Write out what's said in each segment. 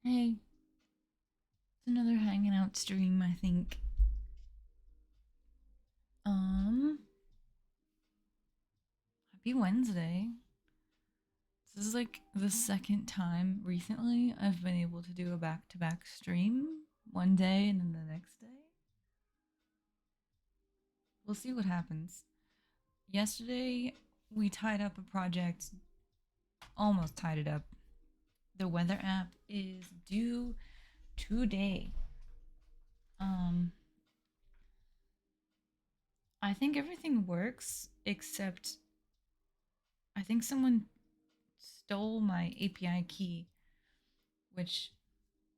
Hey, it's another hanging out stream, I think. Um, Happy Wednesday. This is like the second time recently I've been able to do a back-to-back stream one day and then the next day. We'll see what happens. Yesterday we tied up a project, almost tied it up. The weather app is due today. Um, I think everything works except I think someone stole my API key, which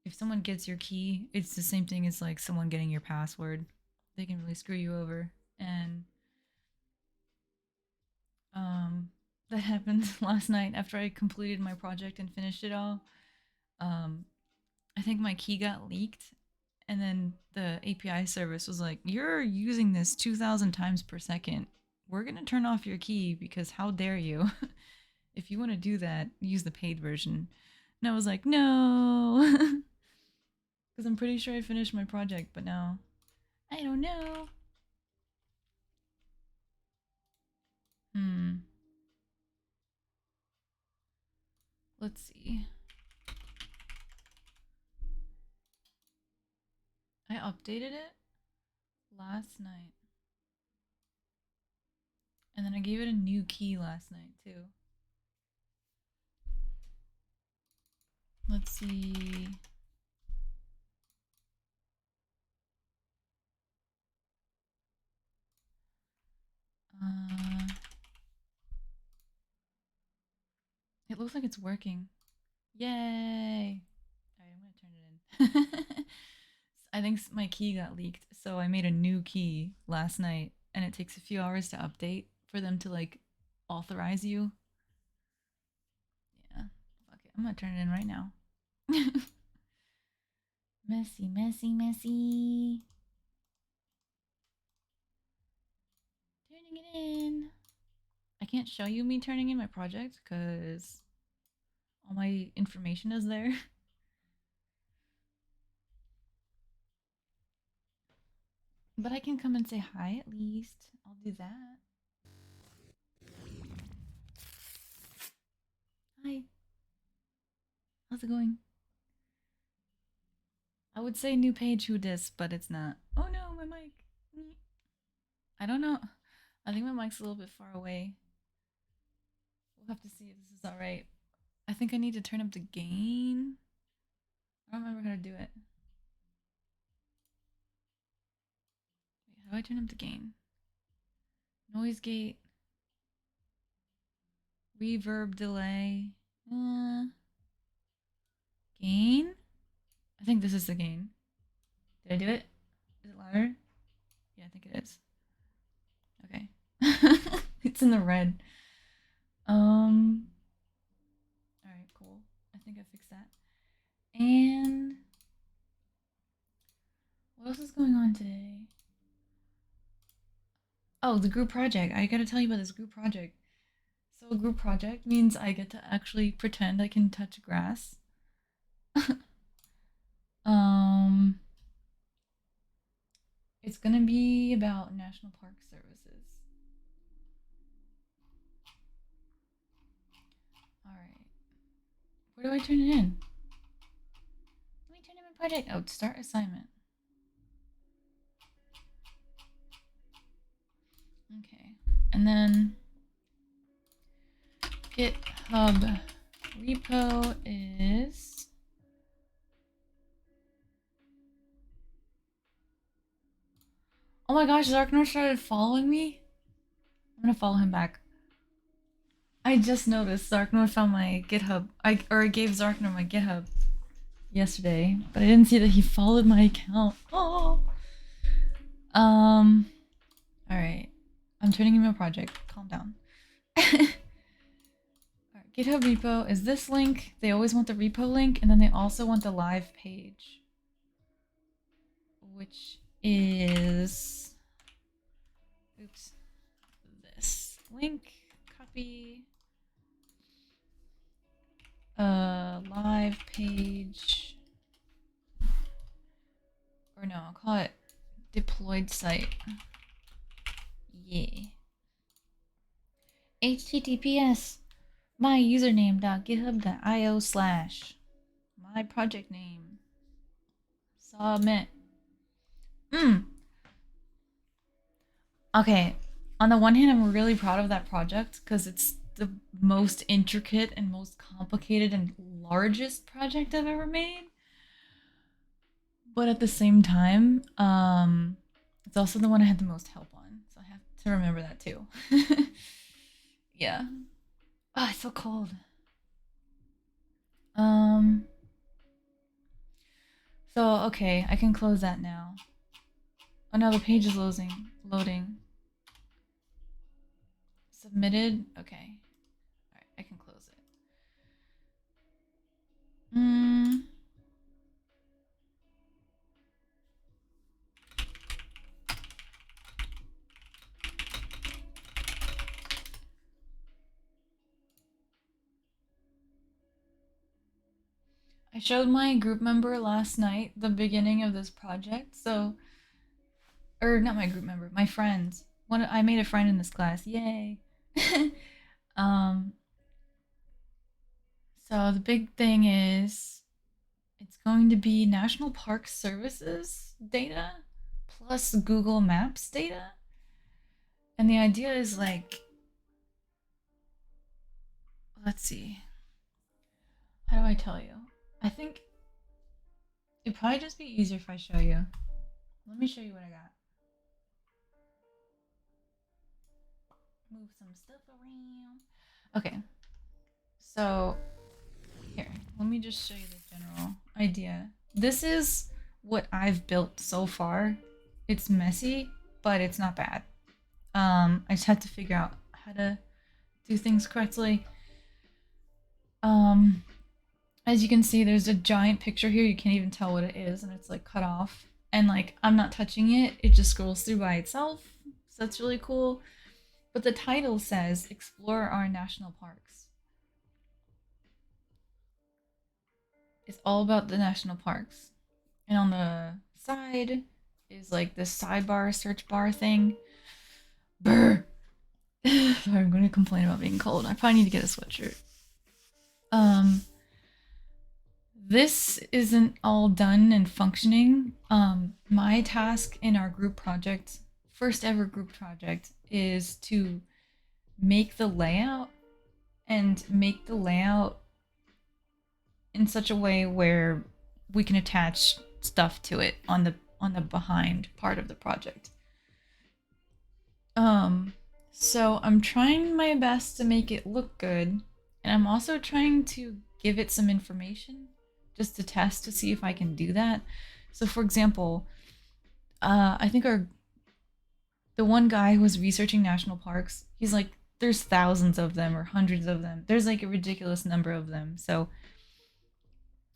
if someone gets your key, it's the same thing as like someone getting your password. They can really screw you over. And um that happened last night after I completed my project and finished it all. Um I think my key got leaked and then the API service was like, "You're using this 2000 times per second. We're going to turn off your key because how dare you?" If you want to do that, use the paid version. And I was like, no. Because I'm pretty sure I finished my project, but now I don't know. Hmm. Let's see. I updated it last night. And then I gave it a new key last night, too. Let's see. Uh, it looks like it's working. Yay! Alright, I'm gonna turn it in. I think my key got leaked, so I made a new key last night, and it takes a few hours to update for them to like authorize you. Yeah, fuck it. I'm gonna turn it in right now. Messy, messy, messy. Turning it in. I can't show you me turning in my project because all my information is there. But I can come and say hi at least. I'll do that. Hi. How's it going? I would say new page who dis, but it's not. Oh no, my mic. I don't know. I think my mic's a little bit far away. We'll have to see if this is alright. I think I need to turn up the gain. I don't remember how to do it. Wait, how do I turn up the gain? Noise gate. Reverb delay. Gain? I think this is the gain. Did I do it? Is it louder? Yeah, I think it is. Okay. It's in the red. Alright, cool. I think I fixed that. And what else is going on today? Oh, the group project. I gotta tell you about this group project. So a group project means I get to actually pretend I can touch grass. um it's gonna be about National Park Services. Alright. Where do I turn it in? Let me turn in my project. Oh, start assignment. Okay. And then GitHub repo is oh my gosh, Zarknor started following me? I'm gonna follow him back. I just noticed Zarknor found my GitHub. I gave Zarknor my GitHub yesterday, but I didn't see that he followed my account. Oh. Alright. I'm turning in my project. Calm down. Alright, GitHub repo is this link. They always want the repo link, and then they also want the live page, which is oops, this link. Copy live page deployed site. Yeah. HTTPS my username.github.io / my project name. Submit. Okay. On the one hand, I'm really proud of that project because it's the most intricate and most complicated and largest project I've ever made. But at the same time, it's also the one I had the most help on. So I have to remember that too. Yeah. Oh, it's so cold. So, okay, I can close that now. Oh no, the page is loading. Submitted? Okay. Alright, I can close it. I showed my group member last night the beginning of this project, so... Or, not my group member, my friends. I made a friend in this class, yay! So the big thing is it's going to be National Park Services data plus Google Maps data. And the idea is like, let's see. How do I tell you? I think it'd probably just be easier if I show you. Let me show you what I got. Move some stuff around. Okay. So, here, let me just show you the general idea. This is what I've built so far. It's messy, but it's not bad. I just had to figure out how to do things correctly. As you can see, there's a giant picture here. You can't even tell what it is, and it's like cut off. And like, I'm not touching it. It just scrolls through by itself. So that's really cool. But the title says, Explore Our National Parks. It's all about the national parks. And on the side is like this sidebar, search bar thing. Brr! Sorry, I'm going to complain about being cold. I probably need to get a sweatshirt. This isn't all done and functioning. My task in our group project, first ever group project, is to make the layout and make the layout in such a way where we can attach stuff to it on the behind part of the project. So I'm trying my best to make it look good, and I'm also trying to give it some information just to test to see if I can do that. So for example, I think the one guy who was researching national parks, he's like, there's thousands of them or hundreds of them. There's like a ridiculous number of them. So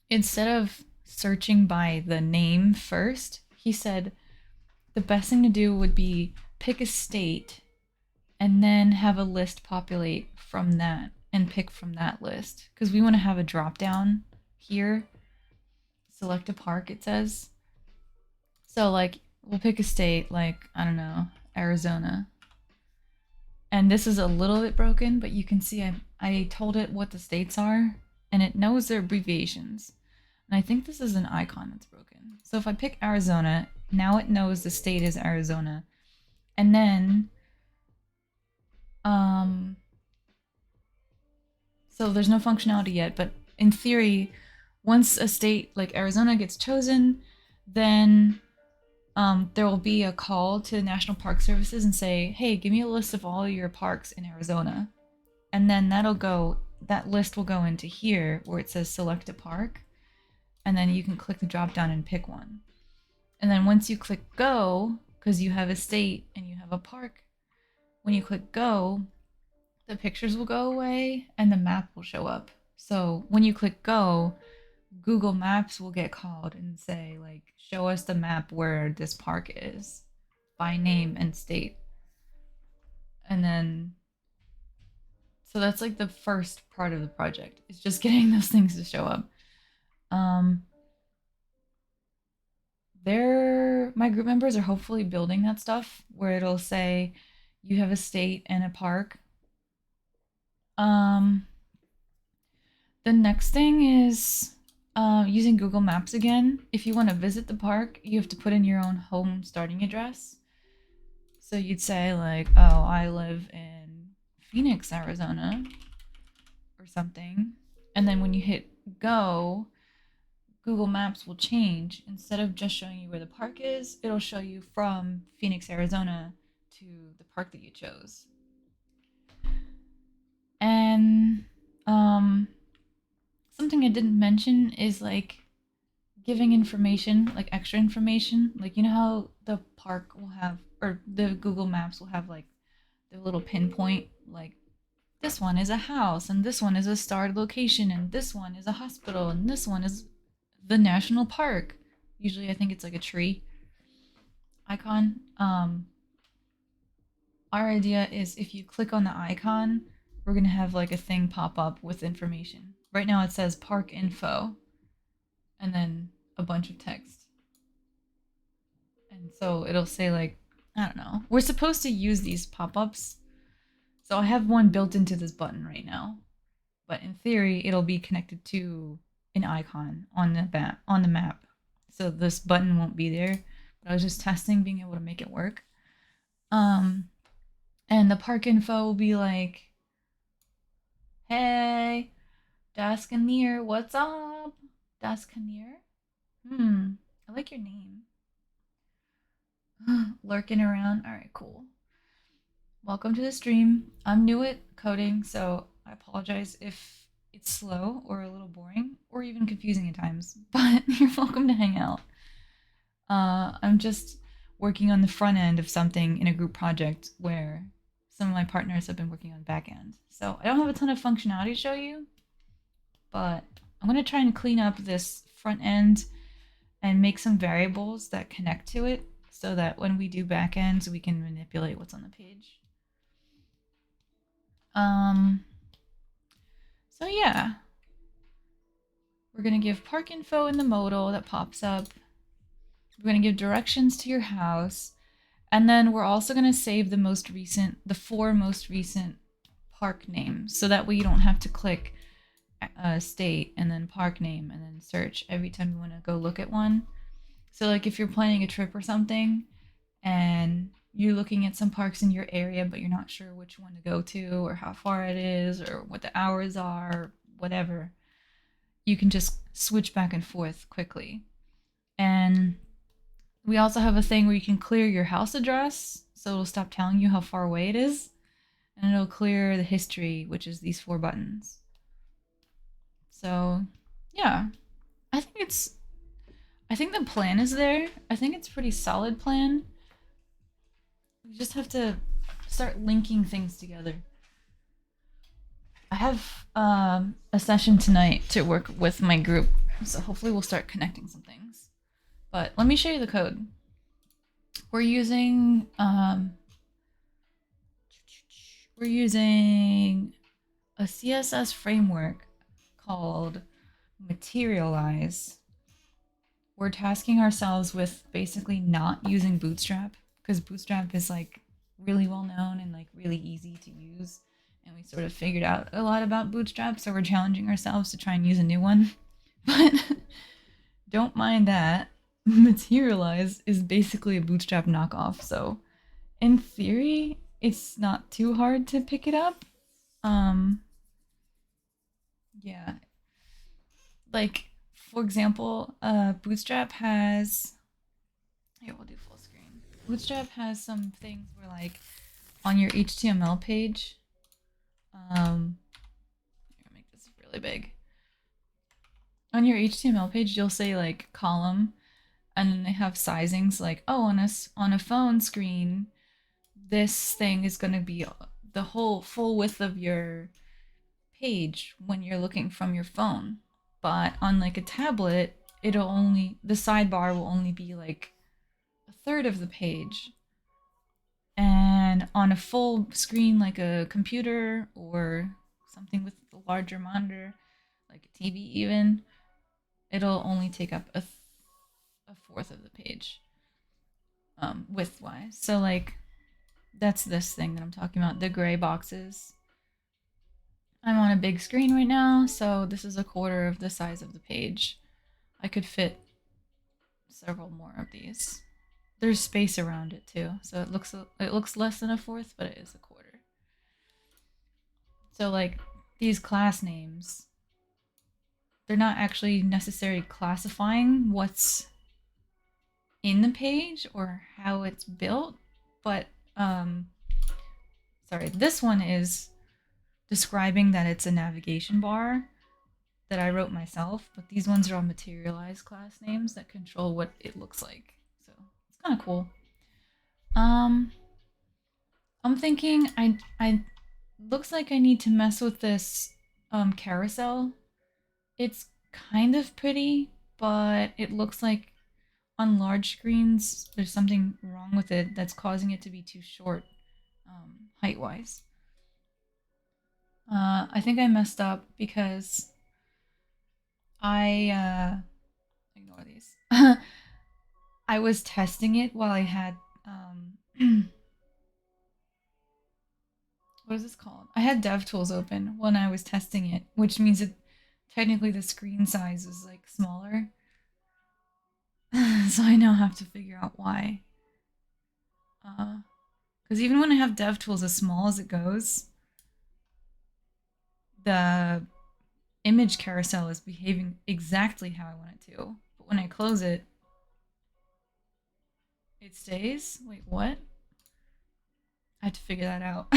instead of searching by the name first, he said the best thing to do would be pick a state and then have a list populate from that and pick from that list. Because we want to have a drop down here. Select a park, it says. So like, we'll pick a state like, I don't know, Arizona. And this is a little bit broken, but you can see I told it what the states are, and it knows their abbreviations. And I think this is an icon that's broken. So if I pick Arizona, now it knows the state is Arizona. And then, so there's no functionality yet, but in theory, once a state like Arizona gets chosen, then there will be a call to National Park Services and say, hey, give me a list of all your parks in Arizona. And then that list will go into here where it says select a park. And then you can click the drop down and pick one. And then once you click go, because you have a state and you have a park, when you click go, the pictures will go away and the map will show up. So when you click go, Google Maps will get called and say, like, show us the map where this park is by name and state. And then, so that's like the first part of the project. It's just getting those things to show up. my group members are hopefully building that stuff where it'll say you have a state and a park. Um, the next thing is using Google Maps again. If you want to visit the park, you have to put in your own home starting address. So you'd say like, oh, I live in Phoenix, Arizona, or something. And then when you hit go, Google Maps will change. Instead of just showing you where the park is, it'll show you from Phoenix, Arizona to the park that you chose. And something I didn't mention is like giving information, like extra information. Like, you know how the park will have, or the Google Maps will have like the little pinpoint, like this one is a house, and this one is a starred location, and this one is a hospital, and this one is the national park. Usually I think it's like a tree icon. Our idea is if you click on the icon, we're gonna have like a thing pop up with information. Right now it says park info and then a bunch of text. And so it'll say like, I don't know. We're supposed to use these pop-ups. So I have one built into this button right now. But in theory, it'll be connected to an icon on the map. So this button won't be there. But I was just testing being able to make it work. And the park info will be like, hey, Daskaneer, what's up? Daskaneer? I like your name. Lurking around. All right, cool. Welcome to the stream. I'm new at coding, so I apologize if it's slow or a little boring or even confusing at times, but you're welcome to hang out. I'm just working on the front end of something in a group project where some of my partners have been working on back end. So I don't have a ton of functionality to show you, but I'm going to try and clean up this front end and make some variables that connect to it so that when we do back ends, we can manipulate what's on the page. So yeah, we're going to give park info in the modal that pops up. We're going to give directions to your house. And then we're also going to save the 4 most recent park names. So that way you don't have to click state and then park name and then search every time you want to go look at one. So like if you're planning a trip or something and you're looking at some parks in your area, but you're not sure which one to go to or how far it is or what the hours are, whatever, you can just switch back and forth quickly. And we also have a thing where you can clear your house address, so it'll stop telling you how far away it is, and it'll clear the history, which is these 4 buttons. So yeah, I think the plan is there. I think it's a pretty solid plan. We just have to start linking things together. I have a session tonight to work with my group, so hopefully we'll start connecting some things. But let me show you the code. We're using a CSS framework called Materialize. We're tasking ourselves with basically not using Bootstrap because Bootstrap is like really well known and like really easy to use. And we sort of figured out a lot about Bootstrap, so we're challenging ourselves to try and use a new one. But don't mind that. Materialize is basically a Bootstrap knockoff, so in theory, it's not too hard to pick it up. Yeah. Like, for example, Bootstrap has... Here, we'll do full screen. Bootstrap has some things where, like, on your HTML page... I'm gonna make this really big. On your HTML page, you'll say, like, column, and then they have sizings like, oh, on a phone screen, this thing is going to be the whole full width of your page when you're looking from your phone. But on like a tablet, the sidebar will only be like a third of the page. And on a full screen, like a computer or something with a larger monitor, like a TV even, it'll only take up a a fourth of the page, width wise. So like that's this thing that I'm talking about, the gray boxes. I'm on a big screen right now, so this is a quarter of the size of the page. I could fit several more of these. There's space around it too, so it looks less than a fourth, but it is a quarter. So like these class names, they're not actually necessarily classifying what's in the page or how it's built, but sorry, this one is describing that it's a navigation bar that I wrote myself, but these ones are all Materialize class names that control what it looks like. So it's kind of cool. I'm thinking I looks like I need to mess with this carousel. It's kind of pretty, but it looks like on large screens there's something wrong with it that's causing it to be too short height wise. I think I messed up because I ignore these. I was testing it while I had what is this called? I had DevTools open when I was testing it, which means that technically the screen size is like smaller. So I now have to figure out why. Because even when I have DevTools as small as it goes, the image carousel is behaving exactly how I want it to. But when I close it, it stays? Wait, what? I have to figure that out.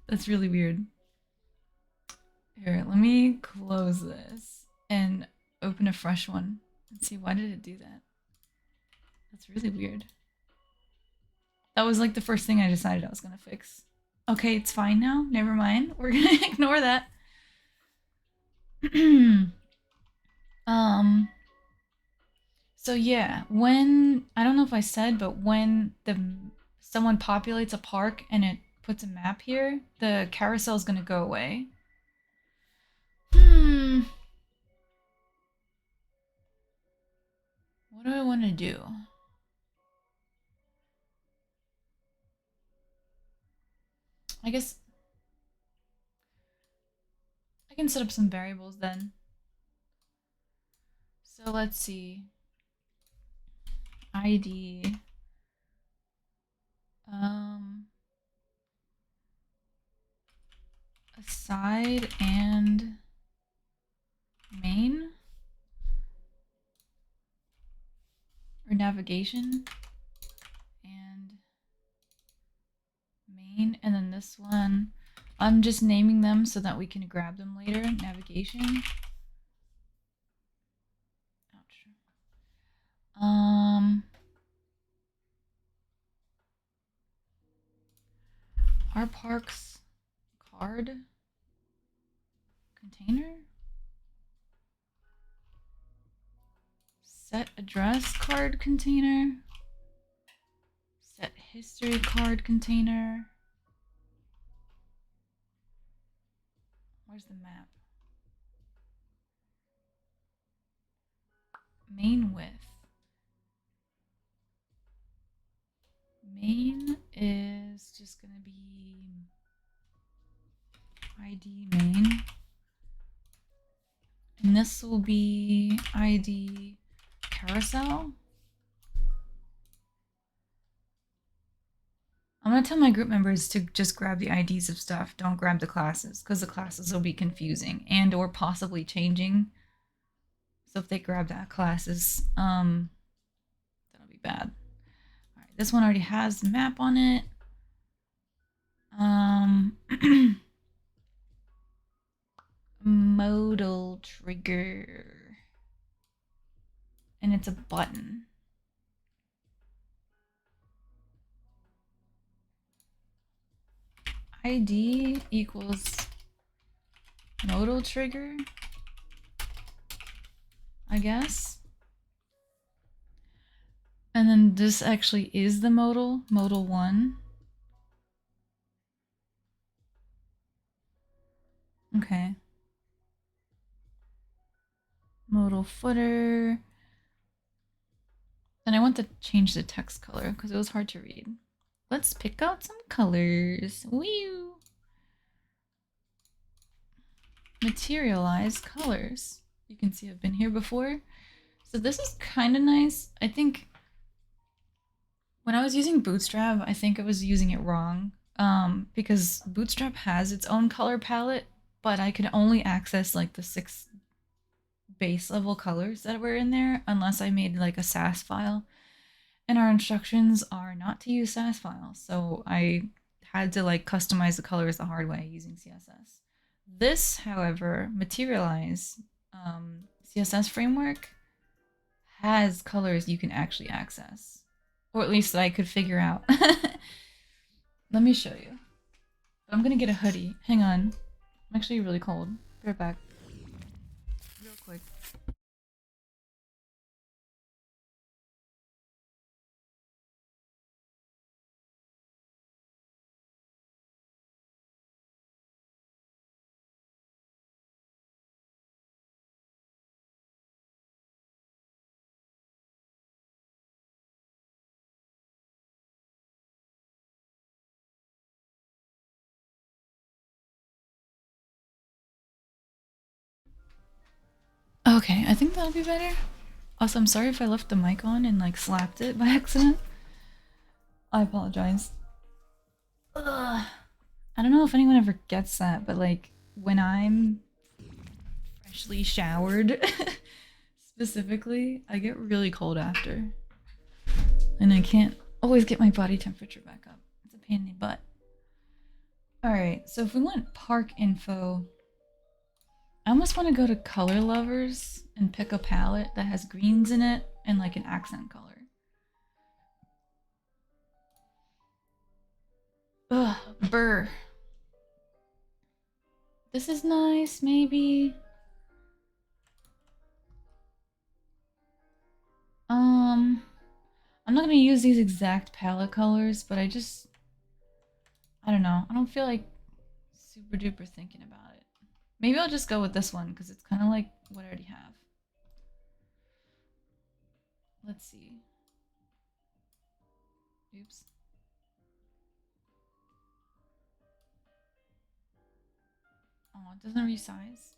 That's really weird. Here, let me close this and open a fresh one and see why did it do that. That's really weird. That was like the first thing I decided I was gonna fix. Okay, it's fine now. Never mind. We're gonna ignore that. So yeah, when I don't know if I said, but when someone populates a park and it puts a map here, the carousel is gonna go away. What do I want to do? I guess I can set up some variables then. So let's see. ID. Aside and main. Or navigation. And main. And then this one. I'm just naming them so that we can grab them later. Navigation. Our parks card container. Set address card container. Set history card container. Where's the map? Main width. Main is just gonna be ID main. And this will be ID carousel. I'm gonna tell my group members to just grab the IDs of stuff. Don't grab the classes, because the classes will be confusing and or possibly changing. So if they grab that classes, that'll be bad. All right, this one already has the map on it. Modal trigger. And it's a button. ID equals modal trigger, I guess. And then this actually is the modal 1. Okay. Modal footer. Then I want to change the text color because it was hard to read. Let's pick out some colors. Woo! Materialize colors. You can see I've been here before. So this is kind of nice. I think when I was using Bootstrap, I think I was using it wrong. Because Bootstrap has its own color palette, but I could only access like the 6 base level colors that were in there unless I made like a SAS file. And our instructions are not to use SAS files, so I had to like customize the colors the hard way using CSS. This, however, Materialize CSS framework has colors you can actually access, or at least that I could figure out. Let me show you. I'm gonna get a hoodie. Hang on. I'm actually really cold. Be right back. Real quick. Okay, I think that'll be better. Also, I'm sorry if I left the mic on and like slapped it by accident. I apologize. Ugh. I don't know if anyone ever gets that, but like when I'm freshly showered, specifically, I get really cold after. And I can't always get my body temperature back up. It's a pain in the butt. Alright, so if we want park info, I almost want to go to color lovers and pick a palette that has greens in it and like an accent color. Ugh, burr. This is nice, maybe. I'm not gonna use these exact palette colors, but I don't know. I don't feel like super duper thinking about it. Maybe I'll just go with this one because it's kind of like what I already have. Let's see. Oops. Oh, it doesn't resize.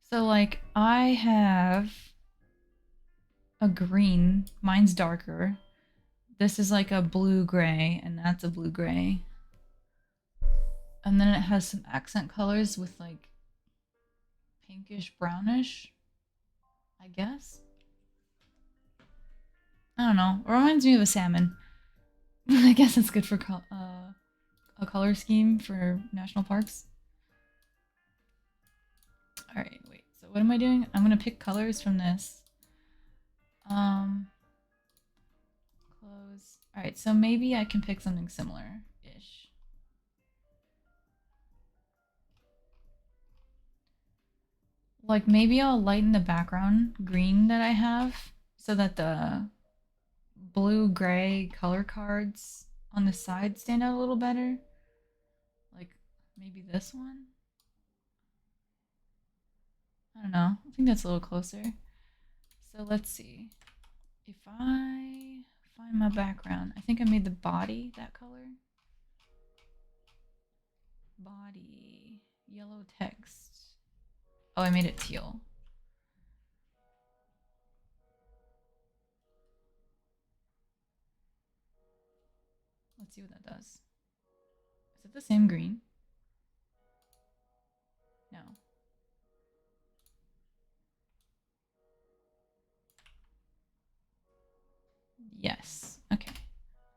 So like I have a green, mine's darker. This is like a blue gray and that's a blue gray. And then it has some accent colors with like pinkish brownish, I guess. I don't know. It reminds me of a salmon. I guess it's good for a color scheme for national parks. All right, wait. So what am I doing? I'm gonna pick colors from this. Close. All right, so maybe I can pick something similar-ish. Like maybe I'll lighten the background green that I have so that the blue-gray color cards on the side stand out a little better. Like maybe this one? I don't know. I think that's a little closer. So let's see. If I find my background, I think I made the body that color. Body, yellow text. Oh, I made it teal. Let's see what that does. Is it the same green? No. Yes. Okay.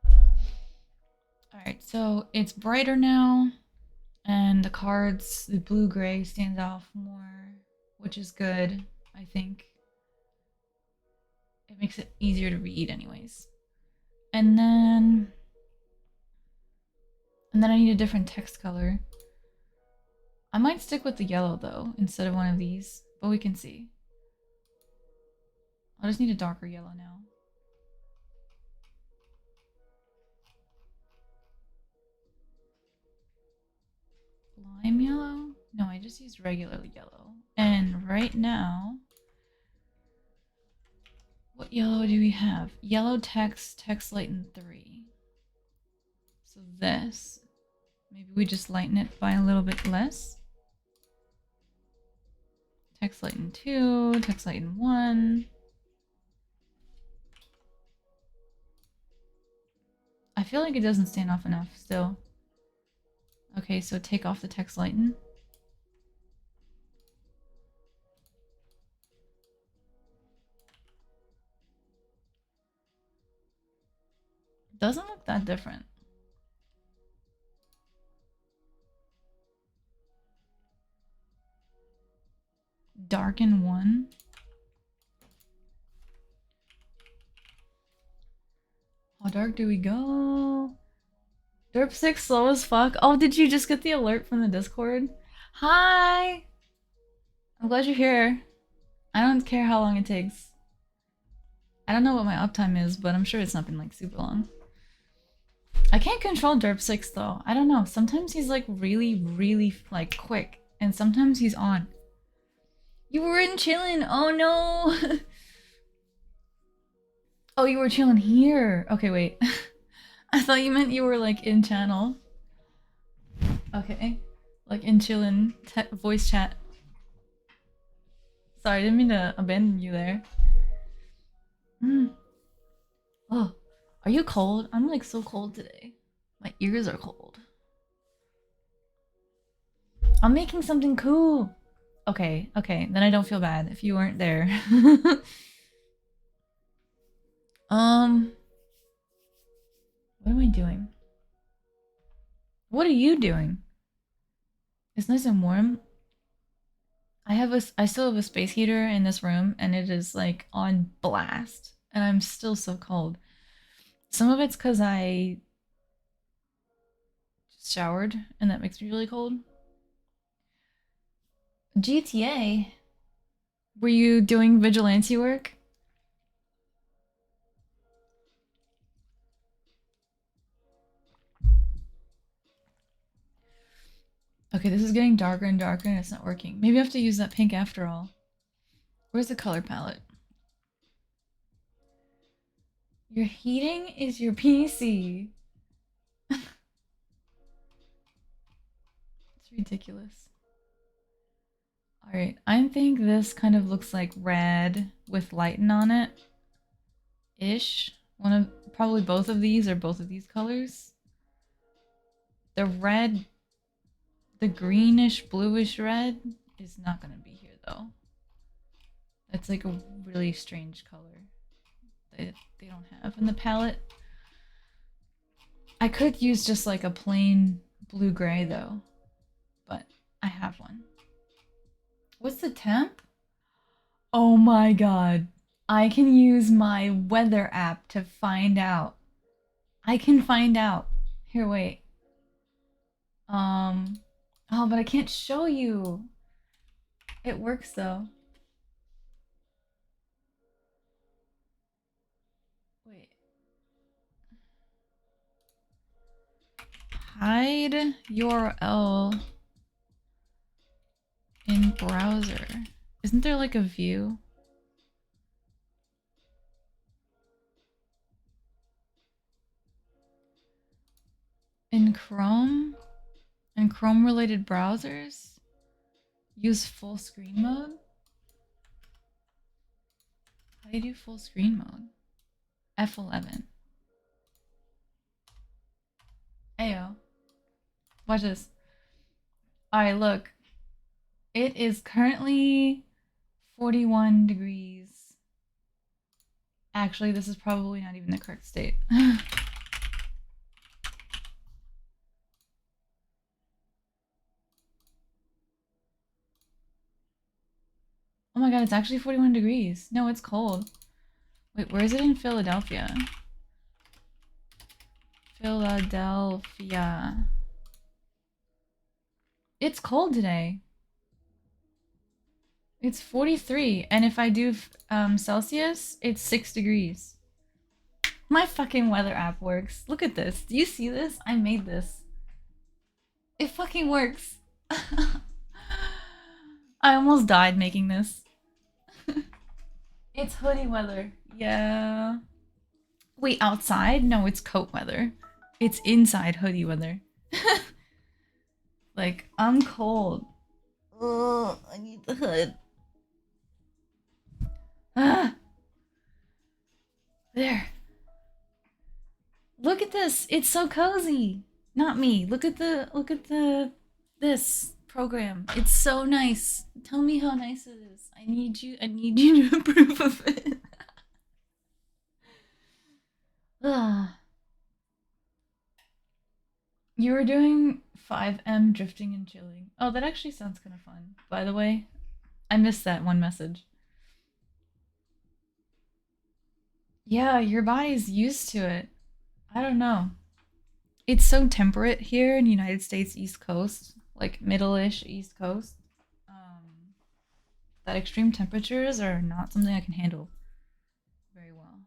All right, so it's brighter now, and the cards, the blue-gray stands out more, which is good, I think. It makes it easier to read anyways. And then I need a different text color. I might stick with the yellow though, instead of one of these, but we can see. I'll just need a darker yellow now. Lime yellow? No, I just used regular yellow. And And right now, what yellow do we have? Yellow text, text lighten 3. So this, maybe we just lighten it by a little bit less. Text lighten 2, text lighten 1. I feel like it doesn't stand off enough still. Okay, so take off the text lighten. Doesn't look that different. Darken 1. How dark do we go? Derp 6 slow as fuck. Oh, did you just get the alert from the Discord? Hi! I'm glad you're here. I don't care how long it takes. I don't know what my uptime is, but I'm sure it's not been like super long. I can't control Derp 6 though. I don't know. Sometimes he's like really, really like quick, and sometimes he's on. You were in chillin'. Oh no! Oh, you were chilling here. Okay, wait. I thought you meant you were like in channel. Okay. Like in chillin' voice chat. Sorry, I didn't mean to abandon you there. Oh, are you cold? I'm like so cold today. My ears are cold. I'm making something cool. Okay, okay. Then I don't feel bad if you weren't there. What am I doing? What are you doing? It's nice and warm. I still have a space heater in this room and it is like on blast and I'm still so cold. Some of it's because I just showered and that makes me really cold. GTA? Were you doing vigilante work? Okay, this is getting darker and darker and it's not working. Maybe I have to use that pink after all. Where's the color palette? Your heating is your PC. It's ridiculous. Alright, I think this kind of looks like red with lighten on it. Ish. Probably both of these or both of these colors. The red, the greenish, bluish red is not gonna be here though. That's like a really strange color that they don't have in the palette. I could use just like a plain blue-gray though, but I have one. What's the temp? Oh my god. I can use my weather app to find out. I can find out. Here, wait. Oh, but I can't show you. It works though. Wait. Hide URL in browser. Isn't there like a view? In Chrome? And Chrome related browsers? Use full screen mode? How do you do full screen mode? F11. Ayo. Watch this. Alright, look. It is currently 41 degrees. Actually, this is probably not even the correct state. Oh my god, it's actually 41 degrees. No, it's cold. Wait, where is it in Philadelphia? Philadelphia. It's cold today. It's 43, and if I do Celsius, it's 6 degrees. My fucking weather app works. Look at this. Do you see this? I made this. It fucking works. I almost died making this. It's hoodie weather. Yeah. Wait, outside? No, it's coat weather. It's inside hoodie weather. Like, I'm cold. Ugh, I need the hood. Ah, there. Look at this. It's so cozy. Not me. Look at this program. It's so nice. Tell me how nice it is. I need you to approve of it. Ah. You were doing 5M drifting and chilling. Oh, that actually sounds kind of fun. By the way, I missed that one message. Yeah, your body's used to it. I don't know. It's so temperate here in the United States East Coast, like middle-ish East Coast, that extreme temperatures are not something I can handle very well.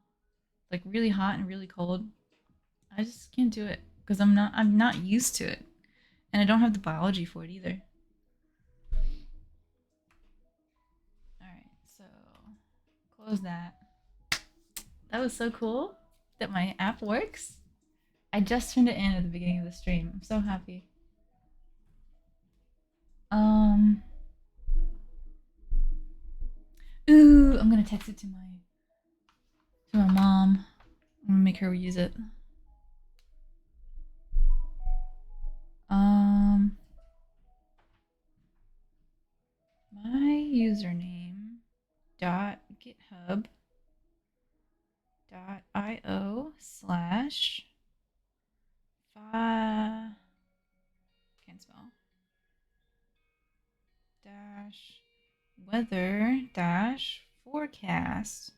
Like really hot and really cold, I just can't do it because I'm not used to it, and I don't have the biology for it either. All right, so close that. That was so cool that my app works. I just turned it in at the beginning of the stream. I'm so happy. Ooh, I'm gonna text it to my mom. I'm gonna make her use it. My username .github.io slash can't spell dash weather dash forecast.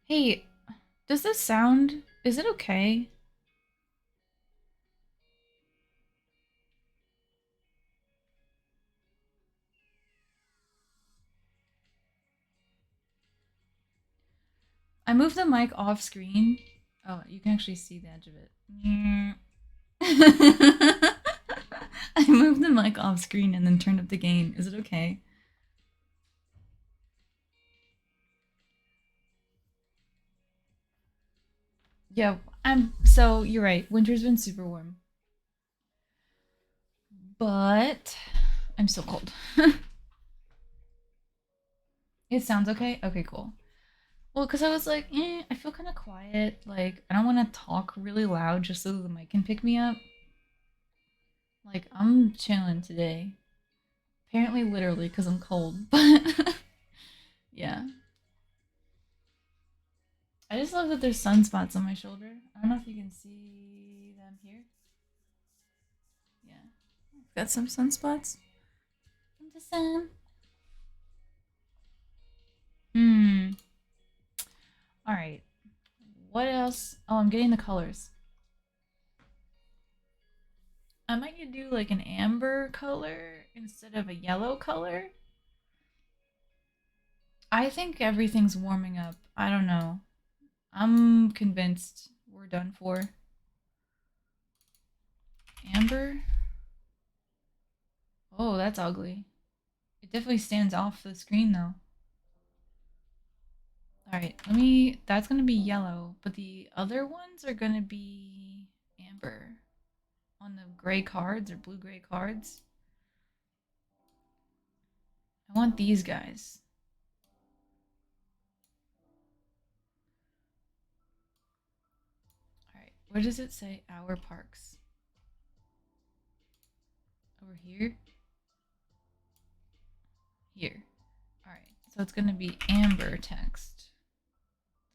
Hey, does this sound, is it okay? I moved the mic off screen. Oh, you can actually see the edge of it. I moved the mic off screen and then turned up the gain. Is it okay? Yeah, so you're right. Winter's been super warm. But I'm still cold. It sounds okay? Okay, cool. Well, because I was like, I feel kind of quiet. Like, I don't want to talk really loud just so the mic can pick me up. Like, I'm chilling today. Apparently, literally, because I'm cold. But, yeah. I just love that there's sunspots on my shoulder. I don't know if you can see them here. Yeah. Got some sunspots. I'm just saying. Alright. What else? Oh, I'm getting the colors. I might need to do like an amber color instead of a yellow color. I think everything's warming up. I don't know. I'm convinced we're done for. Amber? Oh, that's ugly. It definitely stands off the screen though. Alright, that's gonna be yellow, but the other ones are gonna be amber on the gray cards or blue-gray cards. I want these guys. Alright, where does it say our parks? Over here? Here. Alright, so it's gonna be amber text.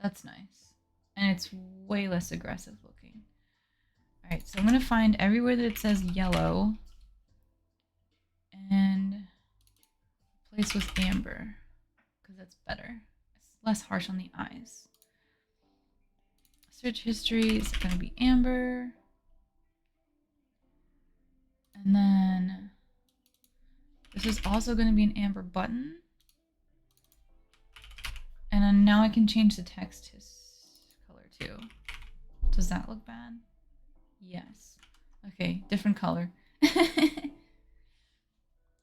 That's nice. And it's way less aggressive looking. Alright, so I'm gonna find everywhere that it says yellow and place with amber, because that's better. It's less harsh on the eyes. Search history is gonna be amber. And then this is also gonna be an amber button. And then now I can change the text color too. Does that look bad? Yes. Okay, different color.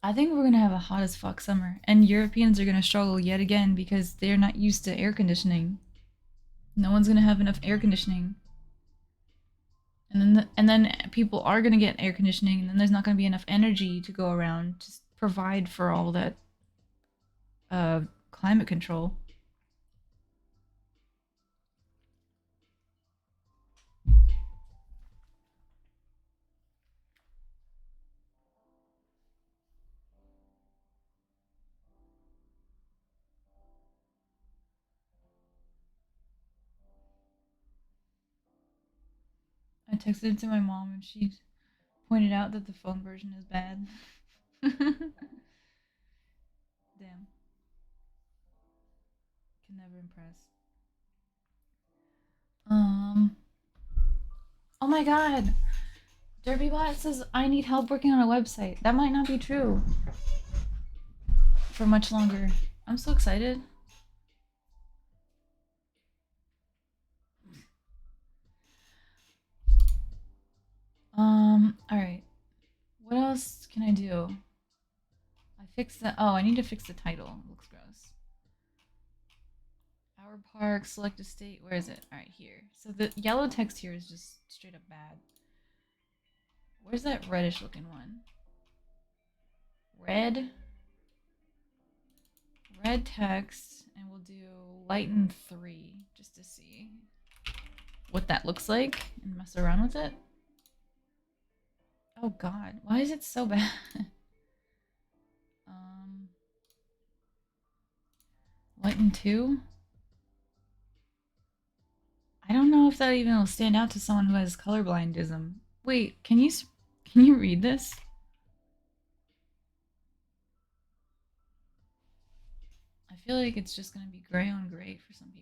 I think we're gonna have a hot as fuck summer, and Europeans are gonna struggle yet again because they're not used to air conditioning. No one's gonna have enough air conditioning, and then people are gonna get air conditioning, and then there's not gonna be enough energy to go around to provide for all that uh, climate control. I texted it to my mom, and she pointed out that the phone version is bad. Damn, can never impress. Oh my god, DerbyBot says I need help working on a website. That might not be true for much longer. I'm so excited. Alright. What else can I do? I fixed that. Oh, I need to fix the title. It looks gross. Our park, select a state. Where is it? Alright, here. So the yellow text here is just straight up bad. Where's that reddish looking one? Red. Red text. And we'll do lighten 3 just to see what that looks like and mess around with it. Oh god, why is it so bad? Lighten 2? I don't know if that even will stand out to someone who has colorblindism. Wait, can you read this? I feel like it's just gonna be gray on gray for some people.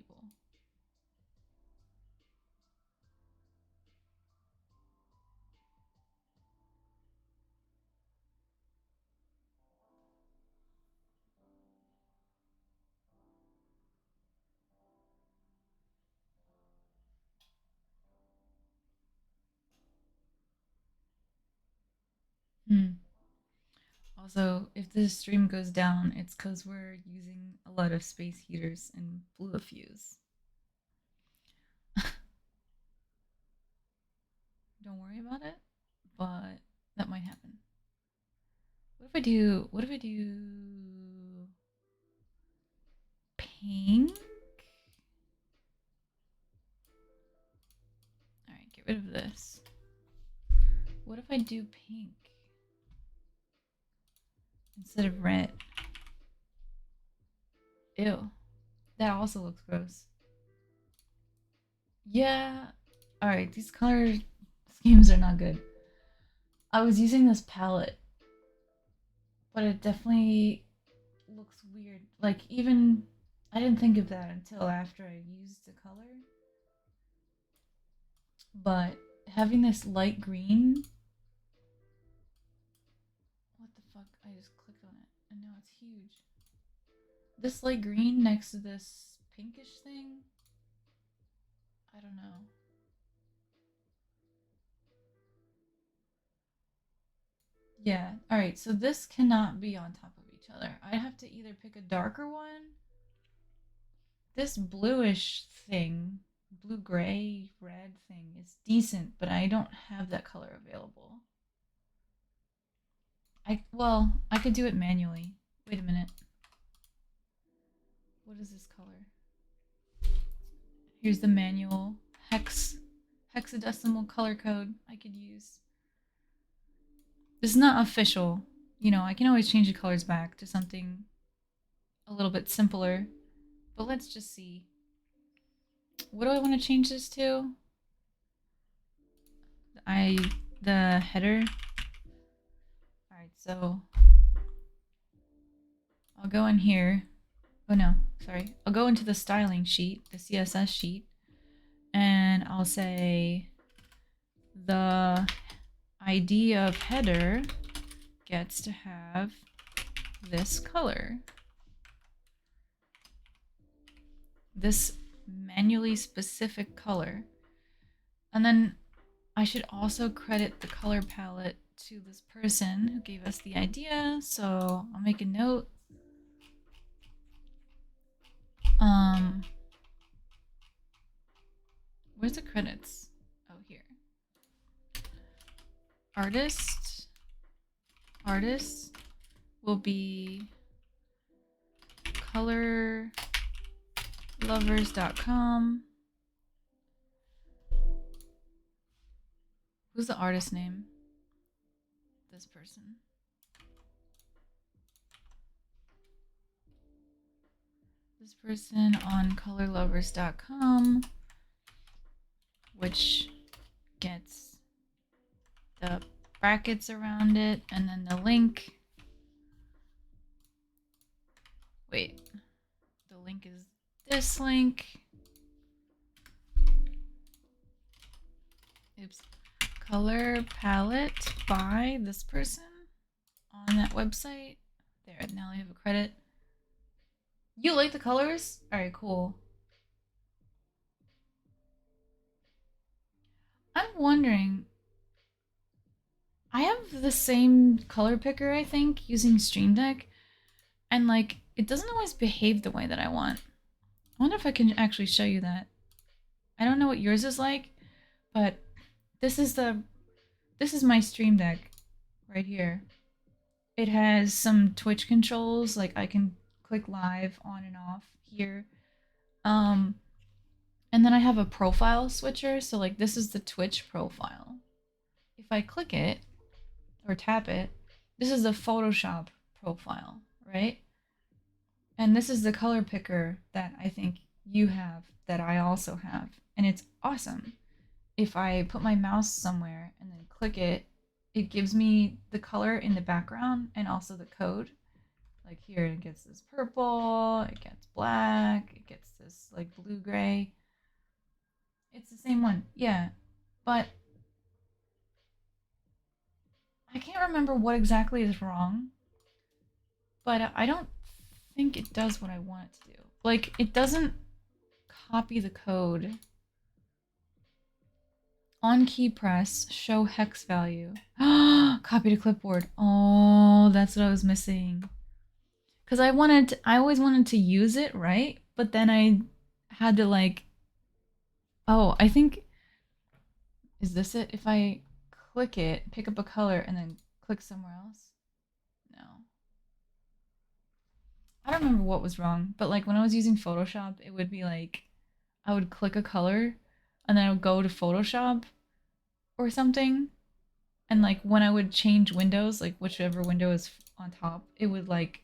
Also, if this stream goes down, it's because we're using a lot of space heaters and blew a fuse. Don't worry about it, but that might happen. What if I do pink? Alright, get rid of this. What if I do pink instead of red? Ew. That also looks gross. Yeah. Alright, these color schemes are not good. I was using this palette, but it definitely looks weird. Like, even I didn't think of that until after I used the color. But having this light green. What the fuck? I just clicked on it and now it's huge. This light green next to this pinkish thing. I don't know. Yeah, alright, so this cannot be on top of each other. I have to either pick a darker one. This bluish thing, blue-gray, red thing is decent, but I don't have that color available. I could do it manually. Wait a minute. What is this color? Here's the manual hexadecimal color code I could use. This is not official. You know, I can always change the colors back to something a little bit simpler. But let's just see. What do I want to change this to? The header. Alright, so I'll go in here. Oh no, sorry. I'll go into the styling sheet, the CSS sheet, and I'll say the ID of header gets to have this color. This manually specific color. And then I should also credit the color palette to this person who gave us the idea, so I'll make a note. Where's the credits? Oh, here. Artist will be colorlovers.com. Who's the artist name? This person. This person on colorlovers.com, which gets the brackets around it, and then the link. Wait, the link is this link. Oops. Color palette by this person on that website. There, now I have a credit. You like the colors? Alright, cool. I'm wondering, I have the same color picker, I think, using Stream Deck, and like, it doesn't always behave the way that I want. I wonder if I can actually show you that. I don't know what yours is like, but this is my Stream Deck right here. It has some Twitch controls, like I can click live on and off here. And then I have a profile switcher, so like this is the Twitch profile. If I click it or tap it, this is the Photoshop profile, right? And this is the color picker that I think you have, that I also have, and it's awesome. If I put my mouse somewhere and then click it, it gives me the color in the background and also the code. Like here, it gets this purple, it gets black, it gets this like blue-gray. It's the same one, yeah. But I can't remember what exactly is wrong. But I don't think it does what I want it to do. Like, it doesn't copy the code. On key press, show hex value. Copy to clipboard. Oh, that's what I was missing. Because I always wanted to use it, right? But then I had to like, oh, I think, is this it? If I click it, pick up a color, and then click somewhere else? No. I don't remember what was wrong, but like when I was using Photoshop, it would be like, I would click a color, and then I would go to Photoshop or something, and like when I would change windows, like whichever window is on top, it would like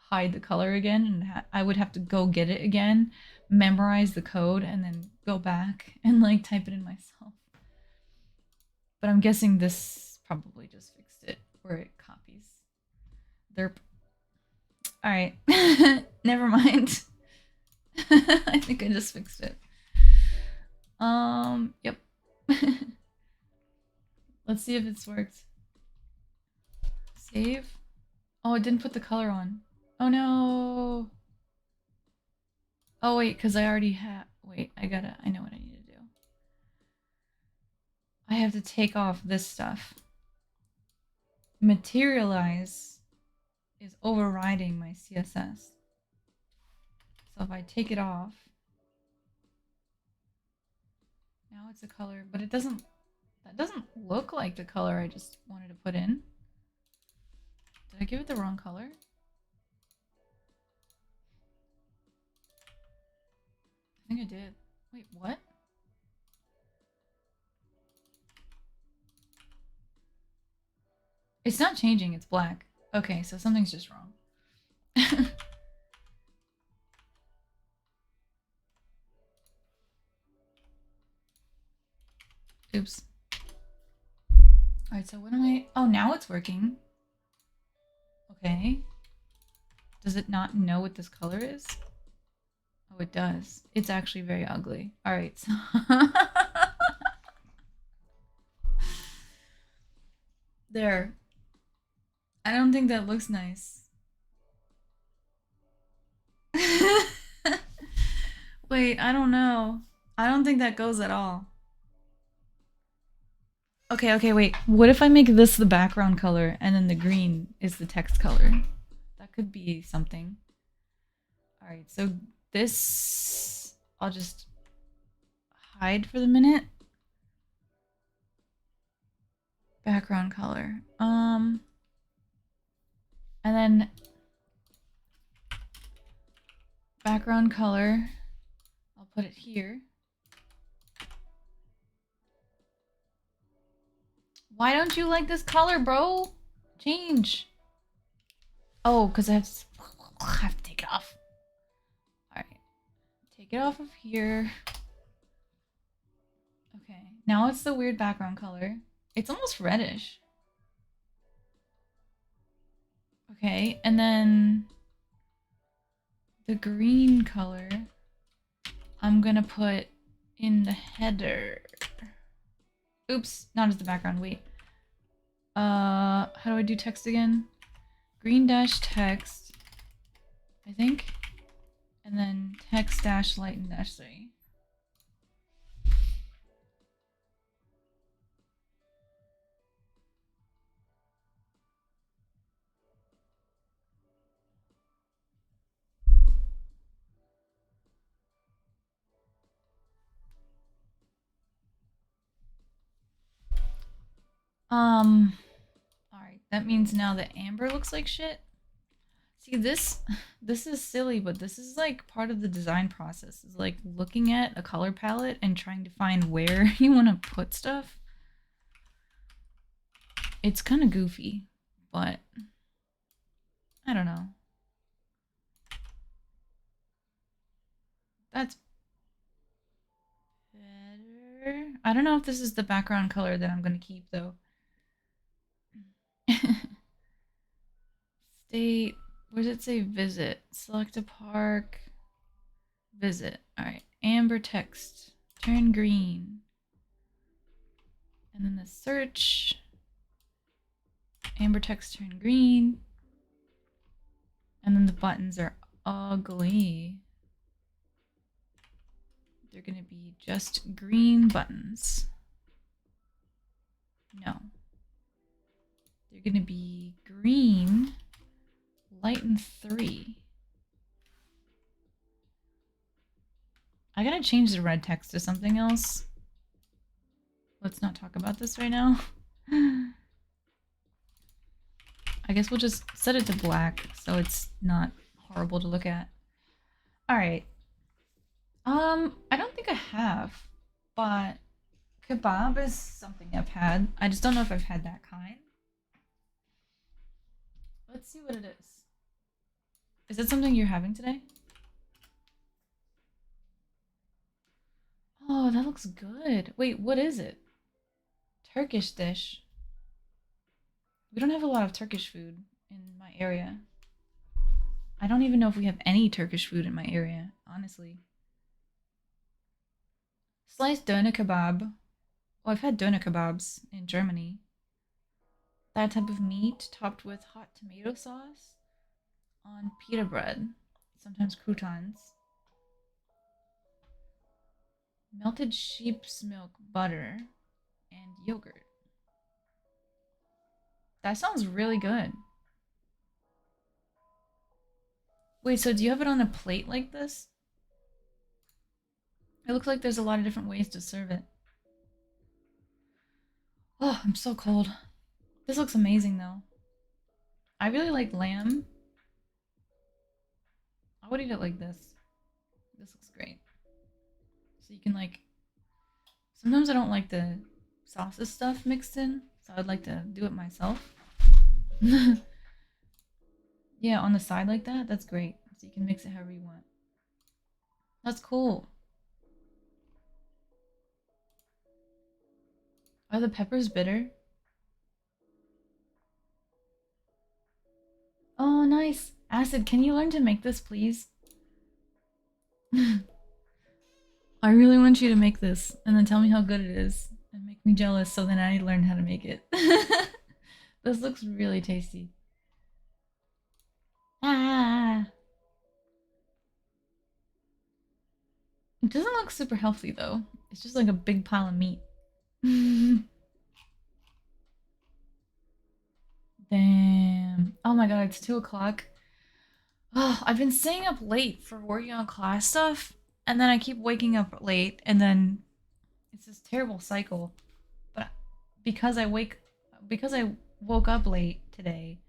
hide the color again, and I would have to go get it again, memorize the code, and then go back and like type it in myself. But I'm guessing this probably just fixed it, or it copies. Derp. Alright. Never mind. I think I just fixed it. Yep. Let's see if it's worked. Save. Oh, it didn't put the color on. Oh no. Oh wait, because I already have. Wait, I know what I need to do. I have to take off this stuff. Materialize is overriding my CSS. So if I take it off, now it's a color, but that doesn't look like the color I just wanted to put in. Did I give it the wrong color? I think I did. Wait, what? It's not changing, it's black. Okay, so something's just wrong. Oops. Alright, so what am I... Oh, now it's working. Okay. Does it not know what this color is? Oh, it does. It's actually very ugly. Alright, so... There. I don't think that looks nice. Wait, I don't know. I don't think that goes at all. Okay, wait. What if I make this the background color and then the green is the text color? That could be something. All right, so this I'll just hide for the minute. Background color. And then background color, I'll put it here. Why don't you like this color, bro? Change. Oh, because I have to take it off. Alright. Take it off of here. Okay. Now it's the weird background color. It's almost reddish. Okay, and then the green color I'm gonna put in the header. Oops, not as the background, wait. How do I do text again? Green dash text, I think. And then text dash lighten dash 3. Alright, that means now the amber looks like shit. See, this is silly, but this is like part of the design process. Is like looking at a color palette and trying to find where you want to put stuff. It's kind of goofy, but I don't know. That's better. I don't know if this is the background color that I'm going to keep though. State, where does it say visit? Select a park. Visit. Alright. Amber text. Turn green. And then the search. Amber text turn green. And then the buttons are ugly. They're gonna be just green buttons. No. They're gonna be green, lighten 3. I gotta change the red text to something else. Let's not talk about this right now. I guess we'll just set it to black so it's not horrible to look at. Alright. I don't think I have, but kebab is something I've had. I just don't know if I've had that kind. Let's see what it is. Is it something you're having today? Oh, that looks good. Wait, what is it? Turkish dish. We don't have a lot of Turkish food in my area. I don't even know if we have any Turkish food in my area, honestly. Sliced doner kebab. Oh, I've had doner kebabs in Germany. That type of meat topped with hot tomato sauce on pita bread, sometimes croutons. Melted sheep's milk butter and yogurt. That sounds really good. Wait, so do you have it on a plate like this? It looks like there's a lot of different ways to serve it. Oh, I'm so cold. This looks amazing though. I really like lamb. I would eat it like this. This looks great. So you can like, sometimes I don't like the sauces stuff mixed in, so I'd like to do it myself. Yeah, on the side like that, that's great. So you can mix it however you want. That's cool. Are the peppers bitter? Oh, nice. Acid, can you learn to make this, please? I really want you to make this and then tell me how good it is and make me jealous so then I learn how to make it. This looks really tasty. Ah. It doesn't look super healthy though. It's just like a big pile of meat. my god, it's 2 o'clock. Oh, I've been staying up late for working on class stuff, and then I keep waking up late, and then it's this terrible cycle. But because I woke up late today,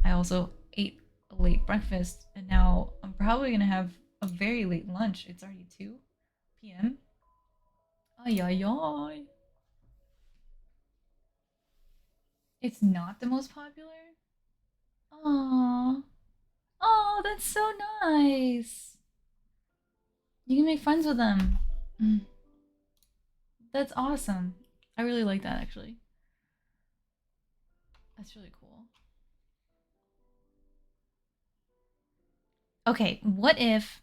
I also ate a late breakfast, and now I'm probably gonna have a very late lunch. It's already 2 p.m. Ay ay ay. It's not the most popular? Aww. Oh, that's so nice. You can make friends with them. Mm, that's awesome. I really like that actually. That's really cool. Okay, what if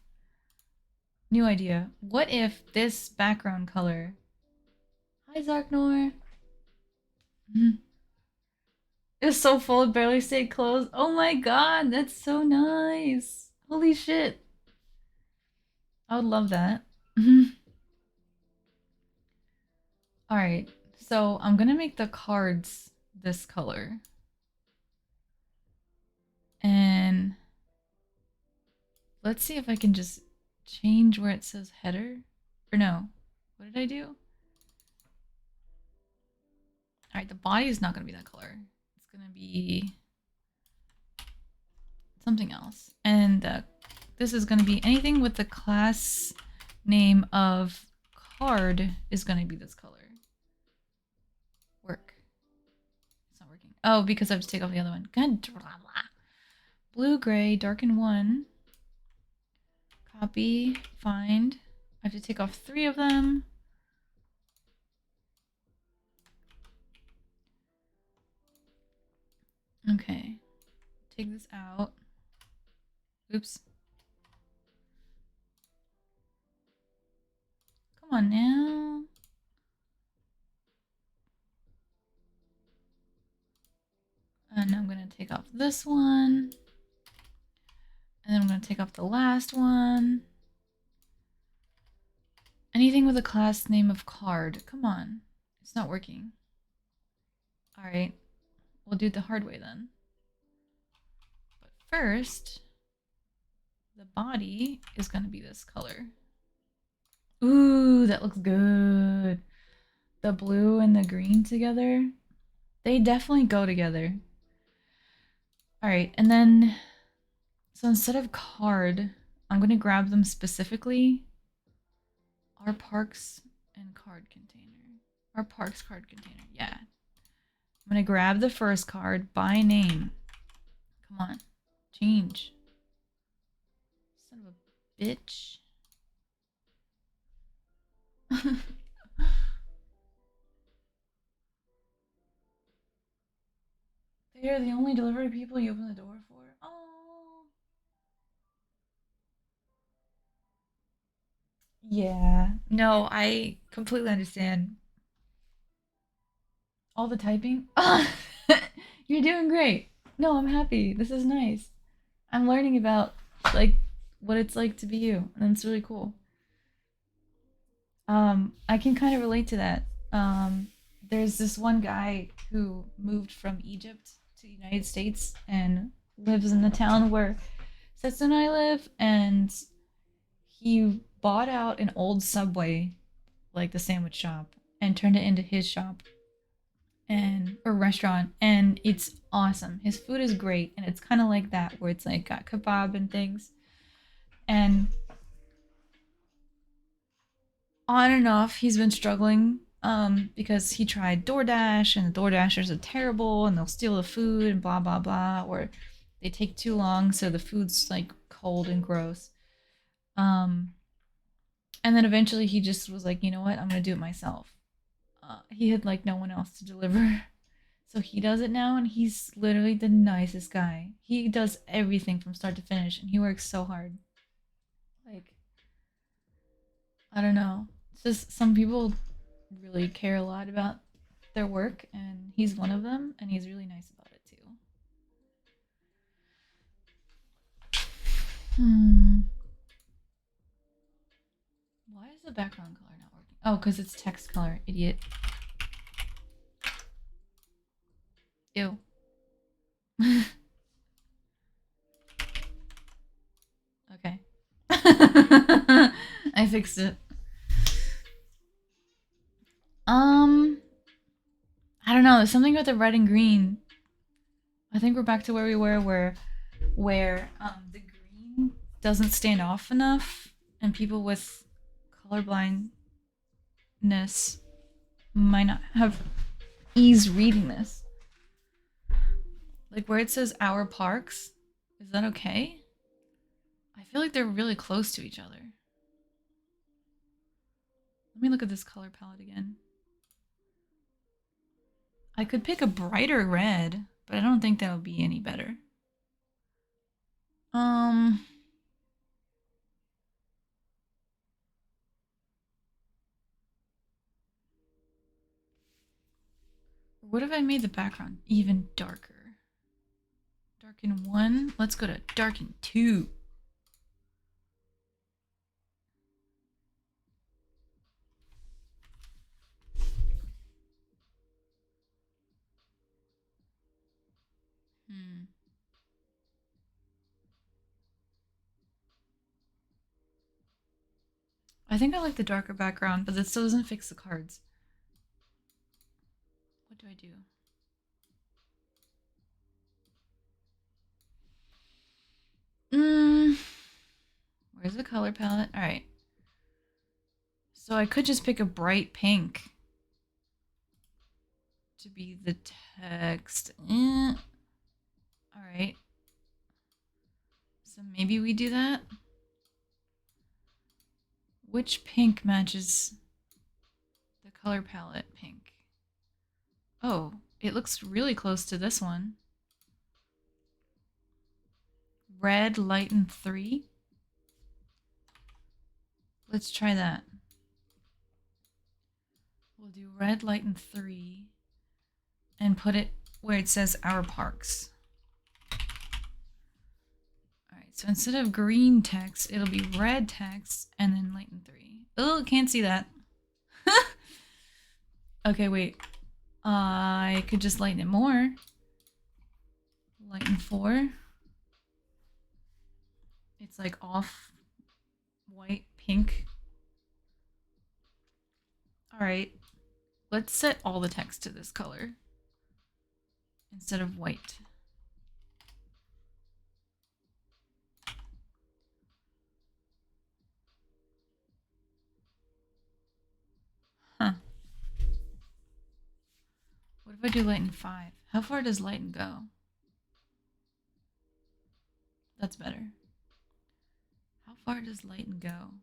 new idea. What if this background color. Hi Zarknor. It was so full it barely stayed closed. Oh my god, that's so nice. Holy shit. I would love that. Alright, so I'm gonna make the cards this color. And let's see if I can just change where it says header. Or no, what did I do? Alright, the body is not gonna be that color. It's gonna be something else. And this is gonna be anything with the class name of card is gonna be this color. Work. It's not working. Oh, because I have to take off the other one. God, blah, blah. Blue, gray, darken 1. Copy, find. I have to take off 3 of them. Okay. Take this out. Oops. Come on now. And I'm gonna take off this one. And then I'm gonna take off the last one. Anything with a class name of card. Come on. It's not working. Alright. We'll do it the hard way then. But first, the body is gonna be this color. Ooh, that looks good. The blue and the green together. They definitely go together. Alright, and then, so instead of card, I'm gonna grab them specifically. Our parks and card container. Our parks card container, yeah. I'm gonna grab the first card by name. Come on, change. Son of a bitch. They are the only delivery people you open the door for. Oh. Yeah. No, I completely understand. All the typing? You're doing great. No, I'm happy. This is nice. I'm learning about like what it's like to be you, and it's really cool. I can kind of relate to that. There's this one guy who moved from Egypt to the United States and lives in the town where Setsu and I live, and he bought out an old Subway, like the sandwich shop, and turned it into his shop and or restaurant, and it's awesome. His food is great, and it's kind of like that where it's like got kebab and things. And on and off, he's been struggling because he tried DoorDash, and the DoorDashers are terrible, and they'll steal the food and blah blah blah, or they take too long, so the food's like cold and gross. Um, and then eventually he just was like, you know what, I'm gonna do it myself. He had like no one else to deliver. So he does it now, and he's literally the nicest guy. He does everything from start to finish, and he works so hard. Like, I don't know. It's just some people really care a lot about their work, and he's one of them, and he's really nice about it too. Why is the background color not working? Oh, because it's text color, idiot. Ew. fixed it. I don't know. There's something about the red and green. I think we're back to where we were, where the green doesn't stand off enough, and people with colorblindness might not have ease reading this. Like where it says our parks, is that okay? I feel like they're really close to each other. Let me look at this color palette again. I could pick a brighter red, but I don't think that would be any better. What if I made the background even darker? Darken 1. Let's go to darken 2. I think I like the darker background, but that still doesn't fix the cards. What do I do? Where's the color palette? All right. So I could just pick a bright pink to be the text. All right. So maybe we do that. Which pink matches the color palette pink? Oh, it looks really close to this one. Red, lighten 3. Let's try that. We'll do red, lighten 3 and put it where it says our parks. Alright, so instead of green text, it'll be red text and then lighten 3. Oh, can't see that. Okay, wait. I could just lighten it more. Lighten 4. It's like off white, pink. Alright. Let's set all the text to this color instead of white. Huh. What if I do lighten 5? How far does lighten go? That's better. How far does lighten go?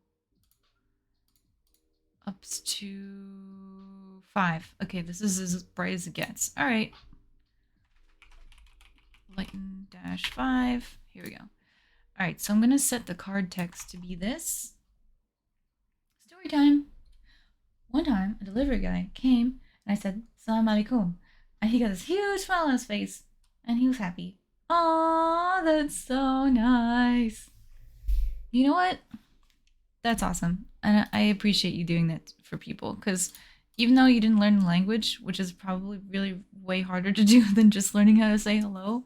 Up to 5. Okay, this is as bright as it gets. All right. Lighten -5. Here we go. All right, so I'm going to set the card text to be this. Story time. One time, a delivery guy came and I said, Salam alaikum. And he got this huge smile on his face and he was happy. Aw, that's so nice. You know what? That's awesome. And I appreciate you doing that for people because even though you didn't learn the language, which is probably really way harder to do than just learning how to say hello,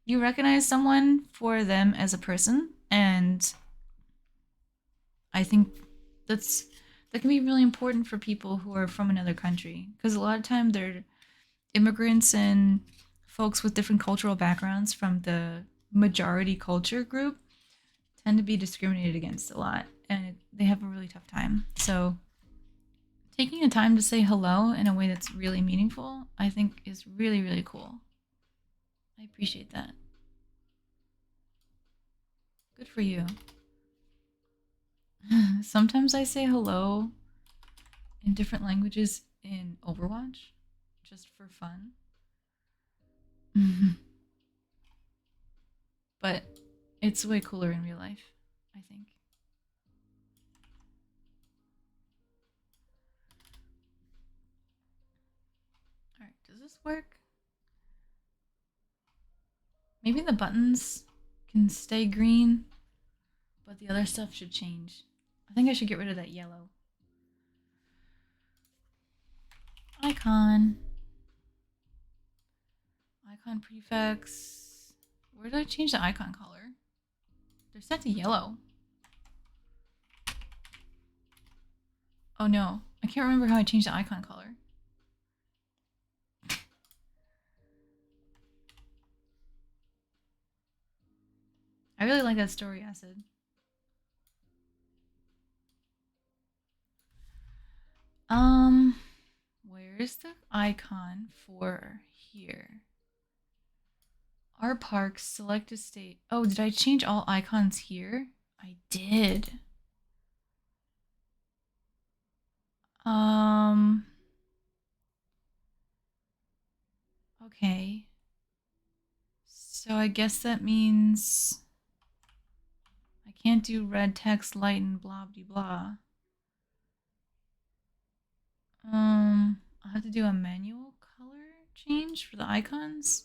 you recognize someone for them as a person. And I think that can be really important for people who are from another country because a lot of time they're immigrants and folks with different cultural backgrounds from the majority culture group tend to be discriminated against a lot and they have a really tough time. So taking the time to say hello in a way that's really meaningful, I think is really, really cool. I appreciate that. Good for you. Sometimes I say hello in different languages in Overwatch just for fun. But it's way cooler in real life, I think. Alright, does this work? Maybe the buttons can stay green, but the other stuff should change. I think I should get rid of that yellow. Icon. Icon prefix. Where did I change the icon color? They're set to yellow. Oh no, I can't remember how I changed the icon color. I really like that story, Acid. Where's the icon for here? Our parks, select a state. Oh, did I change all icons here? I did. Okay. So I guess that means I can't do red text, light, and blah blah blah. I'll have to do a manual color change for the icons.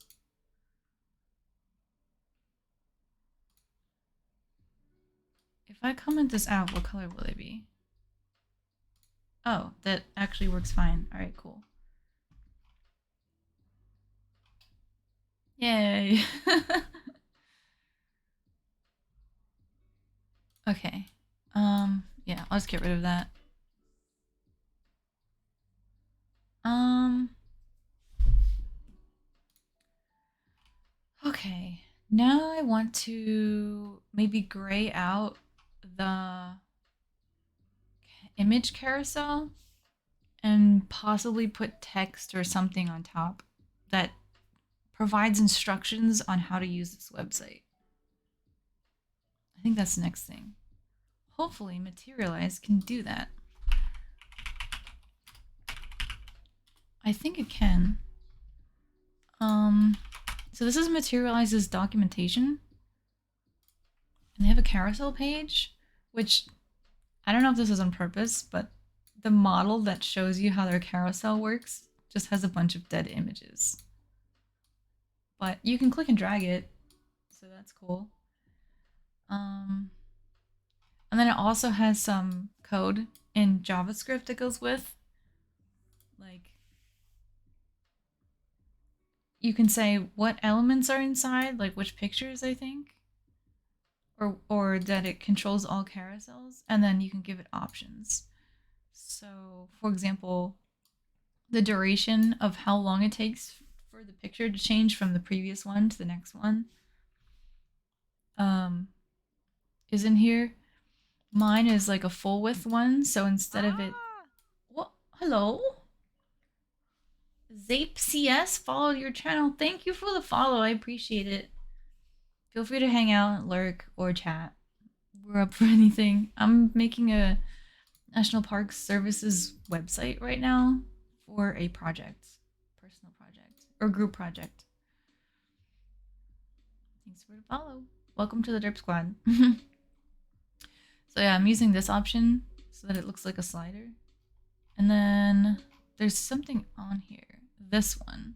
If I comment this out, what color will they be? Oh, that actually works fine. All right, cool. Yay. Okay. Yeah, I'll just get rid of that. Okay. Now I want to maybe gray out the image carousel and possibly put text or something on top that provides instructions on how to use this website. I think that's the next thing. Hopefully Materialize can do that. I think it can. So this is Materialize's documentation. And they have a carousel page, which I don't know if this is on purpose, but the model that shows you how their carousel works just has a bunch of dead images. But you can click and drag it, so that's cool. And then it also has some code in JavaScript that goes with. Like, you can say what elements are inside, like which pictures, I think. Or that it controls all carousels, and then you can give it options. So, for example, the duration of how long it takes for the picture to change from the previous one to the next one is in here. Mine is like a full width one, so instead of it... What? Hello? Zape CS followed your channel. Thank you for the follow. I appreciate it. Feel free to hang out, lurk, or chat. We're up for anything. I'm making a National Park Services website right now for a project, personal project, or group project. Thanks for the follow. Welcome to the Derp Squad. So yeah, I'm using this option so that it looks like a slider. And then there's something on here. This one.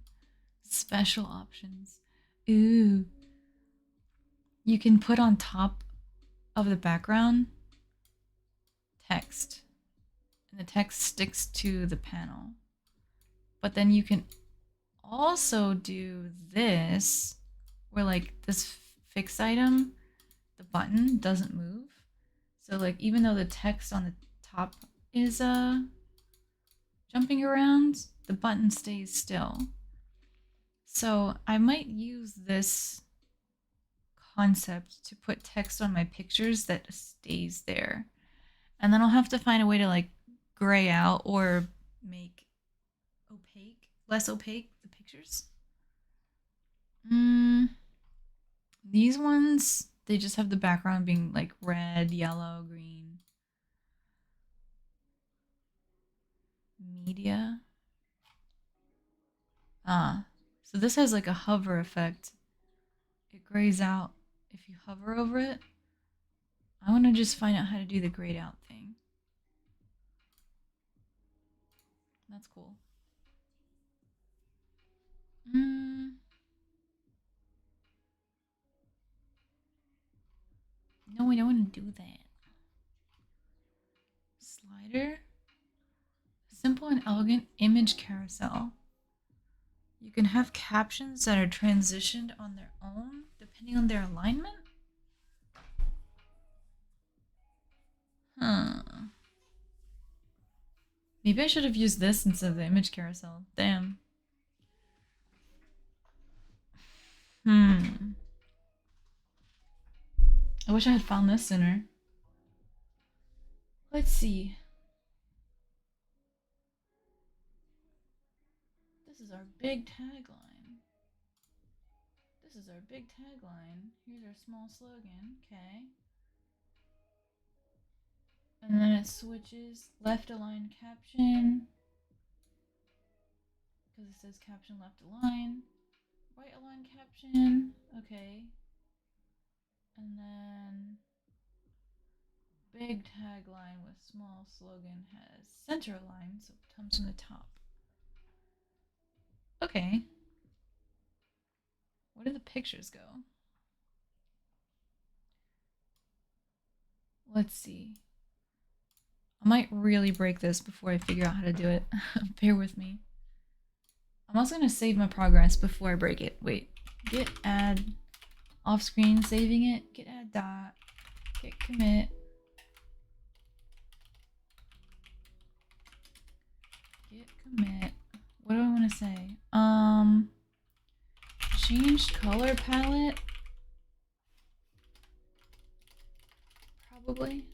Special options. Ooh. You can put on top of the background text. And the text sticks to the panel. But then you can also do this, where like this fixed item, the button doesn't move. So like even though the text on the top is jumping around, the button stays still. So I might use this concept to put text on my pictures that stays there. And then I'll have to find a way to like gray out or make less opaque the pictures. These ones, they just have the background being like red, yellow, green. Media. So this has like a hover effect. It grays out if you hover over it. I want to just find out how to do the grayed out thing. That's cool. No, I don't want to do that. Slider. Simple and elegant image carousel. You can have captions that are transitioned on their own depending on their alignment. Maybe I should have used this instead of the image carousel. Damn. I wish I had found this sooner. Let's see. This is our big tagline. This is our big tagline. Here's our small slogan. Okay. And then it switches left align caption. Because it says caption left align. Right align caption. Okay. And then big tagline with small slogan has center align, so it comes from the top. Okay. Where do the pictures go? Let's see. I might really break this before I figure out how to do it. Bear with me. I'm also going to save my progress before I break it. Wait. Git add off screen, saving it. Git add dot. Git commit. Git commit. What do I want to say? Change color palette. Probably.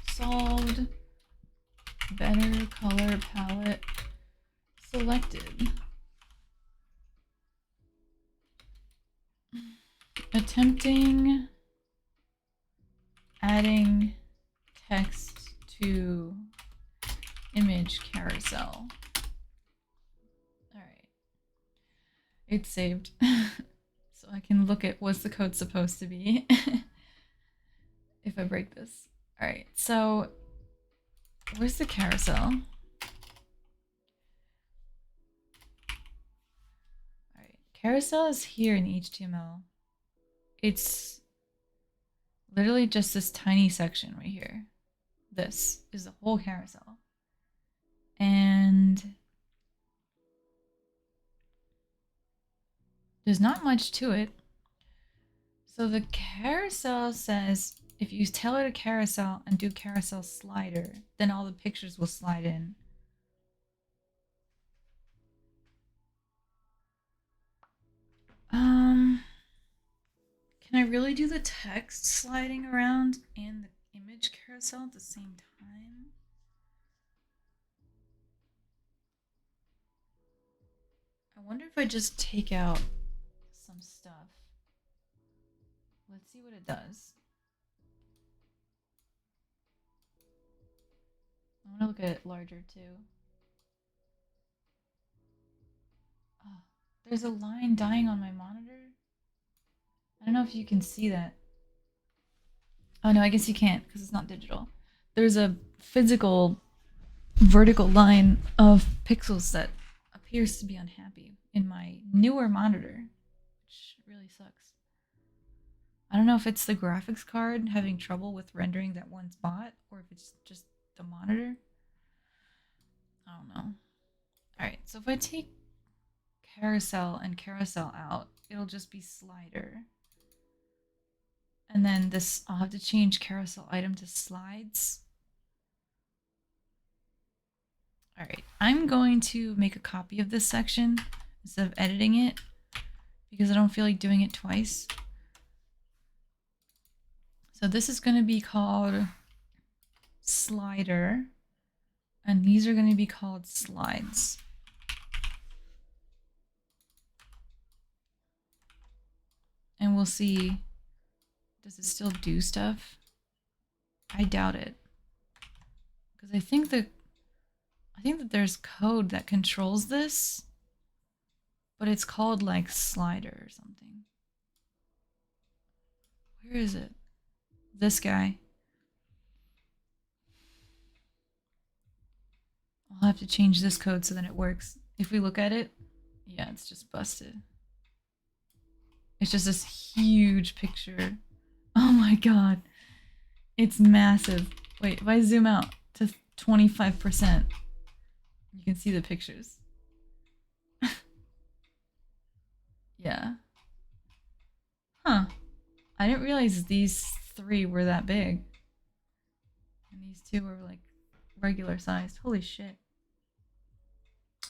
Solved. Better color palette selected. Attempting adding text to image carousel. Alright. It's saved. So I can look at what's the code supposed to be if I break this. Alright, so where's the carousel? Alright, carousel is here in HTML. It's literally just this tiny section right here. This is the whole carousel. And there's not much to it. So the carousel says if you tell it a carousel and do carousel slider, then all the pictures will slide in. Can I really do the text sliding around and the image carousel at the same time? I wonder if I just take out some stuff. Let's see what it does. I want to look at it larger too. Oh, there's a line dying on my monitor. I don't know if you can see that. Oh no, I guess you can't because it's not digital. There's a physical vertical line of pixels that appears to be unhappy in my newer monitor, which really sucks. I don't know if it's the graphics card having trouble with rendering that one's bought or if it's just the monitor. I don't know. Alright, so if I take carousel and carousel out, it'll just be slider. And then this, I'll have to change carousel item to slides. Alright, I'm going to make a copy of this section instead of editing it because I don't feel like doing it twice. So this is going to be called slider, and these are going to be called slides. And we'll see, does it still do stuff? I doubt it. Because I think that there's code that controls this, but it's called like slider or something. Where is it? This guy. I'll have to change this code so that it works. If we look at it, yeah, it's just busted. It's just this huge picture. Oh my god. It's massive. Wait, if I zoom out to 25%, you can see the pictures. Yeah. Huh. I didn't realize these three were that big. too are like regular sized. Holy shit.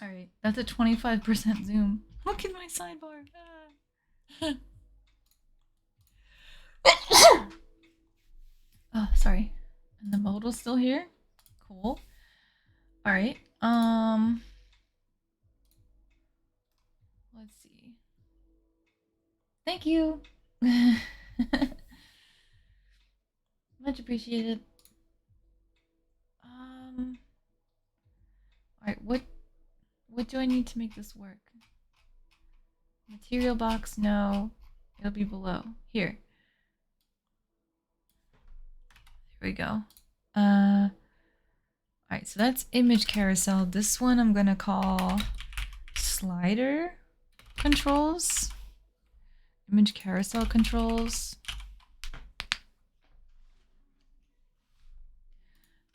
Alright, that's a 25% zoom. Look at my sidebar. Oh, sorry. And the model's still here. Cool. Alright. Let's see. Thank you. Much appreciated. Alright, what do I need to make this work? Material box, no. It'll be below. Here. There we go. Alright, so that's image carousel. This one I'm gonna call slider controls. Image carousel controls.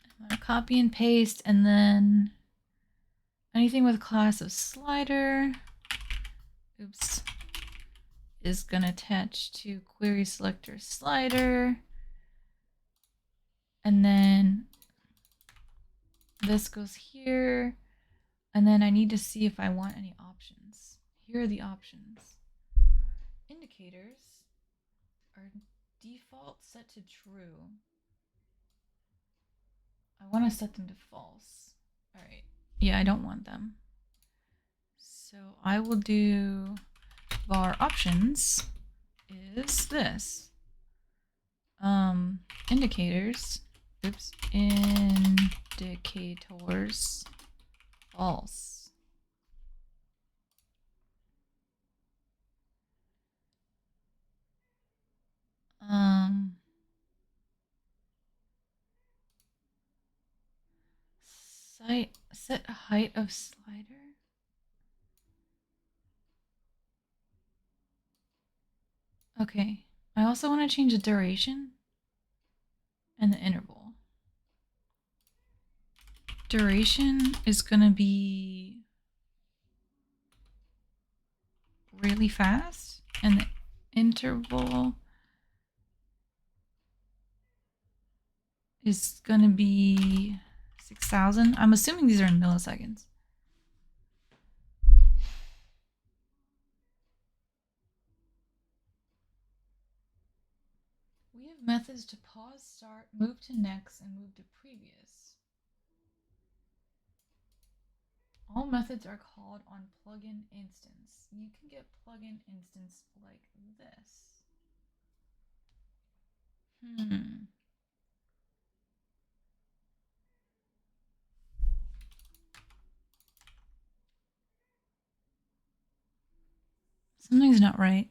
I'm gonna copy and paste, and then anything with class of slider, oops, is gonna attach to query selector slider. And then this goes here. And then I need to see if I want any options. Here are the options. Indicators are default set to true. I want to set them to false. All right. Yeah, I don't want them. So I will do var options is this. Indicators. Oops. Indicators false. Set height of slider. Okay. I also want to change the duration and the interval. Duration is going to be really fast, and the interval is going to be 6,000. I'm assuming these are in milliseconds. We have methods to pause, start, move to next, and move to previous. All methods are called on plugin instance. You can get plugin instance like this. Something's not right.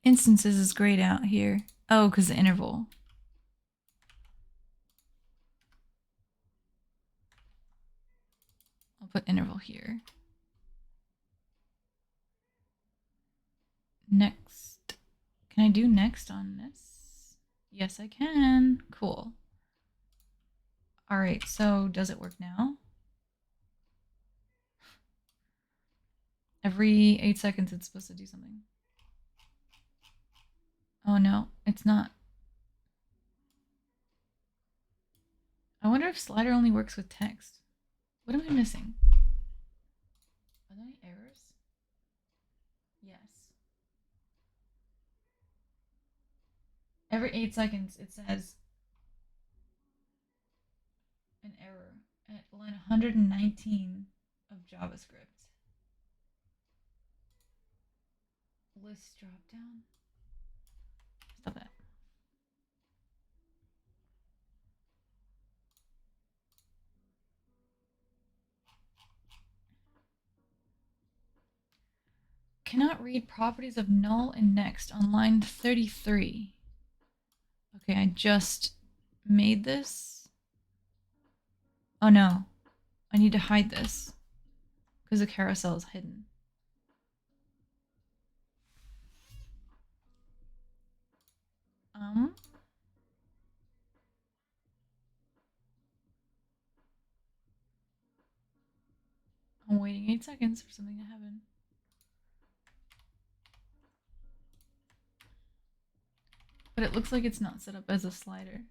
Instances is grayed out here. Oh, because the interval. I'll put interval here. Next. Can I do next on this? Yes, I can. Cool. All right, so does it work now? Every 8 seconds it's supposed to do something. Oh no, it's not. I wonder if slider only works with text. What am I missing? Are there any errors? Yes. Every 8 seconds it says an error at line 119 of JavaScript. List drop down. Stop that. Cannot read properties of null and next on line 33. Okay, I just made this. Oh no, I need to hide this because the carousel is hidden. I'm waiting 8 seconds for something to happen. But it looks like it's not set up as a slider.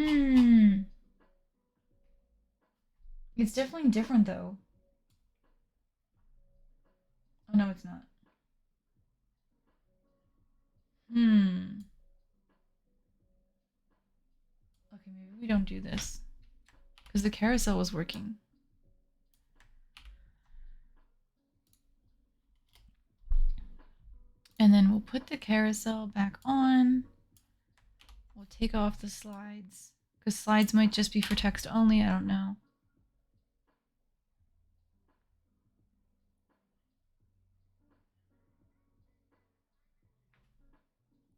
Hmm. It's definitely different though. Oh no, it's not. Hmm. Okay, maybe we don't do this. Because the carousel was working. And then we'll put the carousel back on. We'll take off the slides. Because slides might just be for text only, I don't know.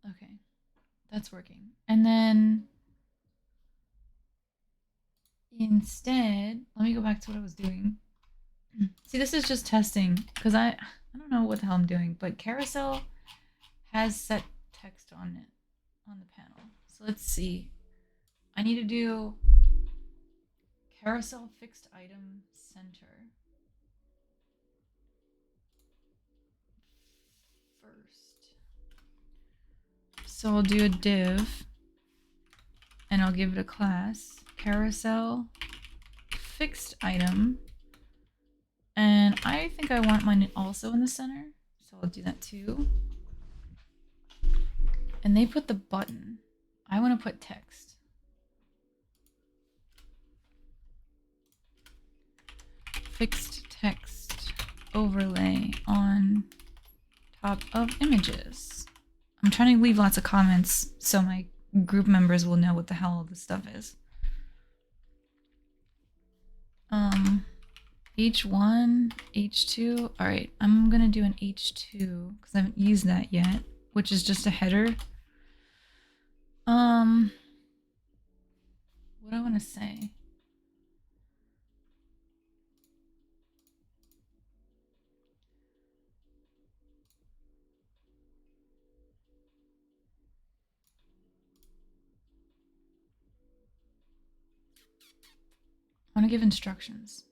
Okay, that's working. And then instead, let me go back to what I was doing. See, this is just testing because I don't know what the hell I'm doing, but carousel has set text on it on the panel. So let's see. I need to do carousel fixed item center first. So I'll do a div and I'll give it a class carousel fixed item. And I think I want mine also in the center. So I'll do that too. And they put the button. I want to put text. Fixed text overlay on top of images. I'm trying to leave lots of comments so my group members will know what the hell all this stuff is. H1, H2. All right, I'm gonna do an H2 because I haven't used that yet, which is just a header. What do I want to say? I want to give instructions.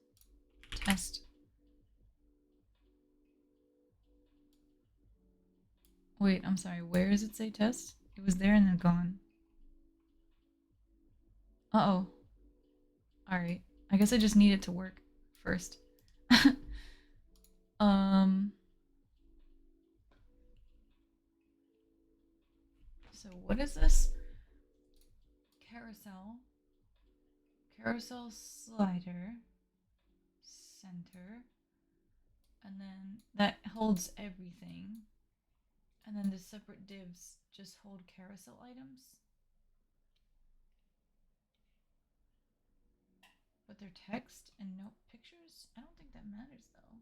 Test. Wait, I'm sorry. Where does it say test? It was there and then gone. Uh-oh. Alright. I guess I just need it to work first. So what is this? Carousel. Carousel slider. Center. And then that holds everything. And then the separate divs just hold carousel items. But they're text and no pictures? I don't think that matters though.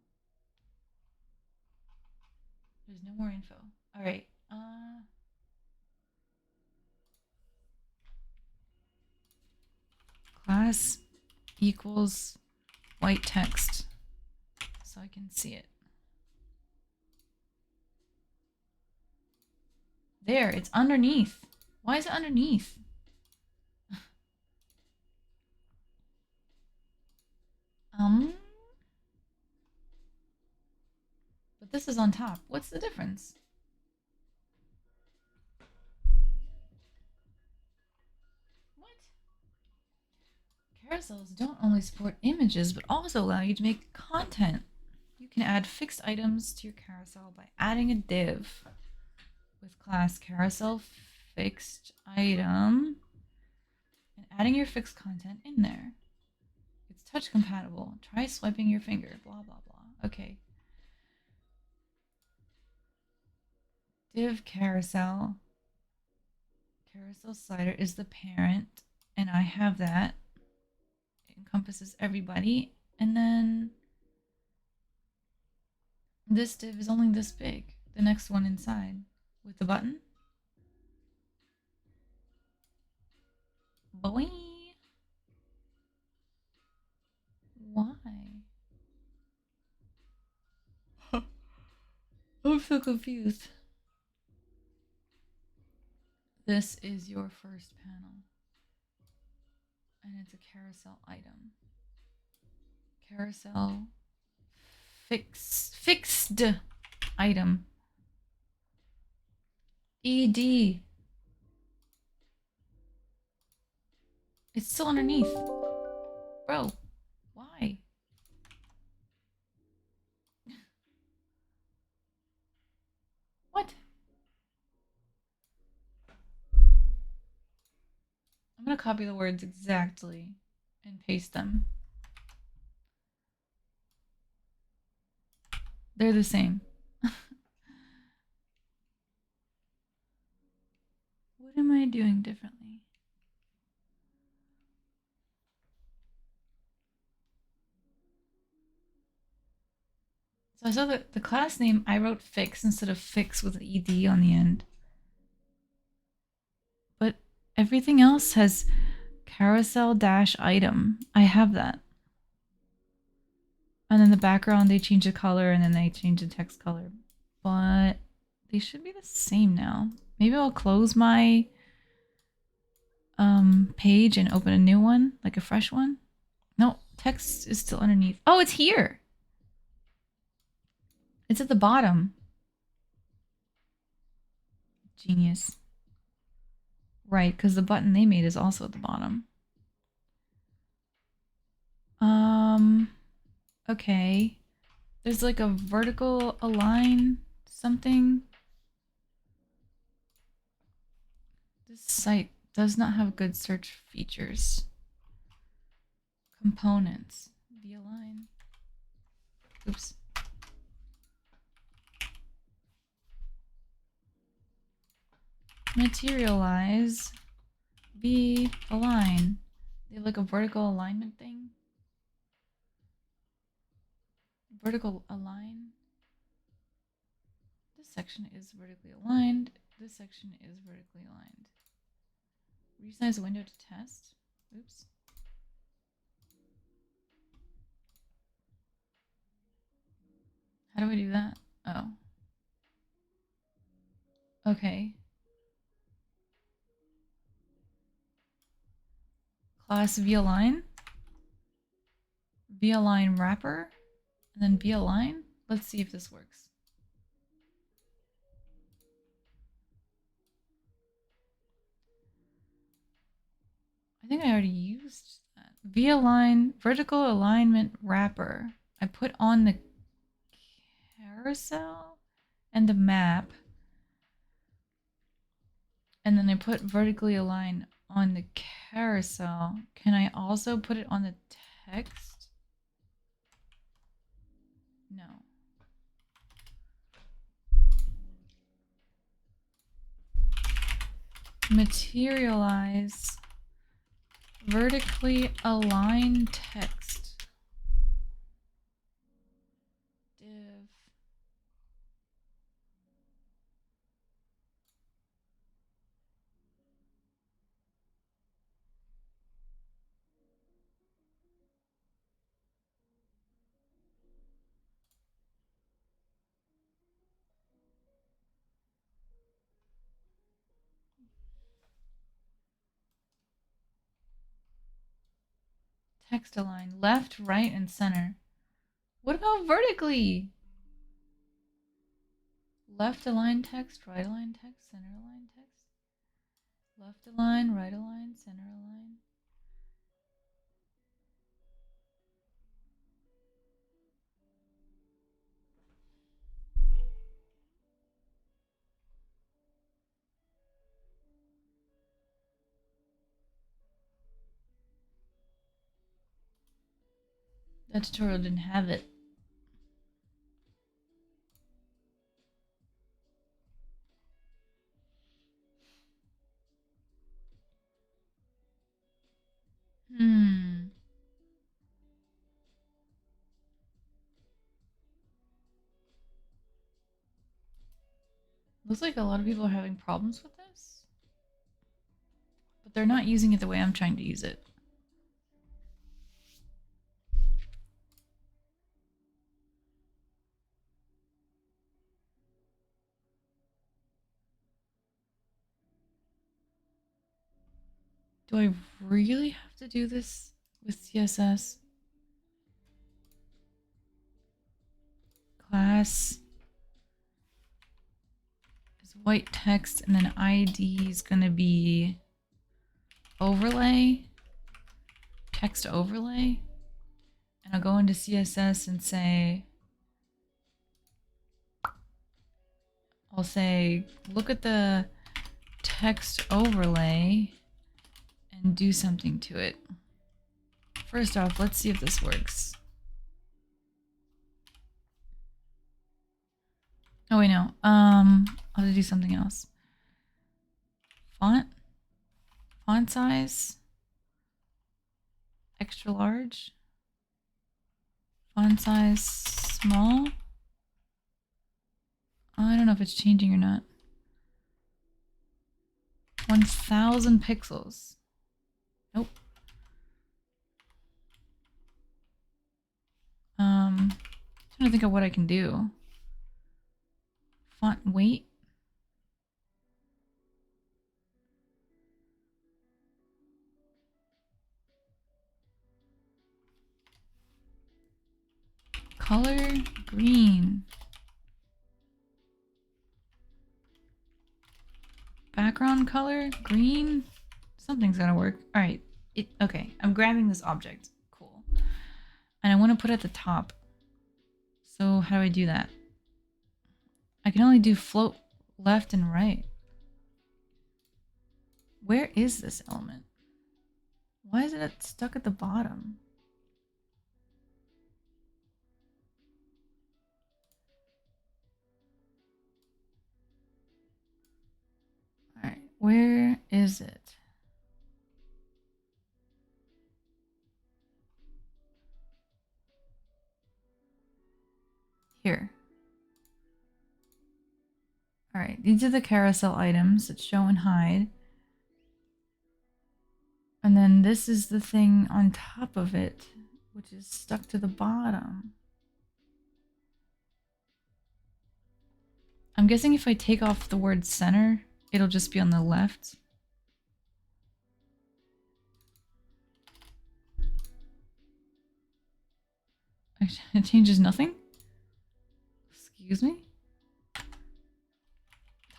There's no more info. Alright. Class equals white text. So I can see it. There, it's underneath. Why is it underneath? But this is on top. What's the difference? What? Carousels don't only support images, but also allow you to make content. You can add fixed items to your carousel by adding a div with class carousel fixed item and adding your fixed content in there. It's touch compatible. Try swiping your finger. Blah, blah, blah. Okay. Div carousel. Carousel slider is the parent, and I have that. It encompasses everybody. And then this div is only this big. The next one inside with the button. Boy. Why? I'm so confused. This is your first panel. And it's a carousel item. Carousel fixed item. ED. It's still underneath. Bro, why? What? I'm gonna copy the words exactly and paste them. They're the same. What am I doing differently? So I saw that the class name, I wrote fix instead of fix with an ed on the end. But everything else has carousel dash item. I have that. And then the background, they change the color and then they change the text color. But they should be the same now. Maybe I'll close my page and open a new one, like a fresh one. No, text is still underneath. Oh, it's here. It's at the bottom. Genius. Right, because the button they made is also at the bottom. Okay. There's like a vertical align something. This site does not have good search features. Components. V-align. Oops. Materialize. V-align. They have like a vertical alignment thing. Vertical align. This section is vertically aligned. This section is vertically aligned. Resize window to test. Oops. How do I do that? Oh. Okay. Class v-align. V-align wrapper. And then v-align. Let's see if this works. I think I already used that. V-align vertical alignment wrapper. I put on the carousel and the map. And then I put vertically align on the carousel. Can I also put it on the text? No. Materialize vertically align text. Div. Text align. Left, right, and center. What about vertically? Left align text, right align text, center align text. Left align, right align, center align. That tutorial didn't have it. Looks like a lot of people are having problems with this. But they're not using it the way I'm trying to use it. Do I really have to do this with CSS? Class is white text and then ID is gonna be overlay. text overlay, and I'll go into CSS and say, I'll say, look at the text overlay and do something to it. First off, let's see if this works. Oh wait, no. I'll have to do something else. Font size, extra large. Font size small. I don't know if it's changing or not. 1000 pixels. Nope. Trying to think of what I can do. Font weight. Color green. Background color green. Something's gotta work. All right. Okay. I'm grabbing this object. Cool. And I want to put it at the top. So how do I do that? I can only do float left and right. Where is this element? Why is it stuck at the bottom? All right, where is it? Here. All right, these are the carousel items that show and hide. And then this is the thing on top of it, which is stuck to the bottom. I'm guessing if I take off the word center, it'll just be on the left. It changes nothing? Excuse me?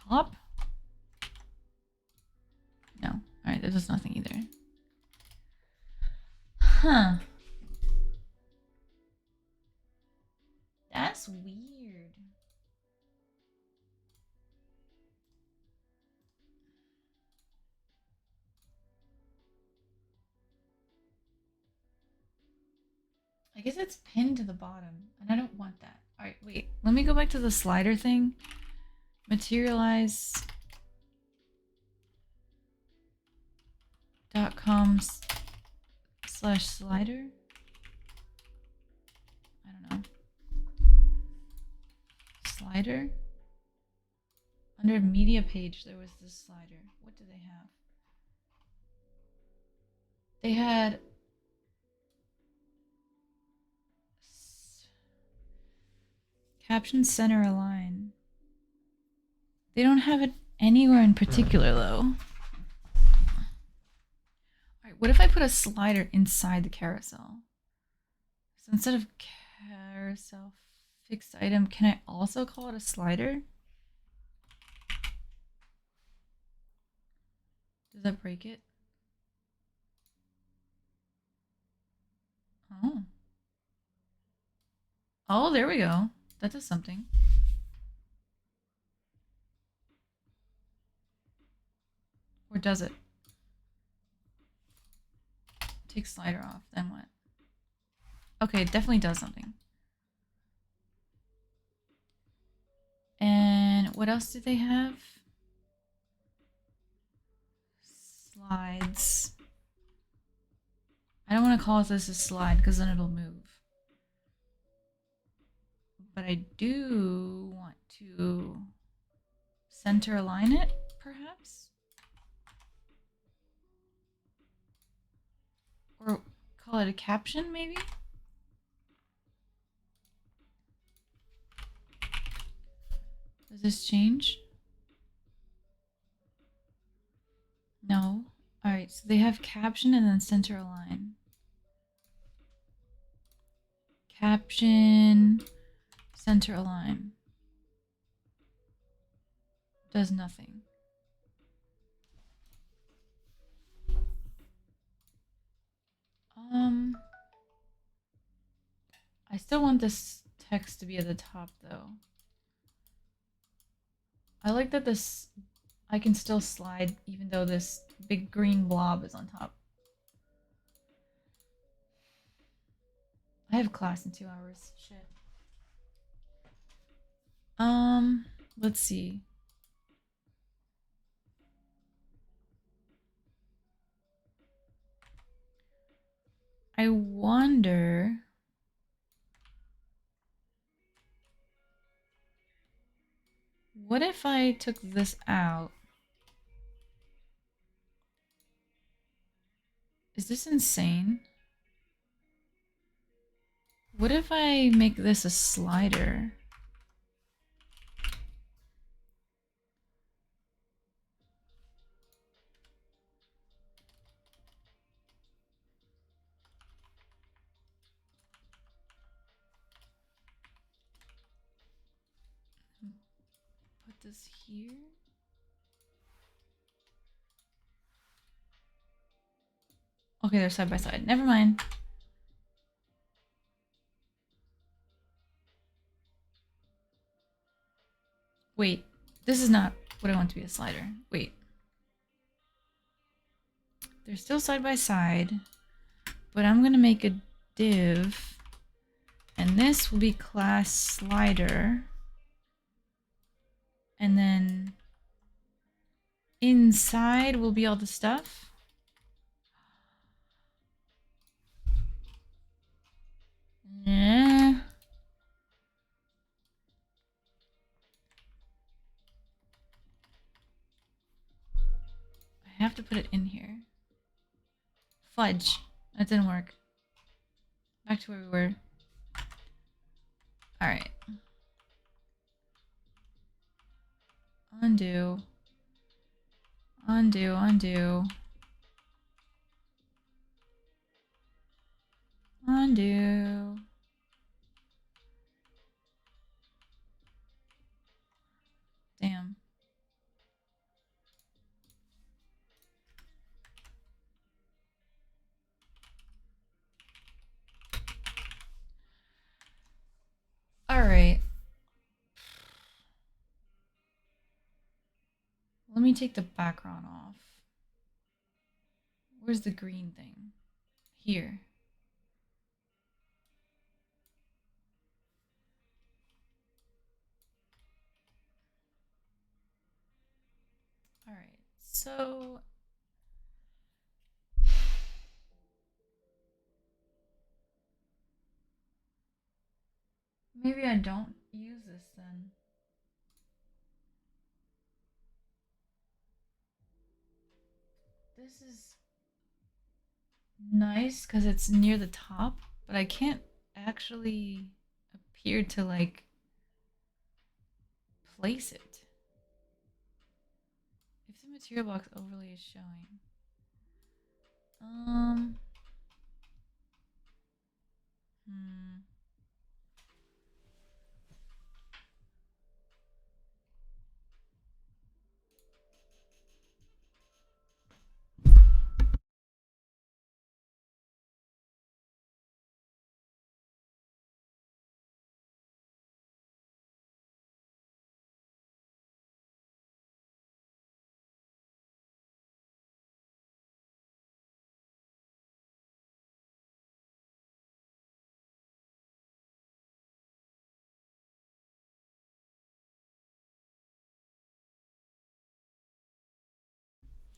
Top? No. Alright, that does nothing either. Huh. That's weird. I guess it's pinned to the bottom, and I don't want that. All right, wait. Let me go back to the slider thing. Materialize.com/slider. I don't know. Slider. Under media page, there was this slider. What do they have? They had caption center align. They don't have it anywhere in particular though. Alright, what if I put a slider inside the carousel? So instead of carousel fixed item, can I also call it a slider? Does that break it? Oh. Oh, there we go. That does something. Or does it? Take slider off, then what? Okay, it definitely does something. And what else did they have? Slides. I don't want to call this a slide because then it'll move. But I do want to center align it, perhaps? Or call it a caption, maybe? Does this change? No. Alright, so they have caption and then center align. Caption, center align. Does nothing. I still want this text to be at the top though. I like that this, I can still slide even though this big green blob is on top. I have class in 2 hours. Shit. Let's see. I wonder. What if I took this out? Is this insane? What if I make this a slider? Put this here. Okay, they're side by side. Never mind. Wait, this is not what I want to be a slider. Wait. They're still side by side, but I'm gonna make a div, and this will be class slider, and then inside will be all the stuff. Yeah. I have to put it in here. Fudge. That didn't work. Back to where we were. Alright. Undo. Undo, undo. Undo. Damn. Alright. Let me take the background off. Where's the green thing? Here. Alright, so maybe I don't use this then. This is nice because it's near the top, but I can't actually appear to like place it. If the material box overlay is showing.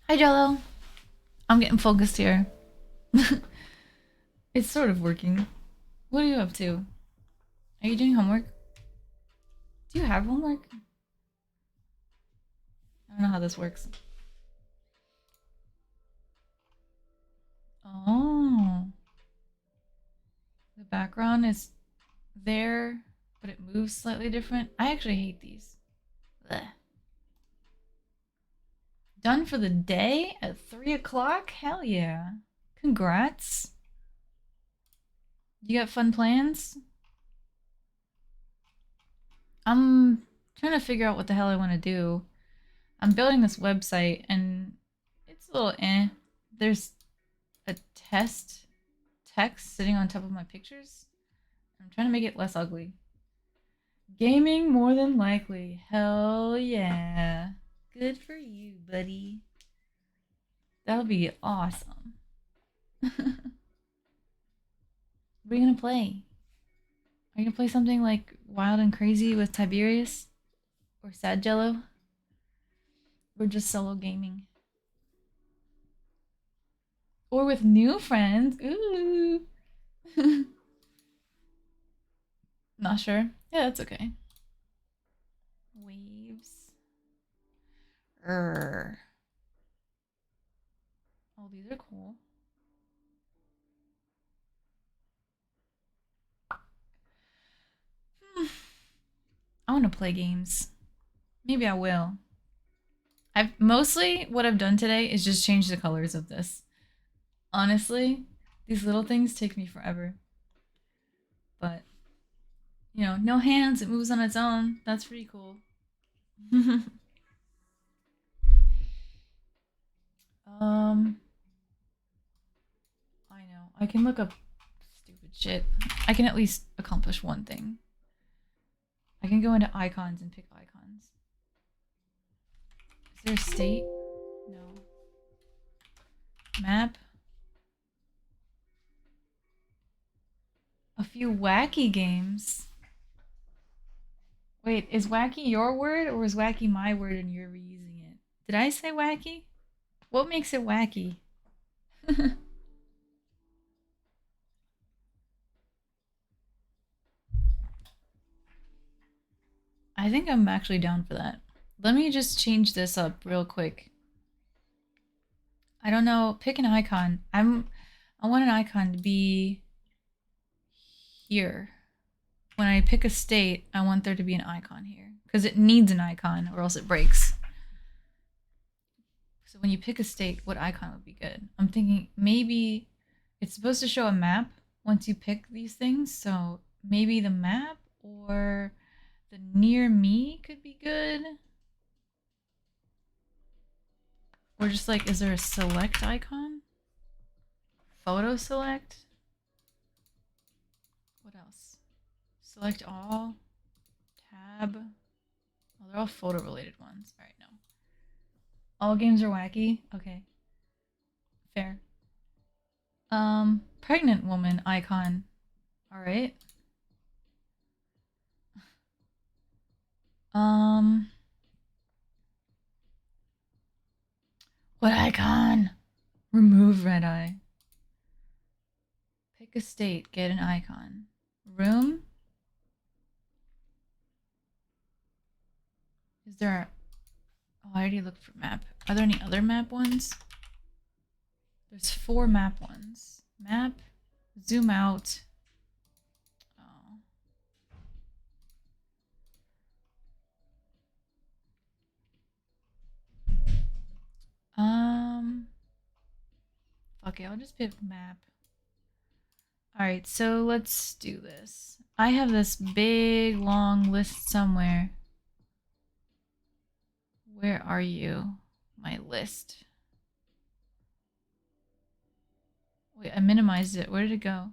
Hi Jello. I'm getting focused here. It's sort of working. What are you up to? Are you doing homework? Do you have homework? I don't know how this works. Oh. The background is there, but it moves slightly different. I actually hate these. Blech. Done for the day at 3 o'clock? Hell yeah. Congrats. You got fun plans? I'm trying to figure out what the hell I want to do. I'm building this website and it's a little eh. There's a test text sitting on top of my pictures. I'm trying to make it less ugly. Gaming more than likely. Hell yeah. Good for you, buddy. That'll be awesome. What are you gonna play? Are you gonna play something like Wild and Crazy with Tiberius? Or Sad Jello? Or just solo gaming? Or with new friends? Ooh. Not sure. Yeah, that's okay. Waves. Oh, these are cool. I want to play games. Maybe I will. I've mostly what I've done today is just change the colors of this. Honestly, these little things take me forever. But you know, no hands, it moves on its own. That's pretty cool. I know. I can look up stupid shit. I can at least accomplish one thing. I can go into icons and pick icons. Is there a state? No. Map? A few wacky games. Wait, is wacky your word or is wacky my word and you're reusing it? Did I say wacky? What makes it wacky? I think I'm actually down for that. Let me just change this up real quick. I don't know. Pick an icon. I want an icon to be here. When I pick a state, I want there to be an icon here because it needs an icon or else it breaks. So when you pick a state, what icon would be good? I'm thinking maybe it's supposed to show a map once you pick these things. So maybe the map or the near me could be good. Or just like, is there a select icon? Photo select? What else? Select all. Tab. Oh, they're all photo related ones. All right, no. All games are wacky. Okay. Fair. Pregnant woman icon. All right. What icon? Remove red eye. Pick a state, get an icon. Room? Is there... Oh, I already looked for map. Are there any other map ones? There's 4 map ones. Map, zoom out. Oh. Fuck it, I'll just pick map. Alright, so let's do this. I have this big long list somewhere. Where are you? My list. Wait, I minimized it. Where did it go?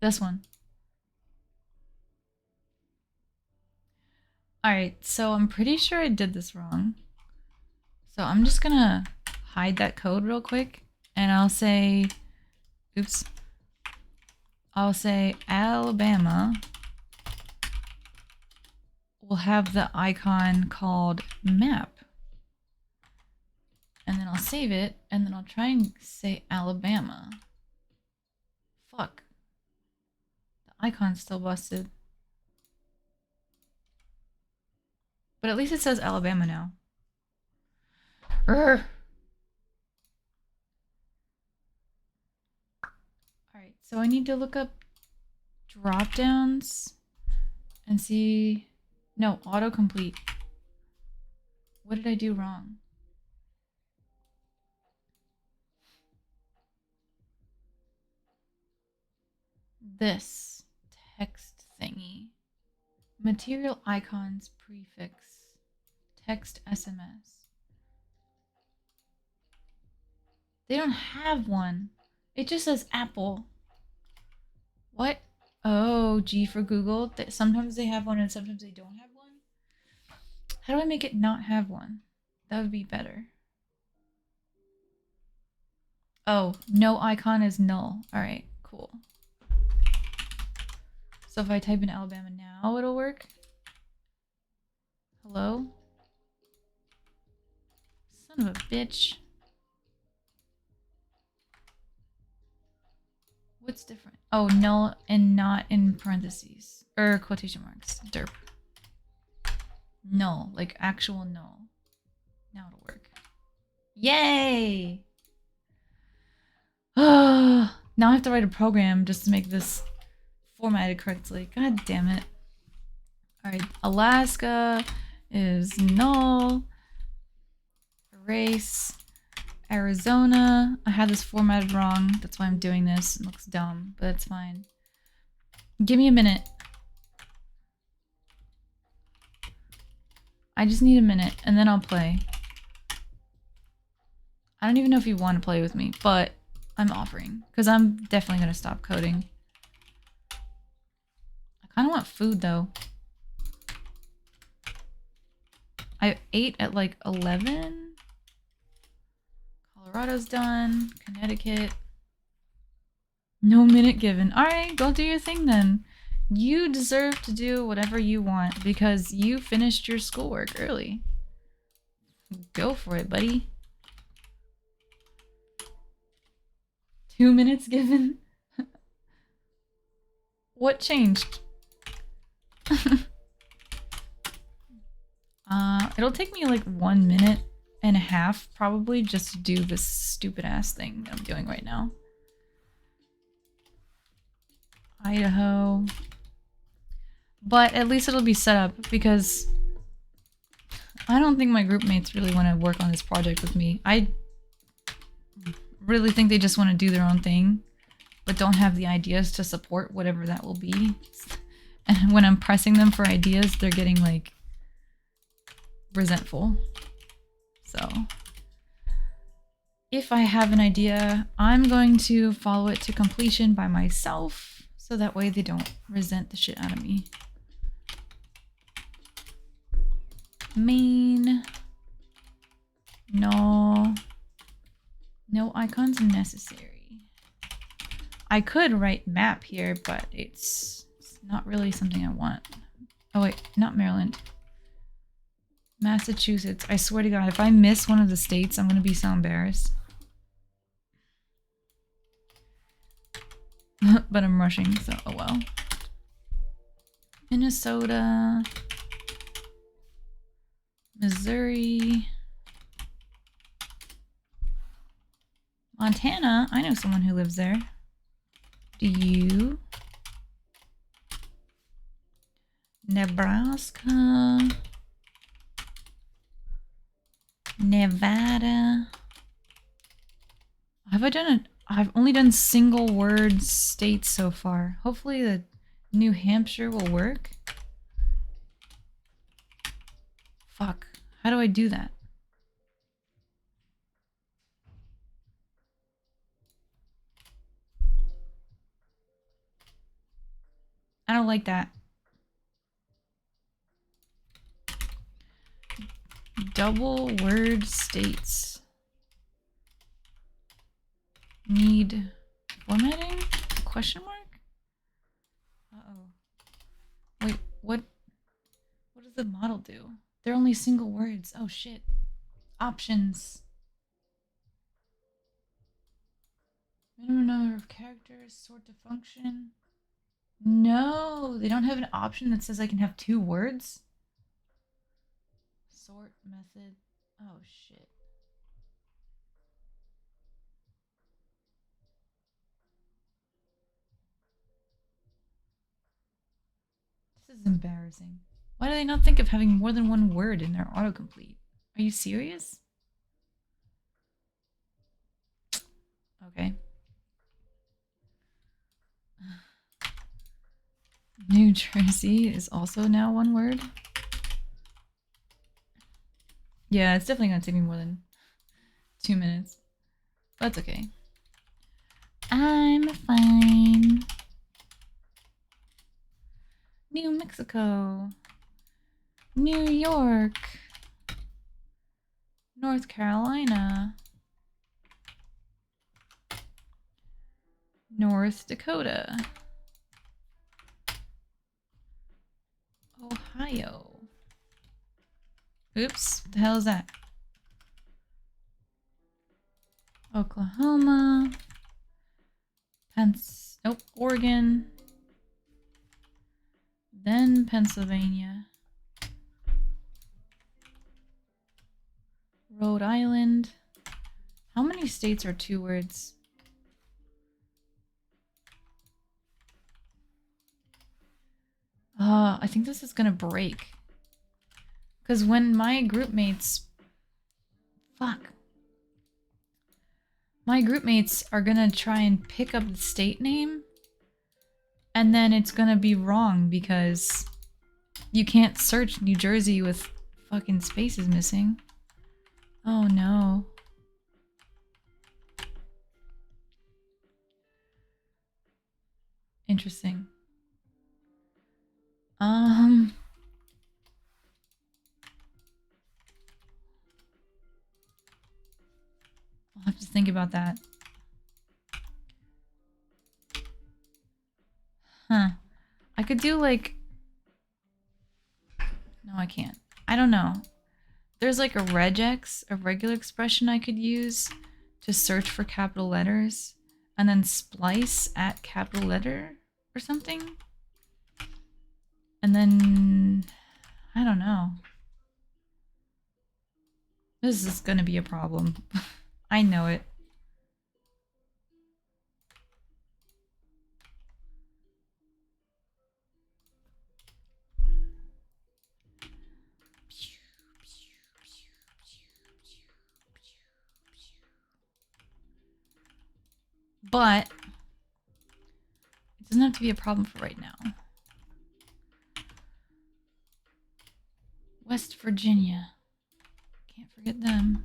This one. Alright, so I'm pretty sure I did this wrong. So I'm just gonna hide that code real quick and I'll say, oops. I'll say Alabama will have the icon called map. And then I'll save it and then I'll try and say Alabama. Fuck. The icon's still busted. But at least it says Alabama now. Alright, so I need to look up drop downs and see. No, autocomplete. What did I do wrong? This text thingy. Material icons prefix. Text SMS. They don't have one. It just says Apple. What? Oh, G for Google. Sometimes they have one and sometimes they don't have one. How do I make it not have one? That would be better. Oh, no icon is null. Alright, cool. So if I type in Alabama now, it'll work? Hello? Son of a bitch. What's different? Oh, null and not in parentheses. Or quotation marks. Derp. Null. Like actual null. Now it'll work. Yay! Now I have to write a program just to make this formatted correctly. God damn it. Alright, Alaska is null. Erase. Arizona. I had this formatted wrong. That's why I'm doing this. It looks dumb, but it's fine. Give me a minute. I just need a minute and then I'll play. I don't even know if you want to play with me, but I'm offering because I'm definitely going to stop coding. I kind of want food though. I ate at like 11. Colorado's done. Connecticut. No minute given. Alright, go do your thing then. You deserve to do whatever you want because you finished your schoolwork early. Go for it, buddy. 2 minutes given? What changed? It'll take me like 1 minute and a half probably just to do this stupid ass thing that I'm doing right now. Idaho. But at least it'll be set up because I don't think my group mates really want to work on this project with me. I really think they just want to do their own thing, but don't have the ideas to support whatever that will be. And when I'm pressing them for ideas, they're getting like resentful. So if I have an idea, I'm going to follow it to completion by myself so that way they don't resent the shit out of me. Main. No icons necessary. I could write map here, but it's not really something I want. Oh wait, not Maryland. Massachusetts. I swear to God, if I miss one of the states, I'm gonna be so embarrassed. But I'm rushing, so oh well. Minnesota. Missouri. Montana. I know someone who lives there. Do you? Nebraska. Nevada. Have I done it? I've only done single word states so far. Hopefully the New Hampshire will work. Fuck. How do I do that? I don't like that. Double word states. Need formatting? Question mark? Uh-oh. Wait, what does the model do? They're only single words. Oh shit. Options. Minimum number of characters, sort to function. No, they don't have an option that says I can have 2 words. Sort method. Oh shit. This is embarrassing. Why do they not think of having more than 1 word in their autocomplete? Are you serious? Okay. New Jersey is also now 1 word. Yeah, it's definitely gonna take me more than 2 minutes. That's okay. I'm fine. New Mexico. New York. North Carolina. North Dakota. Ohio. Oops, what the hell is that? Oklahoma. Oregon. Then Pennsylvania. Rhode Island. How many states are 2 words? I think this is gonna break. Because when my group mates... Fuck. My group mates are gonna try and pick up the state name, and then it's gonna be wrong because you can't search New Jersey with fucking spaces missing. Oh no. Interesting. I'll have to think about that. Huh. I could do like... No, I can't. I don't know. There's like a regex, a regular expression I could use to search for capital letters and then splice at capital letter or something. And then... I don't know. This is gonna be a problem. I know it. But it doesn't have to be a problem for right now. West Virginia. Can't forget them.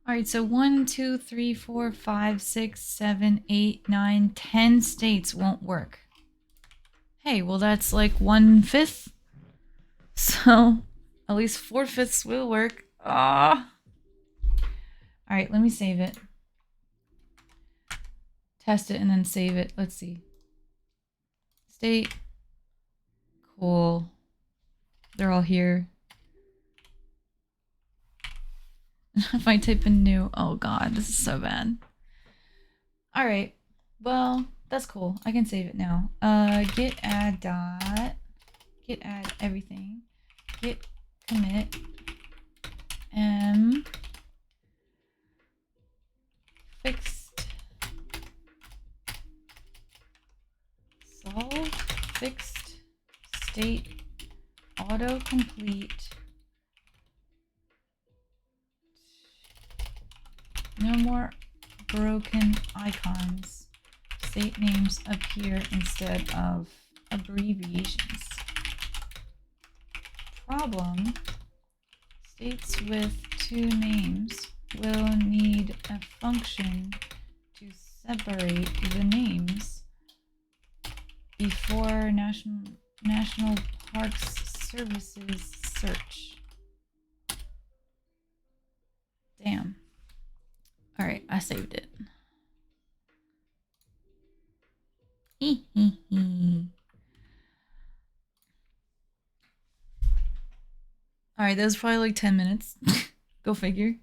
Alright, so 1, 2, 3, 4, 5, 6, 7, 8, 9, 10 states won't work. Hey, well that's like 1/5. So at least 4/5 will work. Ah. Alright, let me save it. Test it and then save it. Let's see. State. Cool. They're all here. If I type in new, oh god, this is so bad. Alright, well, that's cool. I can save it now. Git add dot, git add everything, git commit, fixed, solve, fixed, state, autocomplete, no more broken icons. State names appear instead of abbreviations. Problem: states with 2 names will need a function to separate the names before National Parks Services search. Damn. Alright, I saved it. Alright, that was probably like 10 minutes. Go figure.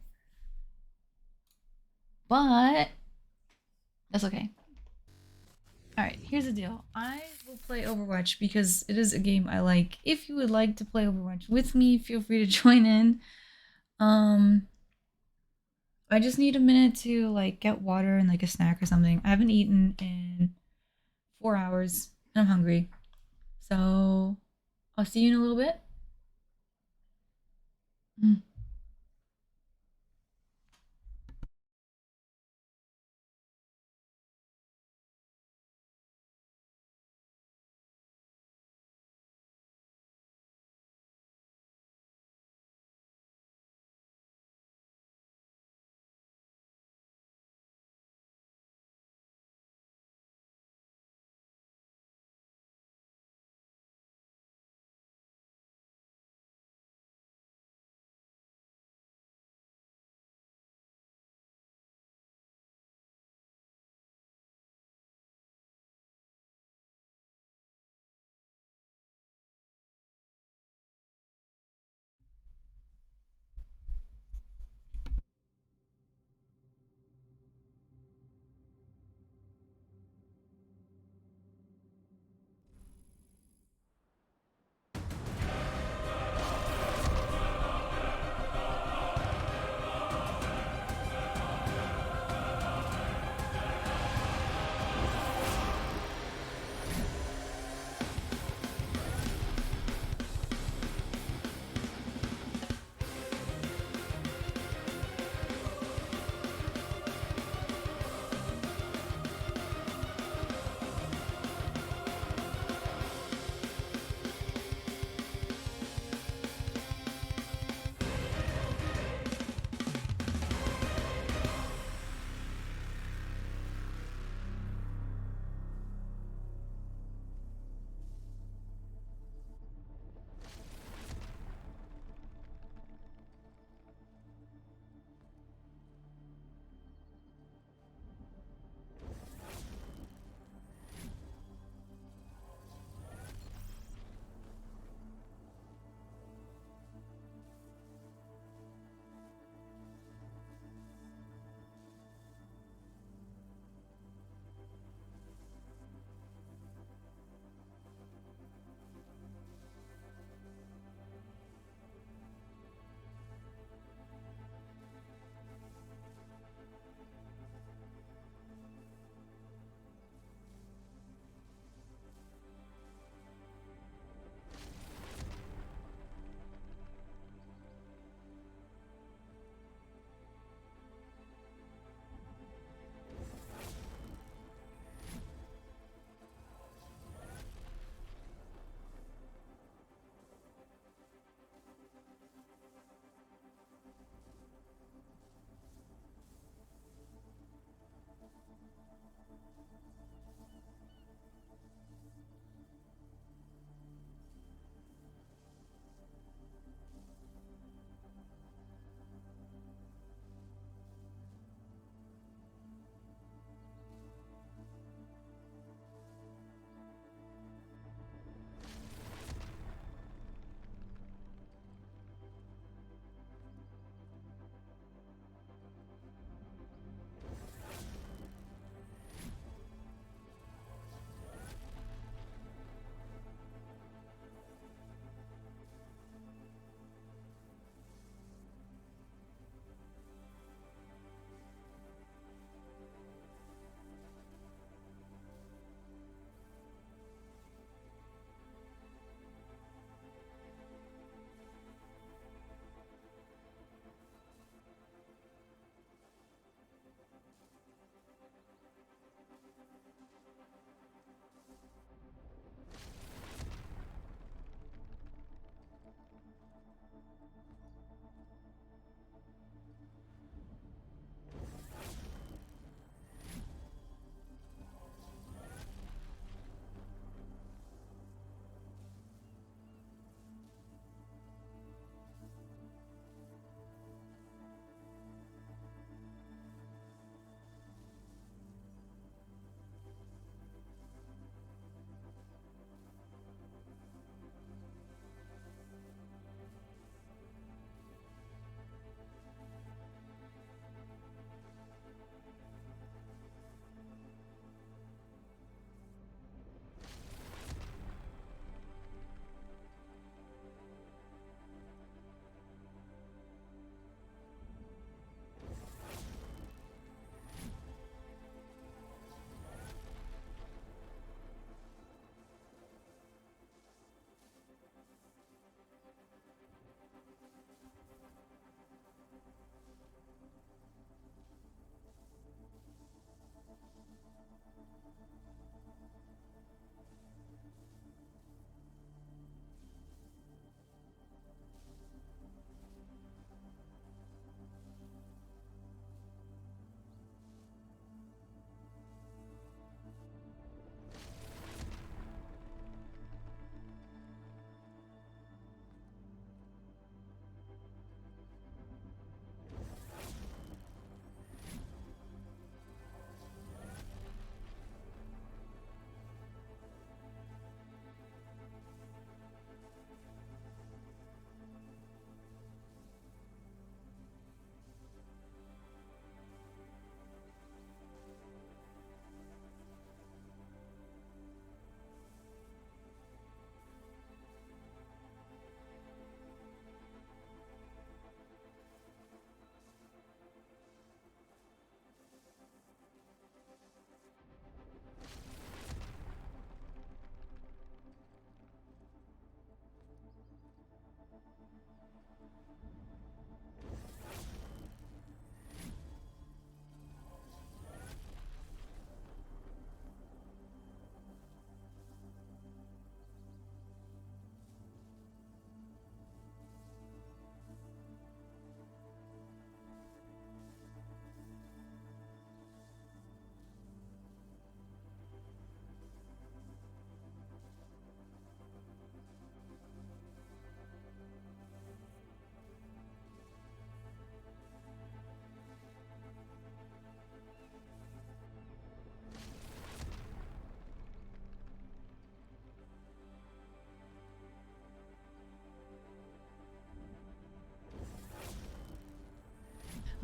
But that's okay. Alright, here's the deal. I will play Overwatch because it is a game I like. If you would like to play Overwatch with me, feel free to join in. I just need a minute to like get water and like a snack or something. I haven't eaten in 4 hours and I'm hungry. So I'll see you in a little bit.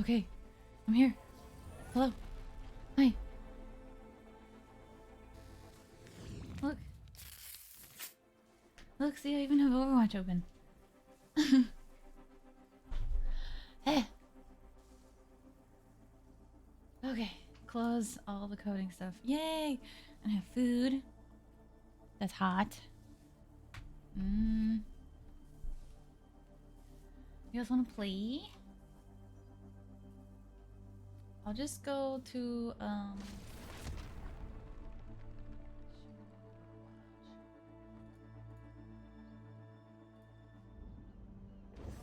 Okay, I'm here. Hello. Hi. Look. Look, see, I even have Overwatch open. Hey. Okay, close all the coding stuff. Yay! And have food. That's hot. You guys want to play? I'll just go to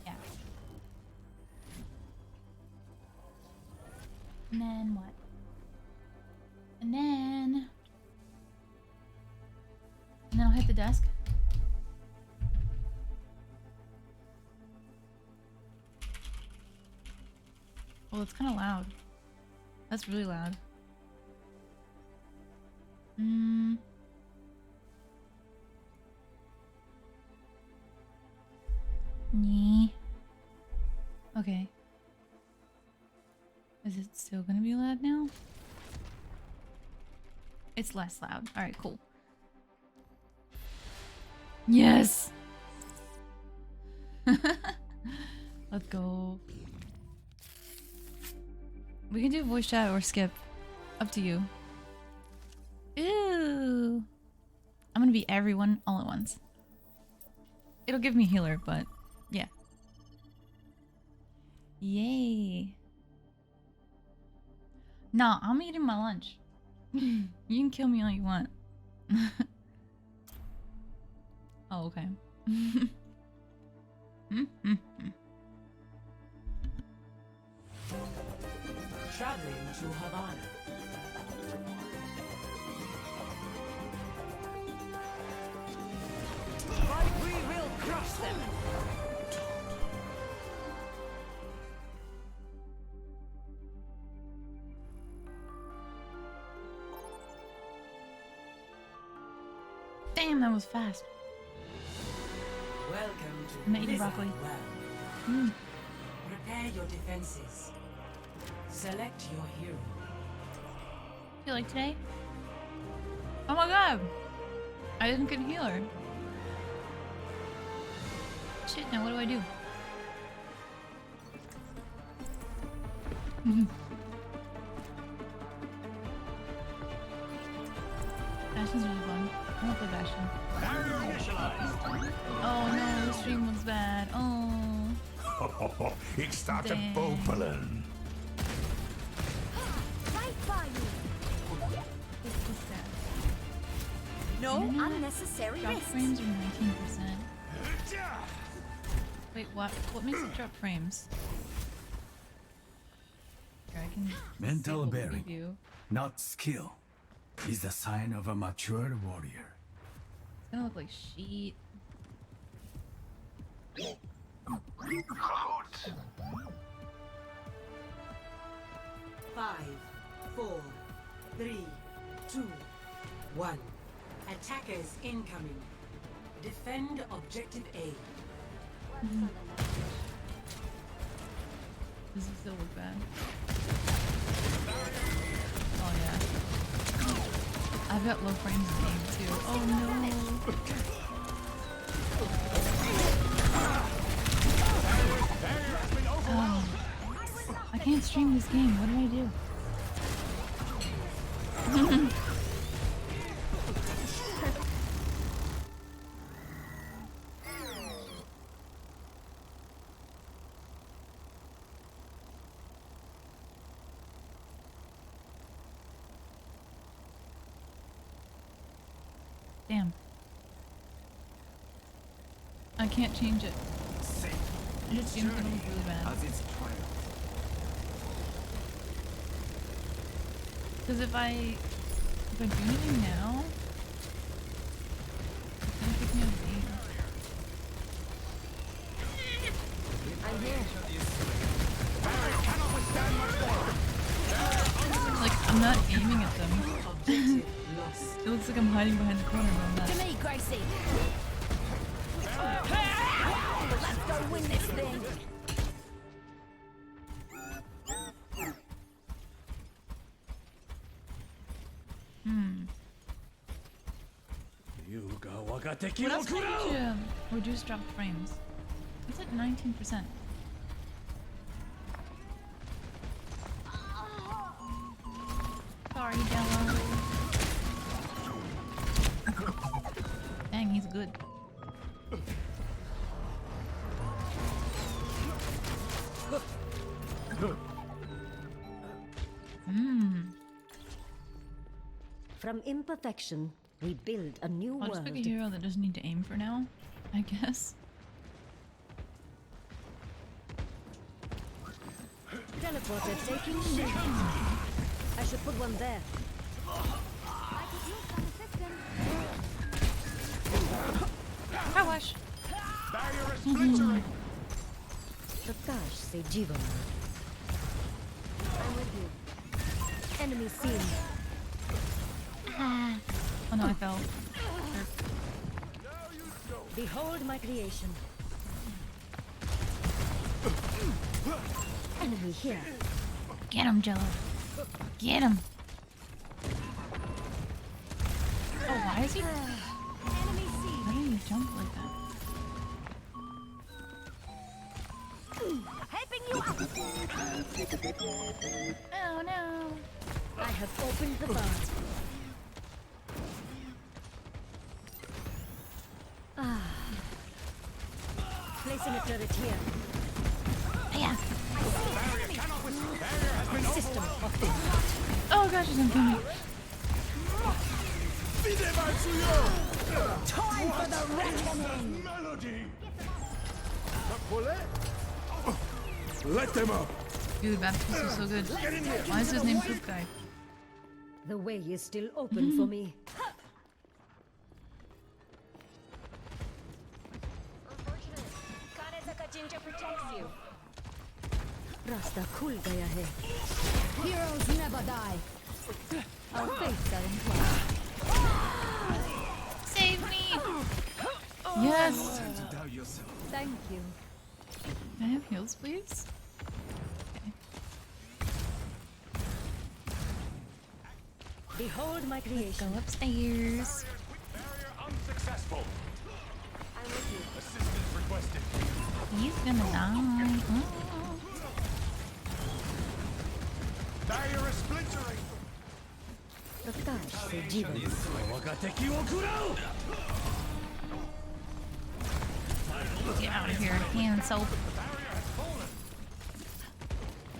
yeah. And then what? And then I'll hit the desk. Well, it's kind of loud. That's really loud. Nee. Okay. Is it still gonna be loud now? It's less loud. Alright, cool. Yes! Let's go. We can do voice chat or skip. Up to you. Ooh. I'm gonna be everyone all at once. It'll give me healer, but yeah. Yay. Nah, I'm eating my lunch. You can kill me all you want. Oh, okay. Traveling to Havana. But we will crush them. Damn, that was fast. Welcome to I'm eating broccoli. Prepare your defenses. Select your hero. You like today? Oh my god! I didn't get a healer. Shit, now what do I do? Bastion's really fun. I want to play Bastion. Oh no, the stream looks bad. Oh. Ik sta te popelen. No unnecessary Drop risk. frames are 19%. Wait, what? What makes it drop frames? Here, I can Mental disable bearing, preview. not skill, is the sign of a mature warrior. It's gonna look like sheet. Five, 4, 3, 2, 1. Attackers incoming. Defend objective A. Does it still look bad? Oh yeah. I've got low frames in the game too. Oh no! Oh. I can't stream this game. What do I do? Damn. I can't change it. This game's gonna look really bad. As its triumph. Because if I do anything now, it's gonna kick me out of the game. I'm here. Like, I'm not aiming at them. Objective lost. It looks like I'm hiding behind the corner, but I'm To not. me, Gracie. Let's go win this thing. What else can you reduce drop frames? It's at 19%. Sorry, Jello. Dang, he's good. From imperfection, we build a new I'll just world. pick a hero that doesn't need to aim for now, I guess. Teleporter taking shape. I should put one there. I could use some assistance. Hi, Wash. Barrier is splintering. Prakash se Jivan. I'm with you. Enemy seen. Oh no, I fell. Behold my creation. Enemy here. Get him, Jello. Get him. Oh, why is he? Enemy seen. Why do you jump like that? Helping you out. Oh no. I have opened the bar. Placing a turret here. Yeah. Barrier cannot withstand. Barrier has been System of Oh gosh, he's gonna kill me. time for the reckoning. melody. Let them up! Dude, Baptiste is so good. Why is his name Poop Guy? The way is still open for me. Unfortunate. Kanezaka Ginger protects you. Rasta khul gaya hai. Heroes never die. Our fates are entwined. Save me! Yes! Thank you. Can I have heals, please? Behold my Go creation. upstairs. Barrier unsuccessful. I'm with you. Assistance requested. He's gonna die. Oh. Barrier is splintering. Prakash se Jivan. Get out of here, hand soap.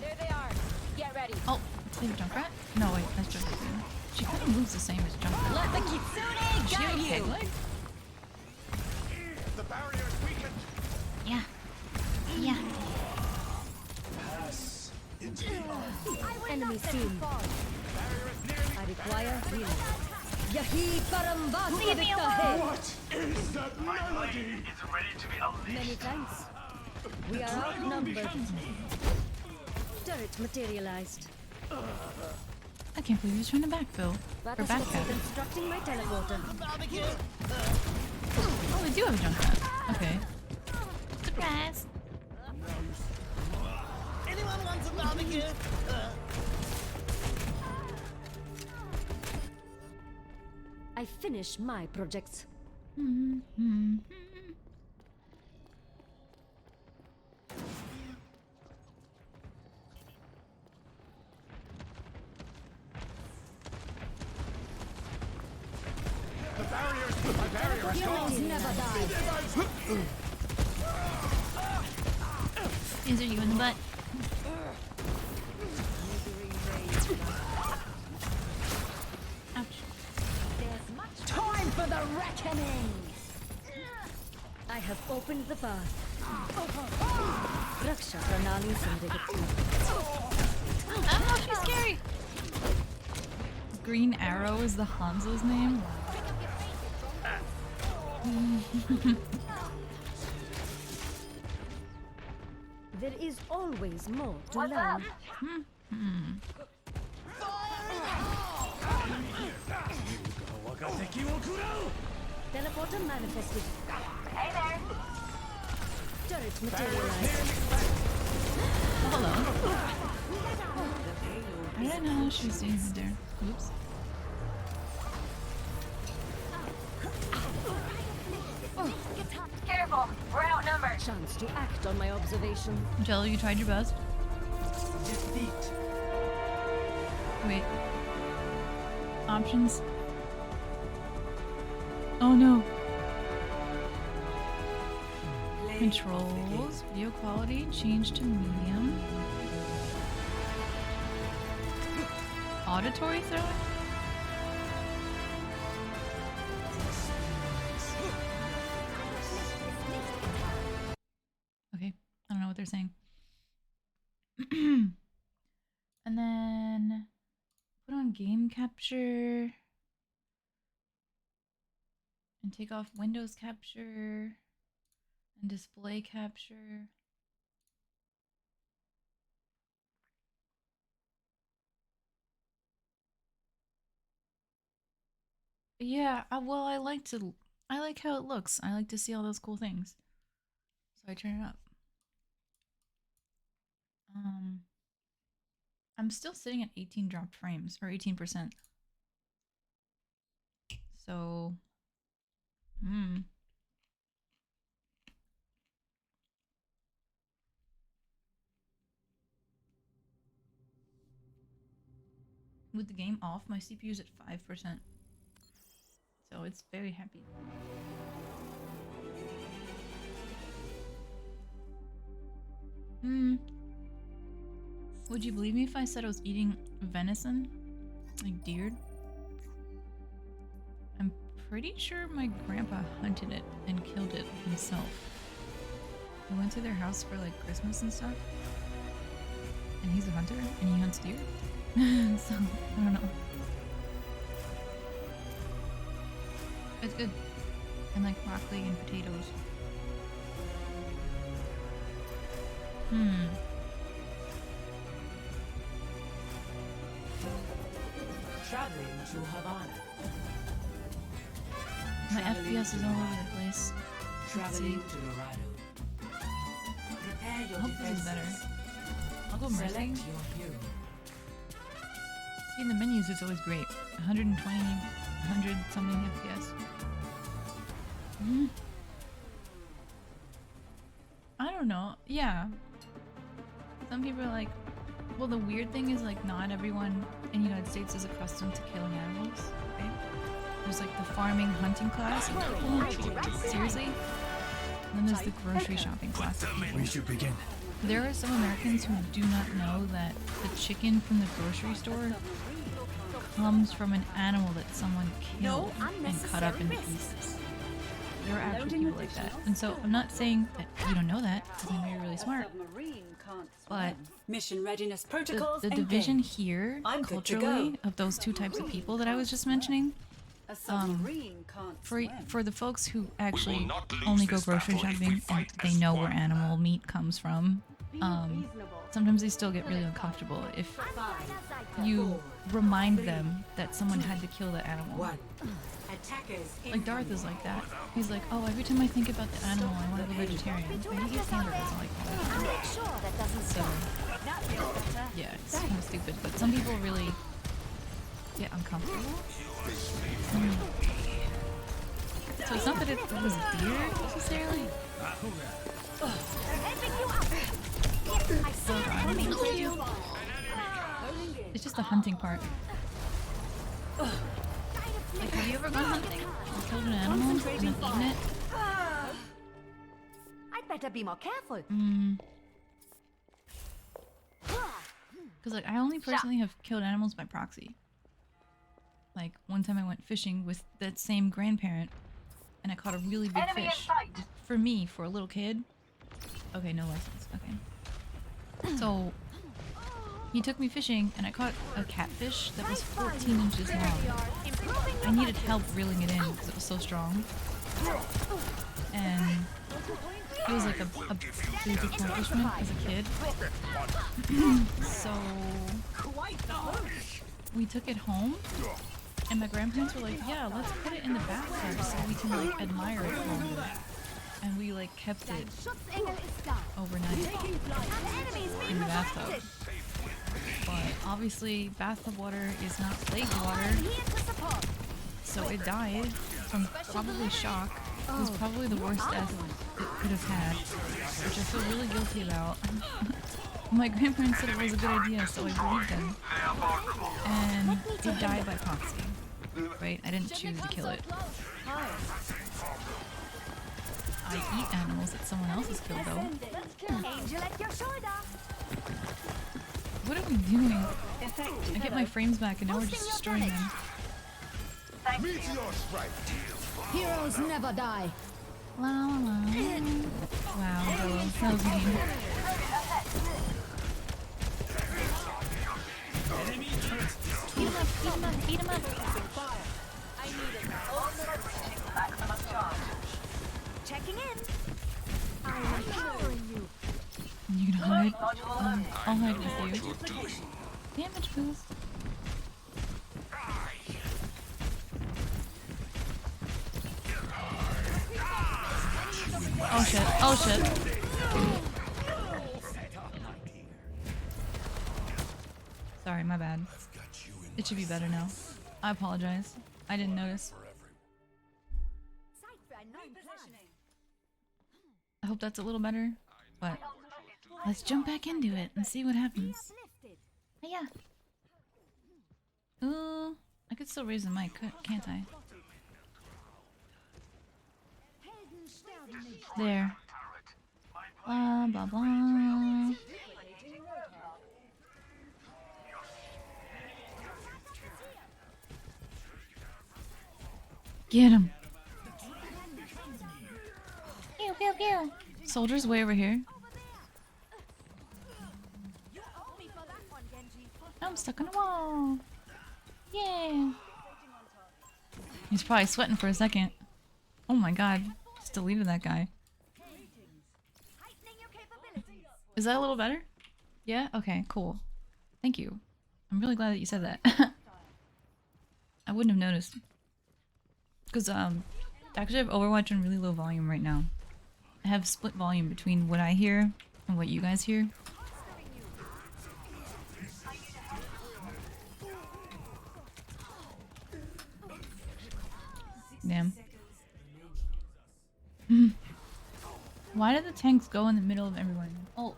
There they are. Get ready. Oh, is it Junkrat? No, wait, that's Junkrat. She kind of moves the same as Junkrat. Let the Kitsune Does she have a guide peg you. leg? The barrier is weakened. Yeah. Yeah. Enemy seen. Barrier is nearly. I require healing. Yahi parambas Leave me alone. What is that melody? Many thanks. We are outnumbered. Turret materialized. I can't believe he's trying to backfill. Or Battleships backcap. constructing my teleporter. Oh, we do have a Junkrat. Okay. Surprise! I finish my projects. The barrier is. My barrier is gone. Heroes never die. Is it you in the butt? Ouch. There's much Time for the reckoning! I have opened the path. Raksha Pranali Sandhigati. Oh, she's scary! Green Arrow is the Hanzo's name? There is always more to learn. Teleporter manifested. Hey there. Turret materialized. Hello. I didn't know she was doing there. Oops. chance to act on my observation. Jello, you tried your best. Defeat. Wait. Options. Oh no. Play Controls, video quality, change to medium. Auditory throwing? Okay, I don't know what they're saying. And then put on game capture and take off Windows capture and display capture. Yeah, well, I like how it looks. I like to see all those cool things. So I turn it up. I'm still sitting at 18 dropped frames, or 18%. So, with the game off, my CPU is at 5%. So it's very happy. Would you believe me if I said I was eating venison? Like deer? I'm pretty sure my grandpa hunted it and killed it himself. We went to their house for like Christmas and stuff. And he's a hunter and he hunts deer. So, I don't know. It's good. And like broccoli and potatoes. Traveling to Havana. My FPS is all over the place. Traveling to Dorado. Prepare I your hope this is better. defenses. I'll go Mercy. Select your hero. See, in the menus it's always great. 120, 100 something FPS. I don't know. Yeah. Some people are like, well, the weird thing is like not everyone in the United States is accustomed to killing animals, right? There's like the farming hunting class of people. Seriously? And then there's the grocery shopping class of people. We should begin. There are some Americans who do not know that the chicken from the grocery store comes from an animal that someone killed and cut up into pieces. There are actually people like that. And so I'm not saying that you don't know that, because I know you're really smart, but Mission readiness protocols. the division here, I'm good to culturally, go. of those two types of people that I was just mentioning, for the folks who actually only go grocery shopping and they know where animal meat comes from, sometimes they still get really uncomfortable if you remind them that someone had to kill the animal. One. Attackers. Like Darth is like that. He's like, oh, every time I think about the animal, I want to go vegetarian. But he gets hamburgers and like all that. Make sure that doesn't So, yeah, it's kind of stupid. But some people really get uncomfortable. So it's not that it was deer necessarily. It's just the hunting part. Like, have you ever gone hunting and killed an animal and then eaten it? I'd better be more careful. Because like I only personally have killed animals by proxy. Like one time I went fishing with that same grandparent and I caught a really big fish. For me, for a little kid. Okay, no license. Okay. So he took me fishing and I caught a catfish that was 14 inches long. I needed help reeling it in because it was so strong. And it was like a big accomplishment as a kid. So we took it home and my grandparents were like, yeah, let's put it in the bathtub so we can like admire it longer. And we like kept it overnight in the bathtub. But obviously bathtub water is not plague water. So it died from probably shock. It was probably the worst death could have had, which I feel really guilty about. My grandparents said it was a good idea, so I believed them. And it died by proxy. Right? I didn't choose to kill it. I eat animals that someone else has killed, though. Angel at your shoulder. What are we doing? I get my frames back and now we're just destroying them. Meteor strike. Heroes never die. La la la. Wow, bro. That was mean. Beat him up, beat him up, beat him up. Checking in. I'm empowering you. You can hide. I'll hide with you. Damage boost. Oh shit. Oh shit. Sorry, my bad. It should be better now. I apologize. I didn't notice. I hope that's a little better, but let's jump back into it and see what happens. Yeah. Ooh, I could still raise the mic, can't I? There. Blah blah blah. Get him. Pew pew pew. Soldier's way over here. I'm stuck on a wall. Yeah. He's probably sweating for a second. Oh my god. Just deleted that guy. Is that a little better? Yeah? Okay, cool. Thank you. I'm really glad that you said that. I wouldn't have noticed. Because, actually I have Overwatch on really low volume right now. I have split volume between what I hear and what you guys hear. Damn. Why did the tanks go in the middle of everyone? Oh.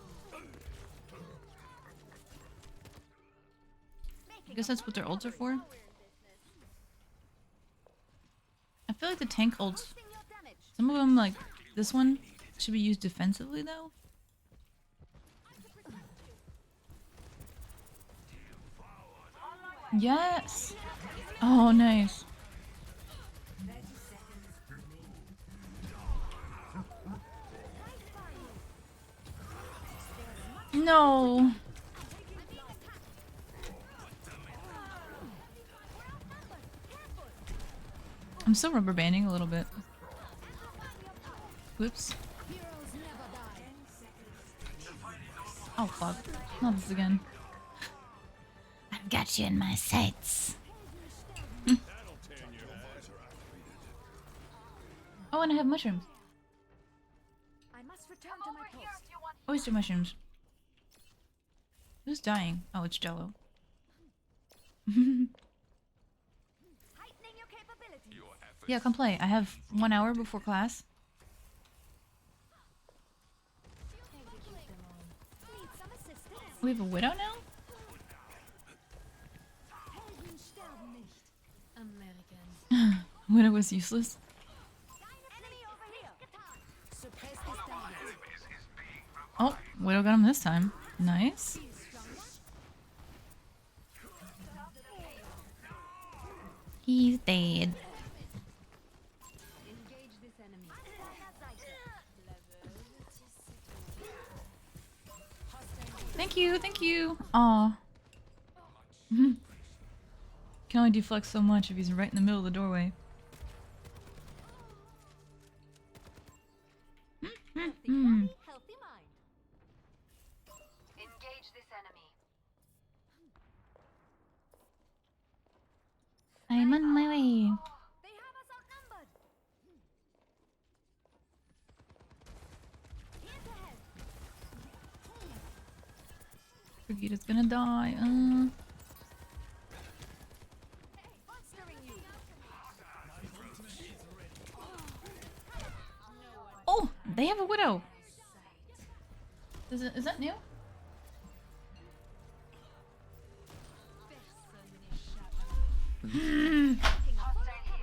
I guess that's what their ults are for. I feel like the tank ults, some of them, like this one, should be used defensively though. Yes! Oh, nice. No! I'm still rubber banding a little bit. Whoops. Oh fuck. Not this again. I've got you in my sights. Oh, and I have mushrooms. I must return to my post. Oyster mushrooms. Who's dying? Oh, it's Jello. Heightening your capabilities. Yeah, come play. I have 1 hour before class. Need some assistance. We have a widow now? American. Widow was useless. Enemy over here. Suppress this target. Oh, Widow got him this time. Nice. He's dead. Engage this enemy. Thank you, thank you. Aw. Can only deflect so much if he's right in the middle of the doorway. Healthy mind. Engage this enemy. I'm on my way. They have us outnumbered. Here's ahead. Brigida's gonna die. Monstering you. Oh, they have a widow. Is that new?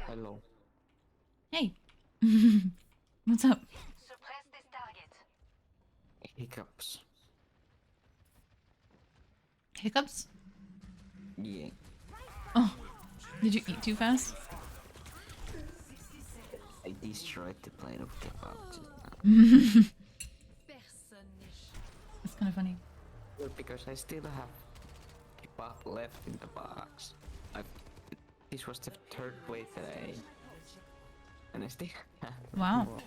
Hello. Hey. What's up? Suppress this target. Hiccups. Hiccups? Yeah. Oh. Did you eat too fast? I destroyed the plate of kebab just now. That's kind of funny. Well, because I still have kebab left in the box. This was the third plate that I ate. And I still have Wow. more.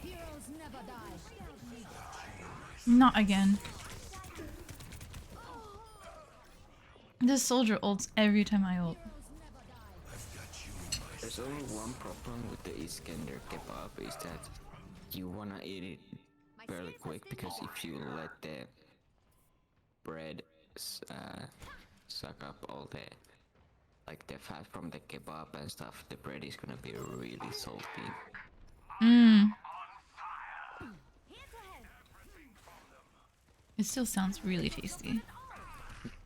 Heroes never die. Not again. This soldier ults every time I ult. There's only one problem with the Iskender kebab is that you wanna eat it fairly quick because if you let the bread suck up all the like the fat from the kebab and stuff, the bread is gonna be really salty. Mmm. It still sounds really tasty.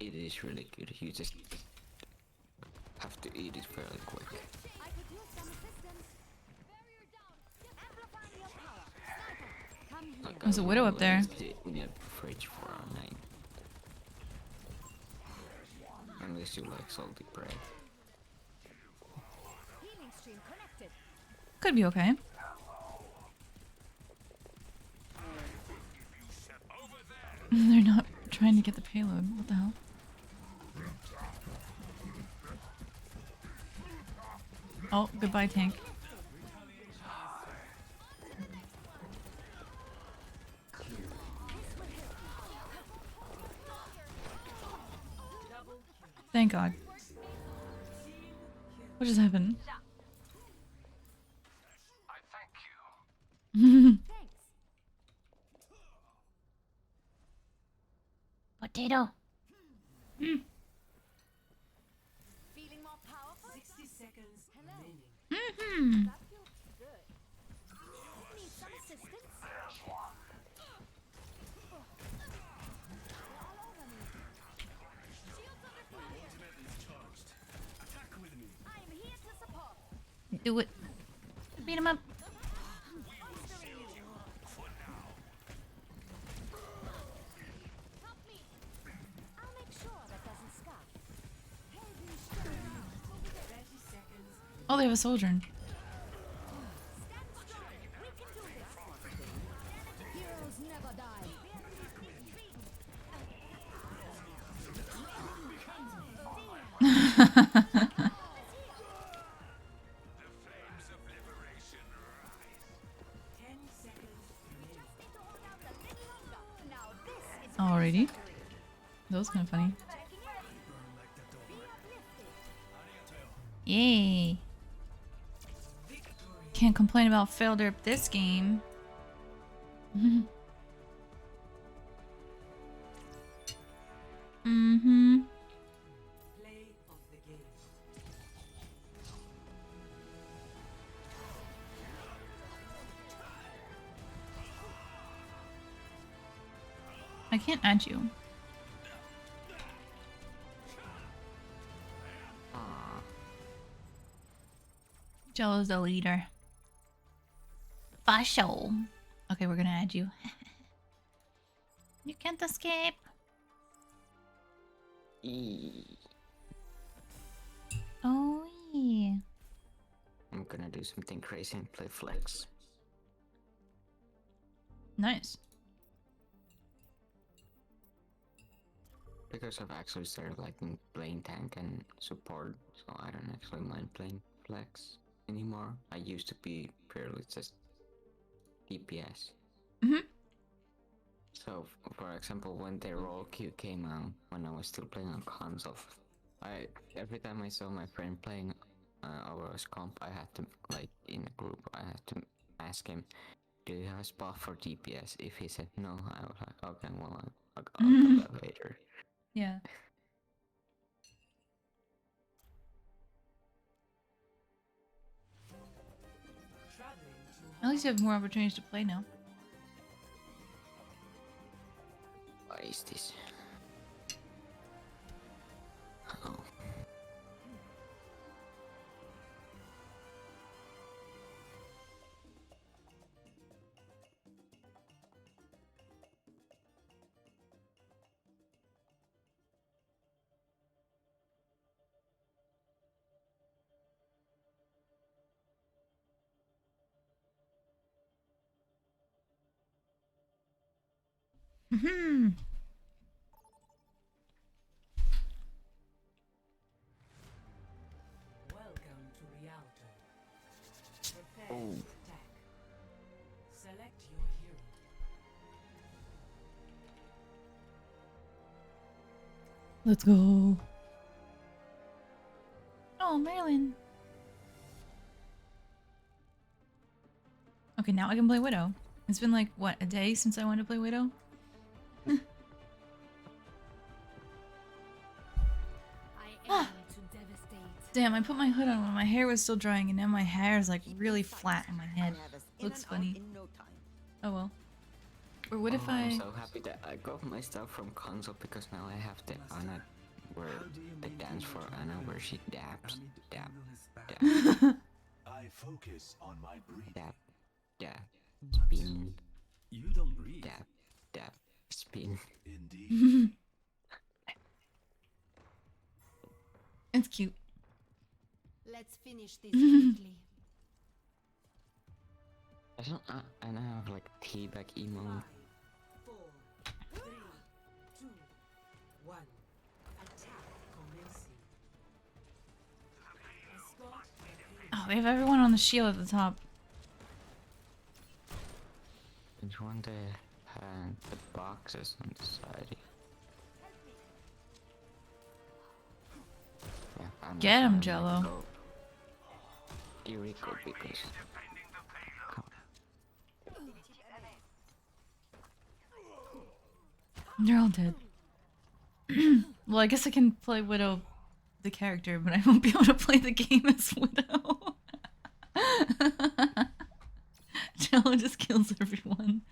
It is really good. You just have to eat it fairly quick. I could use some assistance. Barrier down. Amplify your power. Sniper, come here. Like, There's a widow up there. I left it in the fridge for a night. Unless you like salty bread. Healing stream connected. Could be okay. They're not trying to get the payload. What the hell? Oh, goodbye, tank. Thank God. What just happened? I thank you. Thanks. Potato. Feeling more powerful? 60 seconds Hello. remaining. That feels good. Need some assistance? All over me. Shields are depleted. I am here to support. Do it. Beat him up. Bolstering you. Help me. I'll make sure that doesn't scar. Heavy shower. 30 seconds. Oh, they have a soldier. Stand strong. We can do this. Heroes never die. The flames of liberation rise. 10 seconds remaining. Need to hold out a little longer. Now this is Alrighty. That was kind of funny. checking in. Be uplifted. Yay. Can't complain about failed derp this game. Mm-hmm. Play of the game. I can't add you. Jello's the leader. Fasho. Okay, we're gonna add you. You can't escape. Oh yeah. I'm gonna do something crazy and play flex. Nice. Because I've actually started liking playing tank and support, so I don't actually mind playing flex anymore. I used to be purely just DPS. Mhm. So, for example, when the role queue came out, when I was still playing on console, every time I saw my friend playing Overwatch comp, I had to, like, in a group, I had to ask him, do you have a spot for DPS? If he said no, I was like, okay, well, I'll do that later. Yeah. Traveling to At least you have more opportunities to play now. is this? Oh. Hmm. Welcome to Rialto. Prepare Oh. to attack. Select your hero. Let's go. Oh, Marilyn. Okay, now I can play Widow. It's been like, what, a day since I wanted to play Widow? I aim to devastate. Damn, I put my hood on when my hair was still drying and now my hair is like really flat on my head. Looks funny. Oh well. Or what if I'm I... so happy that I got my stuff from console because now I have the Anna, where the dance for Anna where she dabs, dab, dab, I focus on my breathing. dab, dab, spin, You don't breathe. dab, dab, spin. Indeed. It's cute. Let's finish this quickly. Doesn't Anna have like teabag emote? 4, 3, 2, 1. Attack commencing. Escort the hero. Oh, we have everyone on the shield at the top. Which one the boxes on the side? Yeah, I'm Get 'em, gonna Jello. go Jericho because They're all dead. Well, I guess I can play Widow, the character, but I won't be able to play the game as Widow. Jello just kills everyone.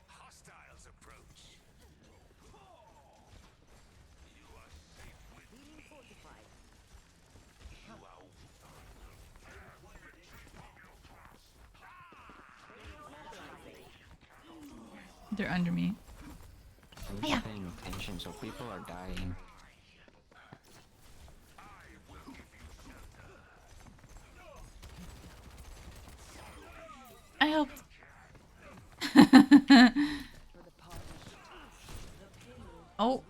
Hostiles approach. You are safe with me. You are They're under me. I'm Hiya. paying attention, so people are dying. I helped. Oh.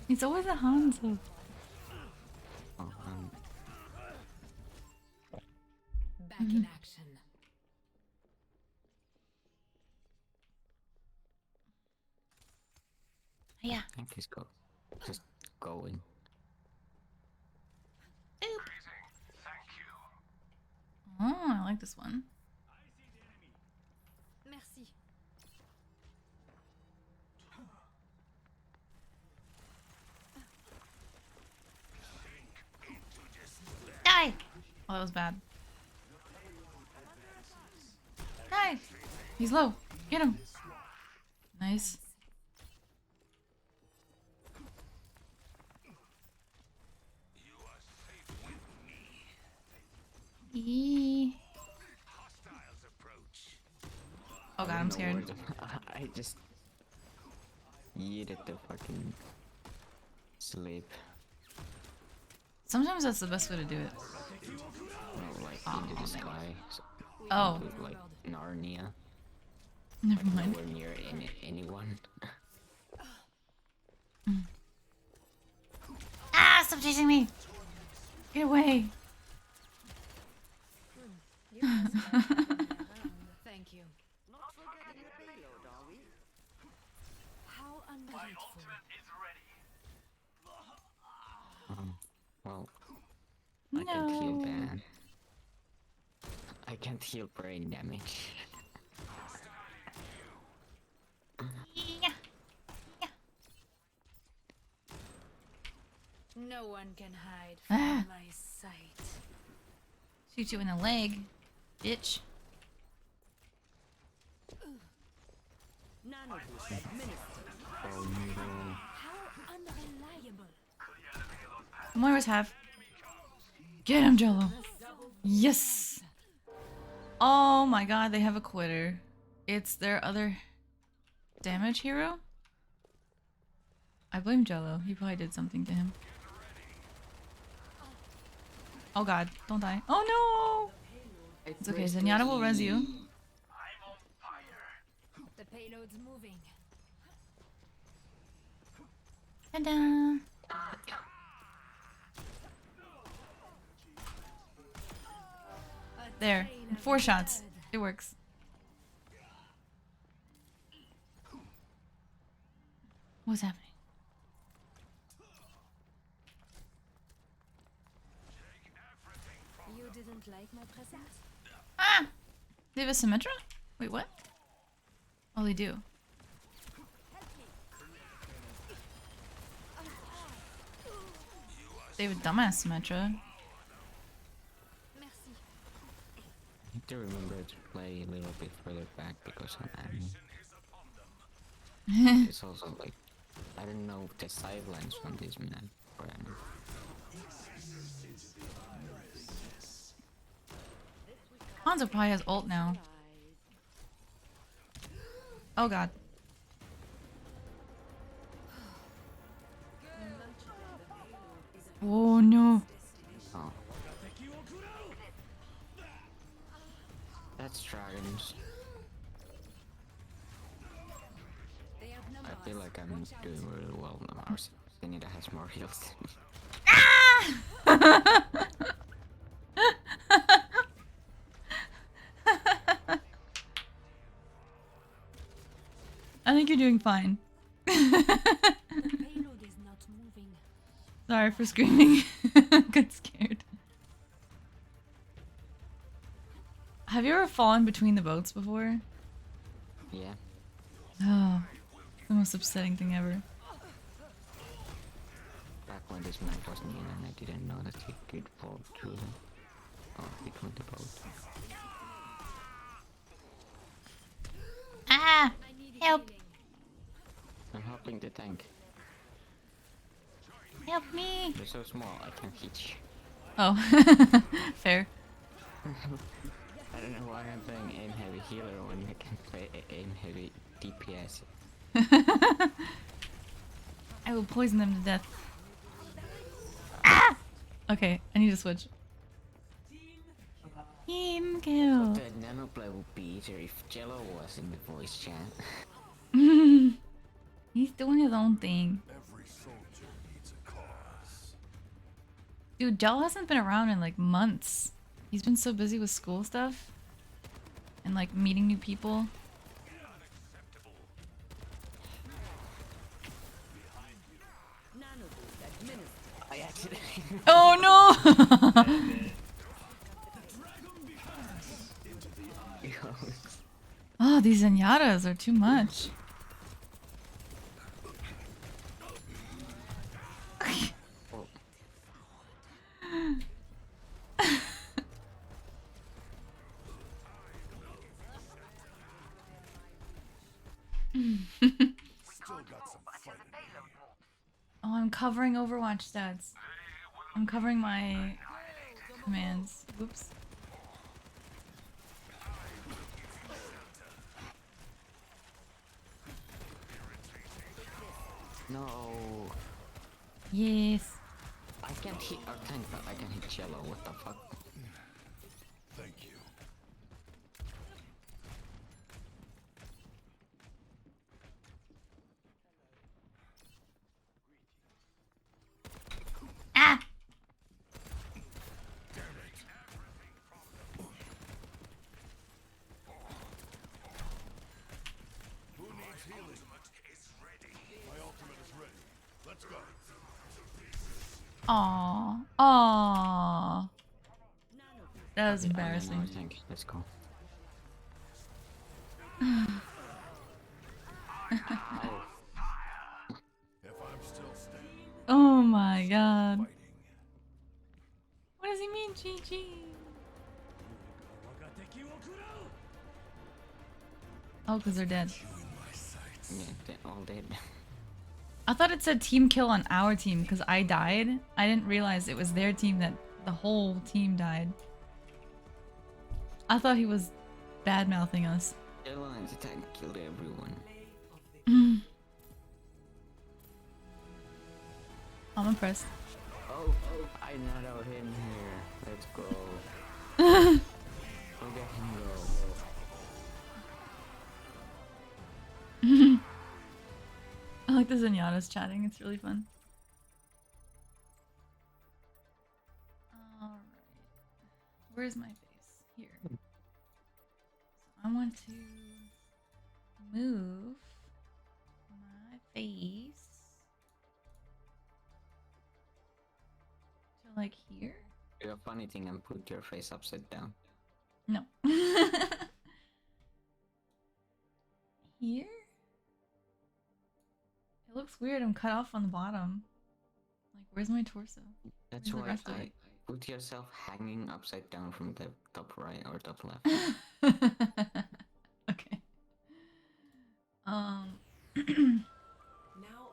It's always a Hanzo. Oh, Back in action. Yeah. I think he's just going. thank you. Oh, I like this one. Merci. Die! Oh, that was bad. Die! He's low. Get him. Nice. You are safe with me. Eee. Hostiles approach. Oh god, I I'm don't know scared. where I just yeeted the fucking sleep. Sometimes that's the best way to do it. No, like into the sky. So, Oh, to, like Narnia. never mind. Nowhere near anyone. Ah, stop chasing me! Get away! Thank you. How ungrateful. Well, I can't heal No. ban. I can't heal brain damage. Yeah. No one can hide Ah. from my sight. Shoot you in the leg, bitch. Oh no. How unreliable. Moira's half. Get him, Jello. Yes. Oh my god, they have a quitter. It's their other damage hero? I blame Jello. He probably did something to him. Oh god, don't die. Oh no! It's okay, Zenyatta will res you. The payload's moving. Ta-da! There. 4 shots. It works. What's happening? You didn't like my presence? Ah! They have a Symmetra? Wait, what? Oh, they do. They have a dumbass Symmetra. Merci. I need to remember to play a little bit further back because I'm it's also like I don't know the sidelines from this man. Hanzo probably has ult now. Oh god. Oh no. Oh. That's dragons. They outnumber I feel like I'm doing really well now. Our Zenyatta has more heals than me. I think you're doing fine. payload is not moving. Sorry for screaming. Got scared. Have you ever fallen between the boats before? Yeah. Oh, the most upsetting thing ever. Back when this map wasn't in and I didn't know that he could fall through between the boat. Ah! Help! I'm helping the tank. Help me! You're so small, I can't hit you. Oh, fair. I don't know why I'm playing aim heavy healer when I can play aim heavy DPS. I will poison them to death. Ah! Okay, I need to switch. Team kill. The nanoplay would be easier if Jello was in the voice chat. He's doing his own thing. Every soldier needs a cause. Dude, Jell hasn't been around in like months. He's been so busy with school stuff. And like meeting new people. I accidentally. Oh no! Oh, these Zenyatas are too much. Oh, I'm covering Overwatch stats. I'm covering my commands. Whoops. No. Yes. I can't hit our tank, but I can hit Jello. What the fuck? Thank you. Ah! Who needs healing? My ultimate is ready. Let's go. Aww. Aww. That was Okay, I'm in our embarrassing. tank. Let's go. If I'm still standing, Oh my god. fighting. What does he mean, GG? Oh, because they're dead. Yeah, they're all dead. I thought it said team kill on our team because I died. I didn't realize it was their team that the whole team died. I thought he was bad mouthing us. Airlines attack killed everyone. I'm impressed. Oh, I not him here. Let's go. Look at him go. I like the Zenyatta's chatting. It's really fun. Alright. Where's my face? Here. So I want to move my face to like here? Do a funny thing and put your face upside down. No. Here? It looks weird. I'm cut off on the bottom. Like, where's my torso? That's Where's the why rest of I it? put yourself hanging upside down from the top right or top left. Okay. Now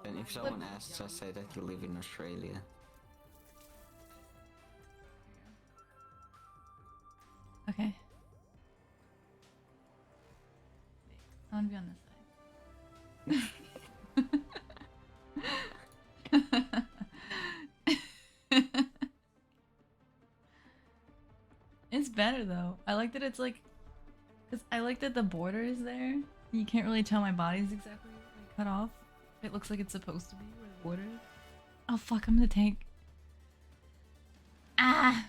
And if someone asks, just say that you live in Australia. Okay. Wait, I want to be on this side. It's better though. I like that it's like, cause I like that the border is there. You can't really tell my body's exactly like cut off. It looks like it's supposed to be where the border is. Oh fuck! I'm in the tank. Ah!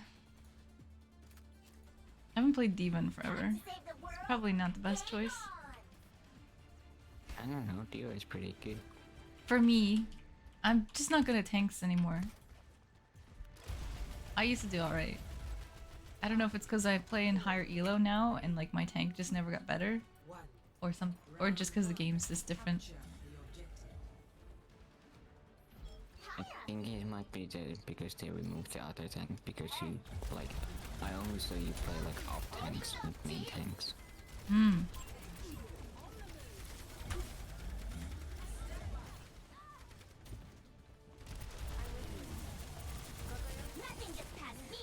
I haven't played D.Va in forever. It's probably not the best choice I don't know, Dio is pretty good. for me. I'm just not good at tanks anymore. I used to do alright. I don't know if it's because I play in higher elo now and like my tank just never got better, or just because the game's just different. I think it might be because they removed the other tank because you like I only saw you play like off tanks with main tanks. Hmm. Nothing gets past me.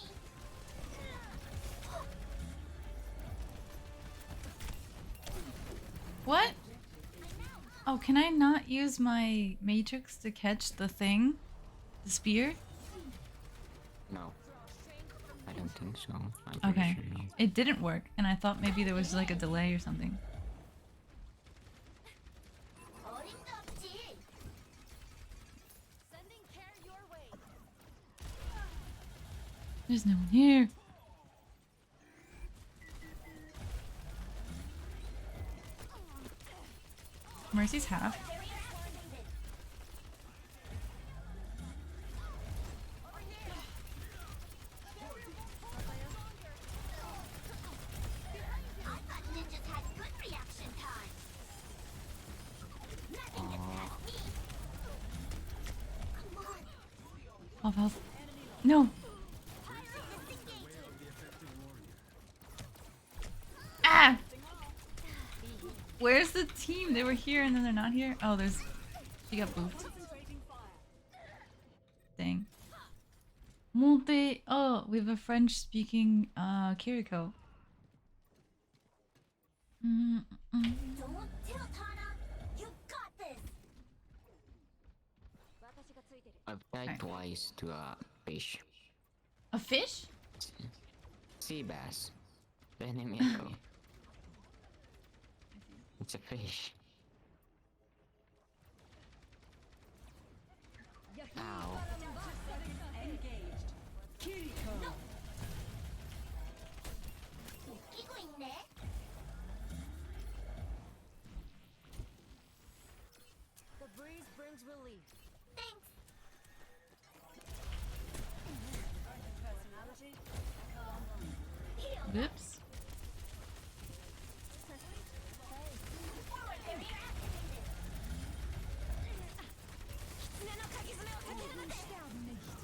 What? Oh, can I not use my matrix to catch the thing? The spear? No. I don't think so. I'm pretty Okay. sure no. It didn't work, and I thought maybe there was like a delay or something. Sending care your way. There's no one here. Mercy's half. Ninjas had good reaction time. Nothing gets past me. Come on. 12 health. No. Ah! Where's the team? They were here and then they're not here? Oh, there's... She got booped. Dang. Monte... Oh, we have a French-speaking, Kiriko. Don't tilt, Hana. You got this. I've died Okay. twice to a fish. A fish? Sea bass. The enemy echo. It's a fish. Ow. The breeze brings relief. Thanks. Whoops. Forward barrier activated.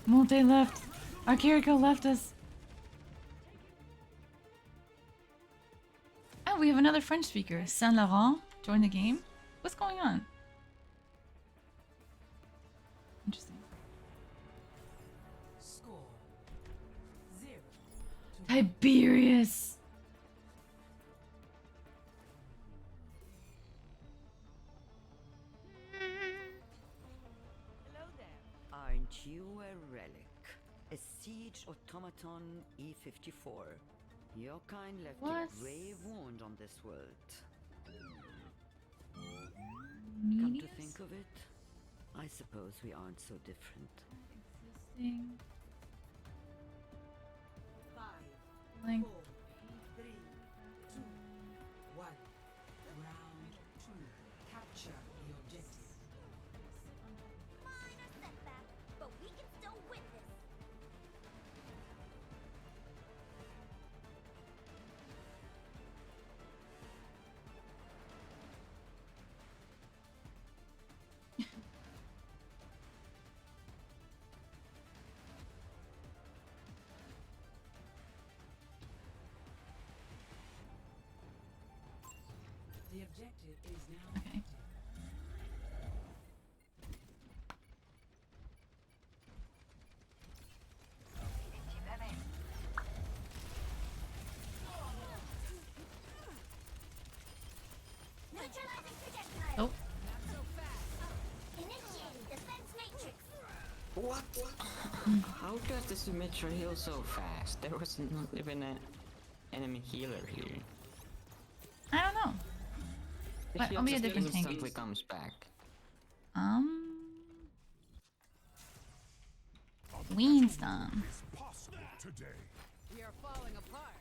Monte left. Our Kiriko left us. another French speaker. Saint Laurent joined the game. What's going on? Interesting. Score 0 to Tiberius. Hello there. Aren't you a relic? A siege automaton E54. Your kind left What? a grave wound on this world. Come to Medius? think of it, I suppose we aren't so different. Existing. 5, Link. 4, 3, 2, 1. Round 2. Capture the objective. Minor setback, but we can still win this. The objective is now Okay. active. Neutralizing projectile. Oh. Initiating defense matrix. What? How does the Symmetra heal so fast? There was not even an enemy healer here. I don't know. The But shield I'll be a just different tank. instantly comes back. Winston. It's possible today. We are falling apart.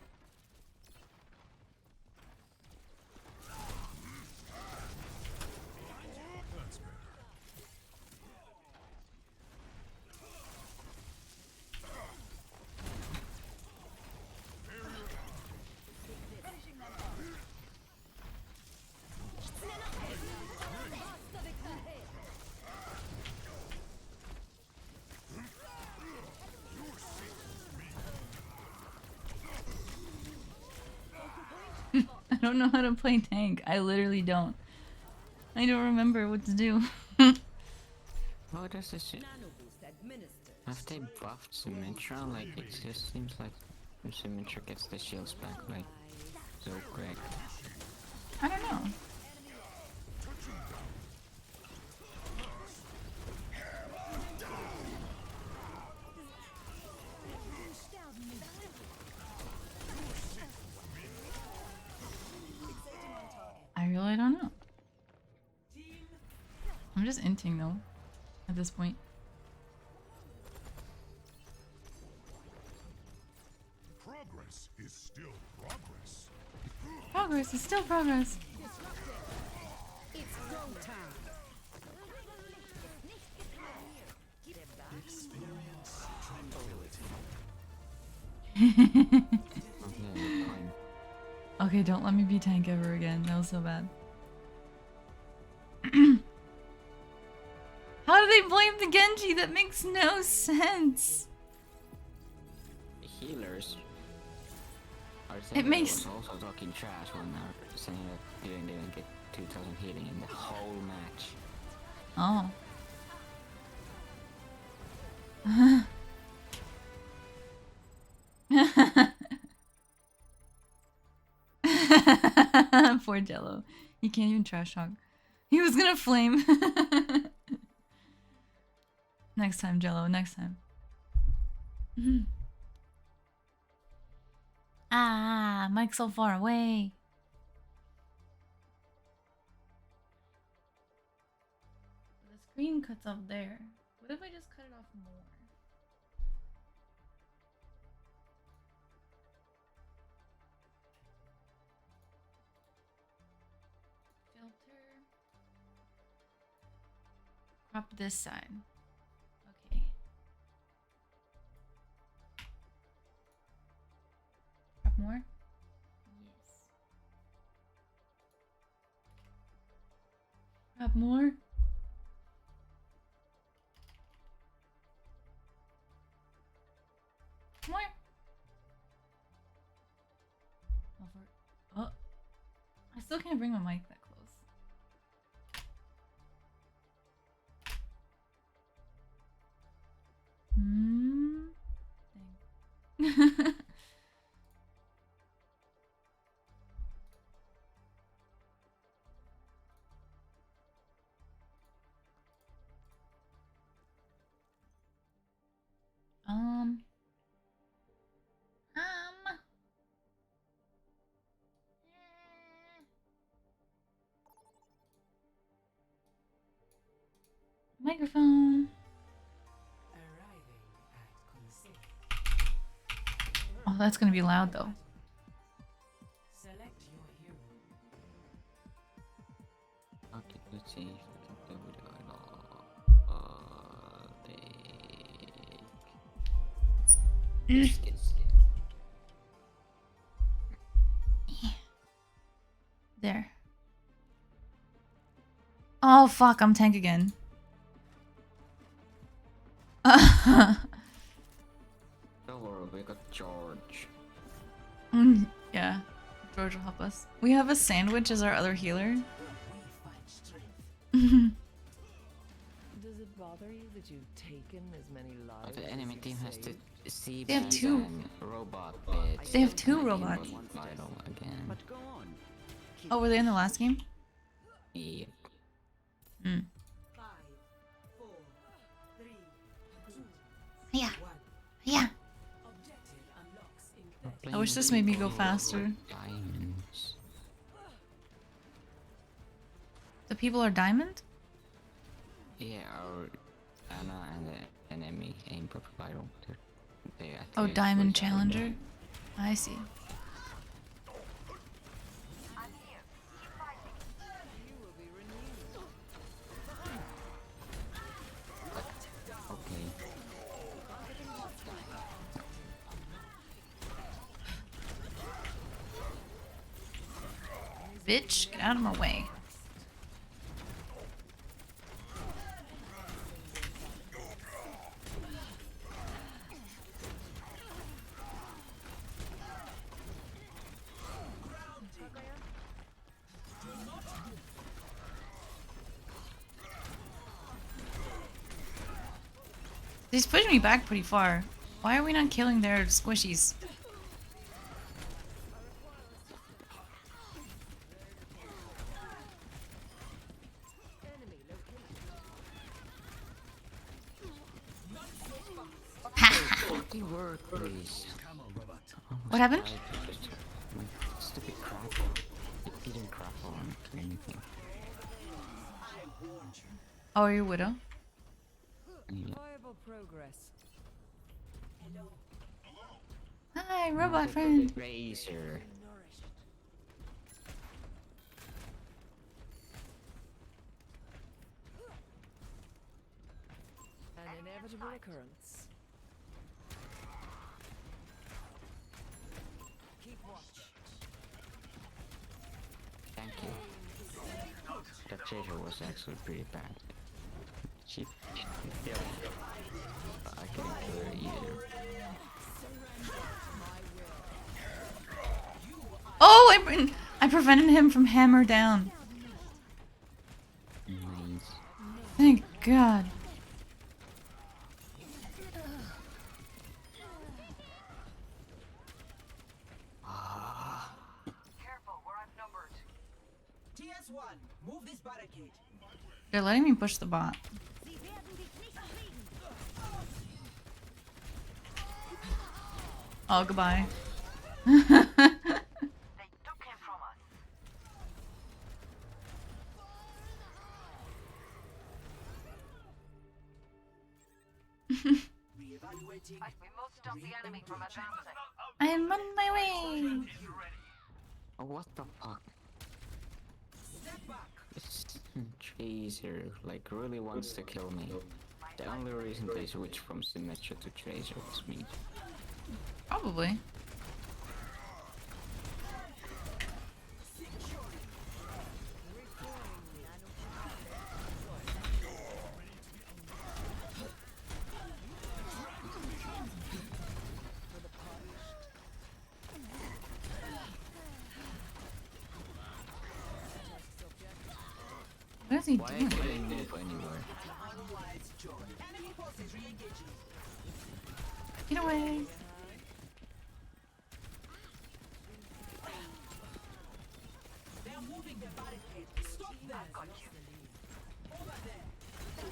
That's better. I don't know how to play tank. I literally don't. I don't remember what to do. How does this shit? Nano boost administered. Have they buffed Symmetra? Like, it just seems like Symmetra gets the shields back, like, so quick. I don't know. I really don't know. I'm just inting though, at this point. Progress is still progress. Progress is still progress. It's go time. Okay, fine. Okay, don't let me be tank ever again. That was so bad. How do they blame the Genji? That makes no sense. Healers are saying makes- was also talking trash when they're saying that you didn't get 2000 healing in the whole match. Oh. Poor Jello. He can't even trash talk. He was gonna flame. Next time, Jello. Next time. Ah, Mike's so far away. The screen cuts off there. What if I just cut it off more? Filter. Crop this side. Okay. Crop more? Yes. Crop more? More? Over. Oh. Still can't bring my mic that close. Dang. Um. Microphone. Arriving at Conseil. Oh, that's gonna be loud though. Select your hero. Okay, let's see if I can do it at all. Biscuits. There. Oh fuck, I'm tank again. Don't worry, we got George. Yeah, George will help us. We have a sandwich as our other healer. Does it bother you that you've taken as many lives? But the enemy team has to see. They have two. Robot bits. They have two robots. Vital again. But go on. Oh, were they in the last game? Yep. Hmm. 5, 4, 3, 2, Yeah. 1. Yeah. Objective unlocks in 30. I wish this made me go faster. Diamonds. The people are diamond? Yeah, our Anna and the enemy aim for vital. They Oh, activate diamond switch out. challenger. I see. Okay. Bitch, get out of my way. He's pushing me back pretty far. Why are we not killing their squishies? Fucking work, please. What happened? Stupid crap. It didn't crap on anything. Oh, are you a widow? Yeah. Viable progress. Hi, robot friend. Razor. An inevitable occurrence. Keep watch. Thank you. That treasure was actually pretty bad. Cheap. Yeah. I couldn't kill her either. Oh, I prevented him from hammer down. Nice. Thank God. TS1, move this barricade. They're letting me push the bot. Sie werden dich nicht kriegen. Oh, goodbye. Reevaluating. I'm on my way. Oh, what the fuck? Step back. This Tracer, like, really wants to kill me. The only reason they switched from Symmetra to Tracer was me. Probably. is he Why doing? can't I move anywhere? Get away.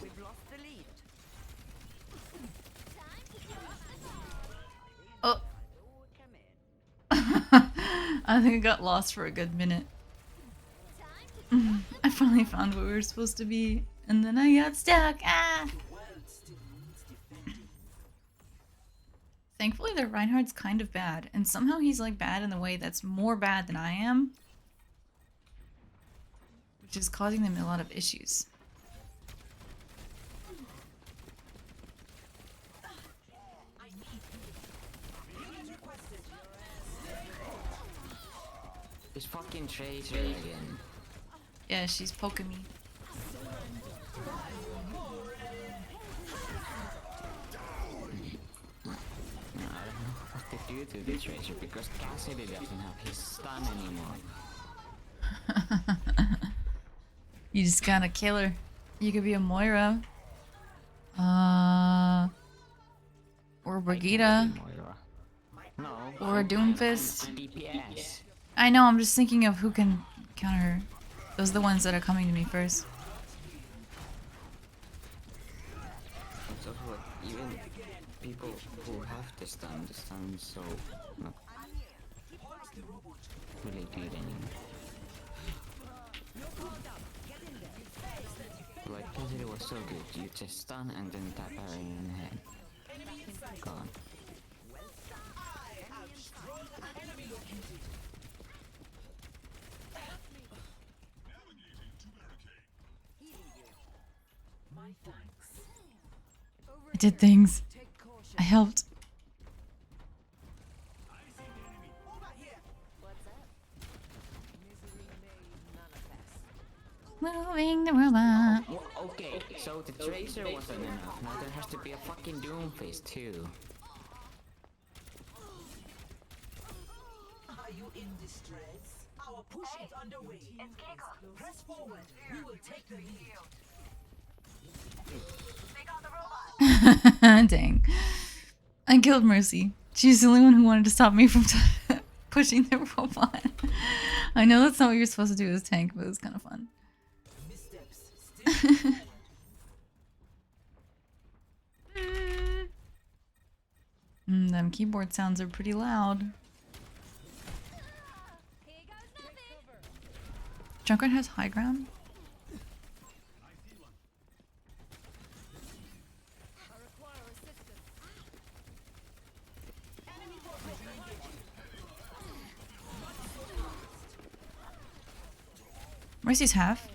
We've lost the lead. Oh. Come in. I think I got lost for a good minute. I finally found where we were supposed to be, and then I got stuck. Ah! Thankfully, the Reinhardt's kind of bad, and somehow he's like bad in the way that's more bad than I am, which is causing them a lot of issues. This fucking Tracer again. Yeah, she's poking me. No, I don't know what to do to the Tracer because Cassidy doesn't have his stun anymore. You just gotta kill her. You could be a Moira. Or Brigitte. Moira. No. Or a Doomfist. I'm DPS. I know, I'm just thinking of who can counter her. Those are the ones that are coming to me first. It's also like even people who have the stun is so not really good anymore. Like Cassidy was so good, you just stun and then tap her in the head. Gone. I did things. I helped. Moving the robot. Well, okay, so the Tracer wasn't enough. Now there has to be a fucking Doomfist too. Are you in distress? Our push is underway. Press forward. We will take the lead. Dang. I killed Mercy. She's the only one who wanted to stop me from pushing the robot. I know that's not what you're supposed to do as tank, but it was kind of fun. Them keyboard sounds are pretty loud. Junkrat has high ground? Mercy's half.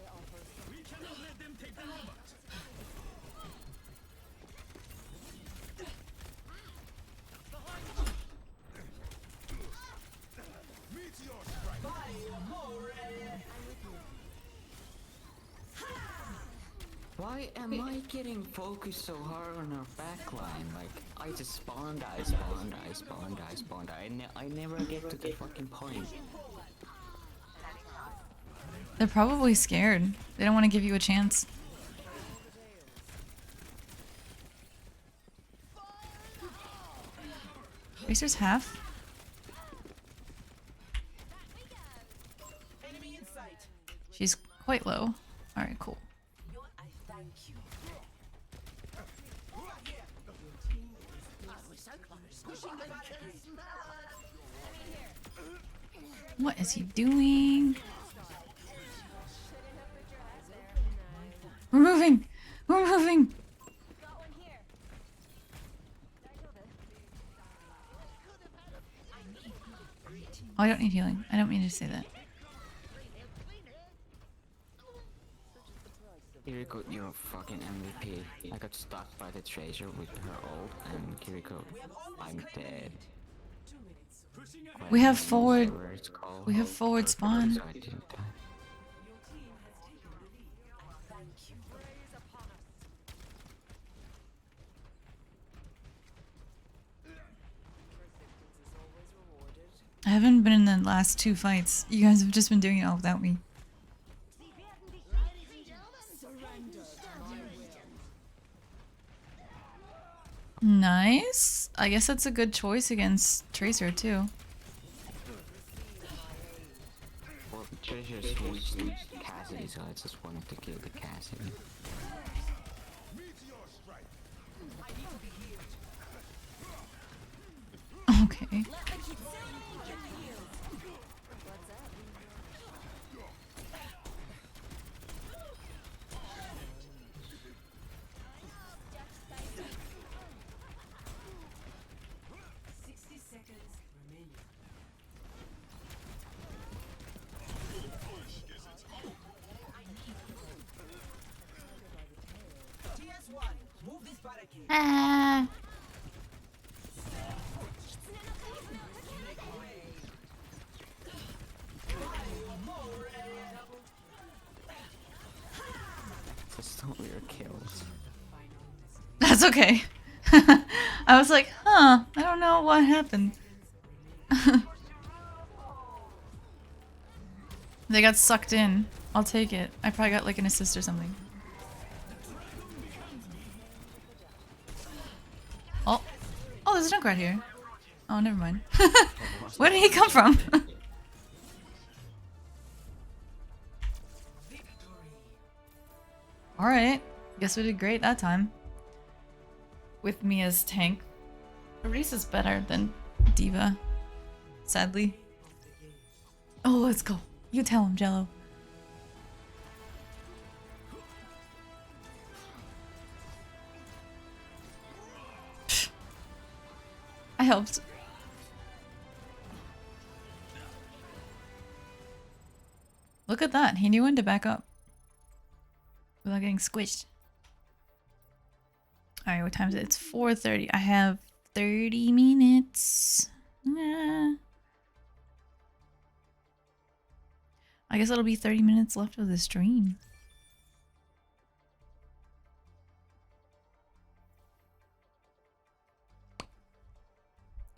Why am I getting focused so hard on our backline? Like, I just spawned, I never get to the fucking point. They're probably scared. They don't want to give you a chance. Racer's half. She's quite low. Alright, cool. What is he doing? We're moving! We're moving! Oh, I don't need healing. I don't mean to say that. Kiriko, you're a fucking MVP. I got stuck by the Tracer with her ult, and Kiriko, I'm dead. We have forward. Whatever it's called. We have forward spawn. So I didn't die. I haven't been in the last two fights. You guys have just been doing it all without me. I guess that's a good choice against Tracer too. Well, Treasure switched to Cassidy, so I just wanted to kill the Cassidy. Meteor strike. Okay. TS1, move this barricade. Ah. Just don't wear kills. That's okay. I was like, huh, I don't know what happened. They got sucked in. I'll take it. I probably got like an assist or something. Oh. Oh, there's a junk right here. Oh, never mind. Where did he come from? Alright. Guess we did great that time. With me as tank. Reese is better than Diva. Sadly. Oh, let's go. You tell him, Jello. Pfft. I helped. Look at that. He knew when to back up. Without getting squished. Alright, what time is it? It's 4:30. I have 30 minutes. Nah. I guess it'll be 30 minutes left of the stream.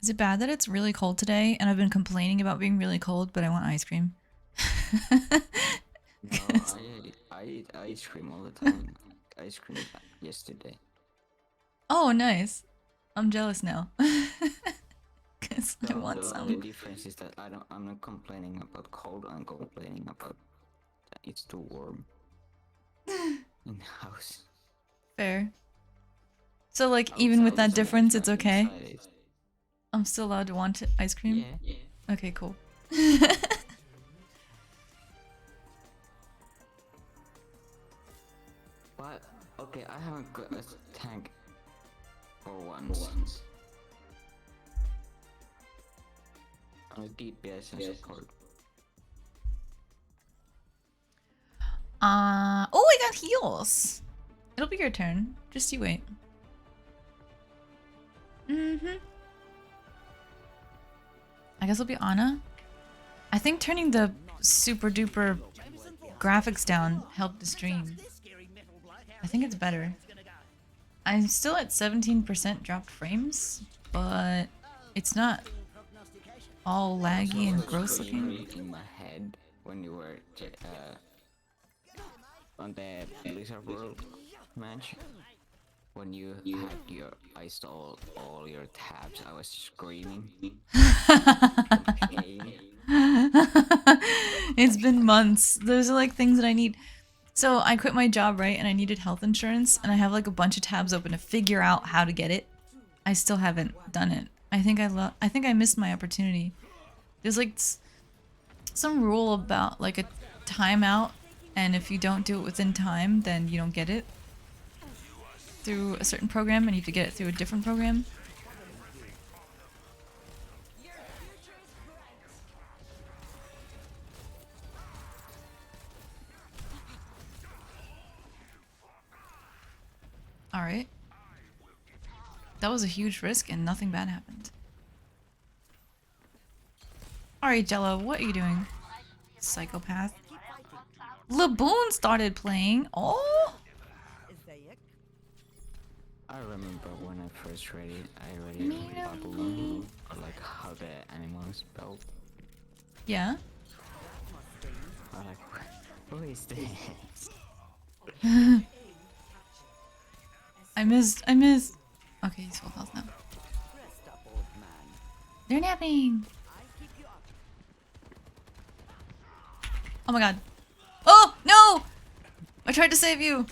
Is it bad that it's really cold today and I've been complaining about being really cold, but I want ice cream? No, I eat ice cream all the time. Ice cream yesterday. Oh, nice. I'm jealous now. Because I want The some. difference is that I'm not complaining about cold. I'm complaining about that it's too warm in the house. Fair. So, like, even with that difference, it's okay? Inside I'm still allowed to want ice cream? Yeah. Okay, cool. But okay, I haven't got a tank for once. On a DPS and support. Oh, I got heals. It'll be your turn. Just you wait. I guess it'll be Anna. I think turning the super duper graphics down helped the stream. I think it's better. I'm still at 17% dropped frames, but it's not all laggy and gross looking. In my head when you were on the Blizzard World match, when you had your installed all your tabs, I was screaming. It's been months. Those are like things that I need. So I quit my job, right? And I needed health insurance, and I have like a bunch of tabs open to figure out how to get it. I still haven't done it. I think I missed my opportunity. There's like some rule about like a timeout, and if you don't do it within time, then you don't get it through a certain program, and you have to get it through a different program. Alright. That was a huge risk and nothing bad happened. Alright, Jello, what are you doing? Psychopath. Laboon started playing. Oh! I remember when I first read it, I read it Baboon, or like how the animals spelled. Yeah? I'm like, who is this? I missed. Okay, he's full health now. They're napping. Oh my god. Oh no! I tried to save you.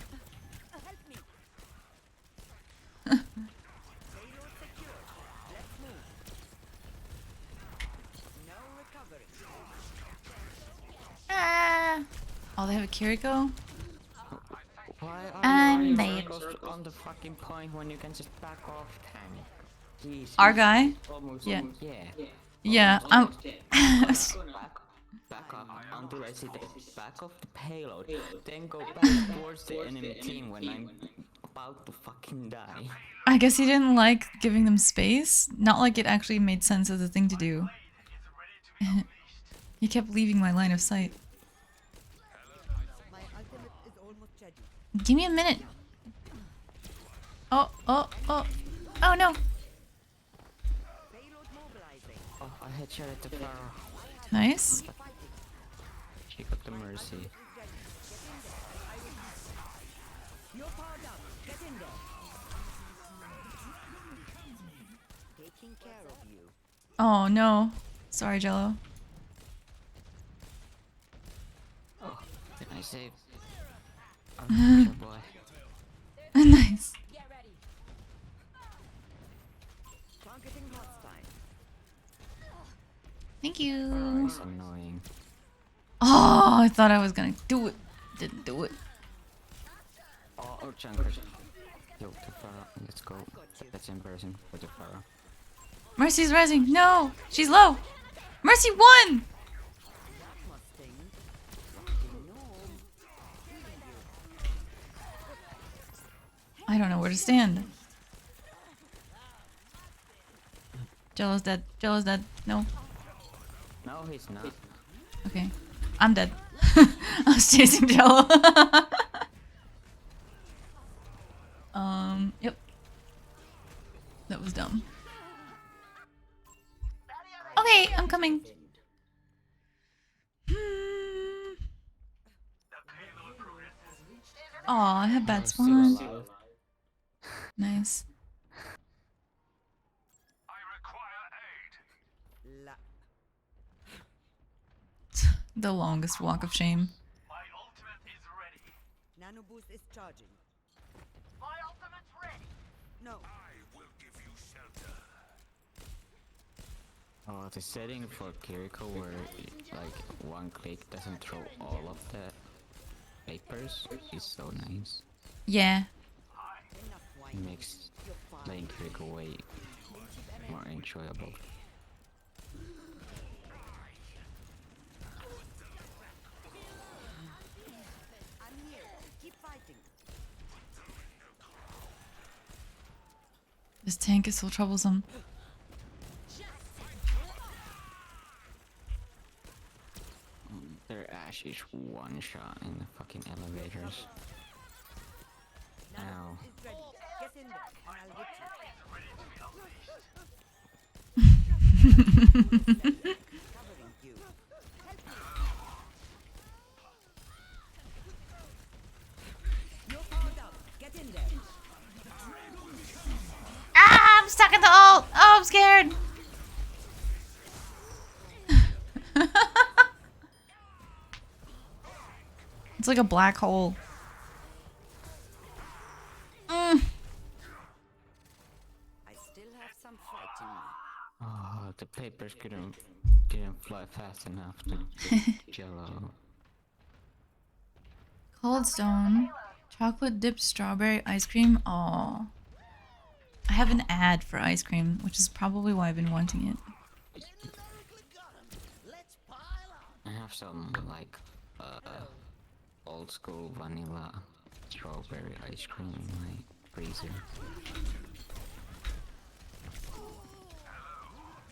Ah. Oh, they have a Kiriko? Why are I'm you dead. on the fucking point when you can just back off, tank? Jeez, Our guy? almost, Yeah. yeah. Yeah, I'm... Back up until I see the back of the payload, then go back towards the enemy team when I'm about to fucking die. I guess he didn't like giving them space. Not like it actually made sense as a thing to do. He kept leaving my line of sight. Give me a minute. Oh, oh, oh. Oh no. Oh, I headshot at the Pharaoh. Nice. She got the mercy. Taking care of you. Oh no. Sorry, Jello. Oh, I saved. Oh, good boy. Nice. Targeting hostile. Thank Oh, you. it's annoying. Oh, I thought I was gonna do it. Didn't do it. Oh, Junker. Yo, the Pharaoh. Let's go. That's embarrassing for the Pharaoh. Mercy's rising. No, she's low. Mercy won. I don't know where to stand. Jello's dead. Jello's dead. No. No, he's not. Okay. I'm dead. I was chasing Jello. Yep. That was dumb. Okay, I'm coming. Oh, I have bad spawn. Nice. I require aid. The longest walk of shame. My ultimate is ready. Nano boost is charging. My ultimate's ready. No. I will give you shelter. Oh, the setting for Kiriko where like one click doesn't throw all of the papers is so nice. Yeah. It makes playing Kiriko way more enjoyable. I'm here. Keep fighting. This tank is so troublesome. Their Ash is one shot in the fucking elevators. Ow. Is ready. Get in there, and I'll get you. Covering you. You're powered up. Get in there. Ah, I'm stuck in the ult. Oh, I'm scared. It's like a black hole. I still have some fight in me. Oh, the papers didn't fly fast enough to Jello. Cold Stone. Chocolate dipped strawberry ice cream. Oh. I have an ad for ice cream, which is probably why I've been wanting it. I have some like old school vanilla strawberry ice cream in my freezer.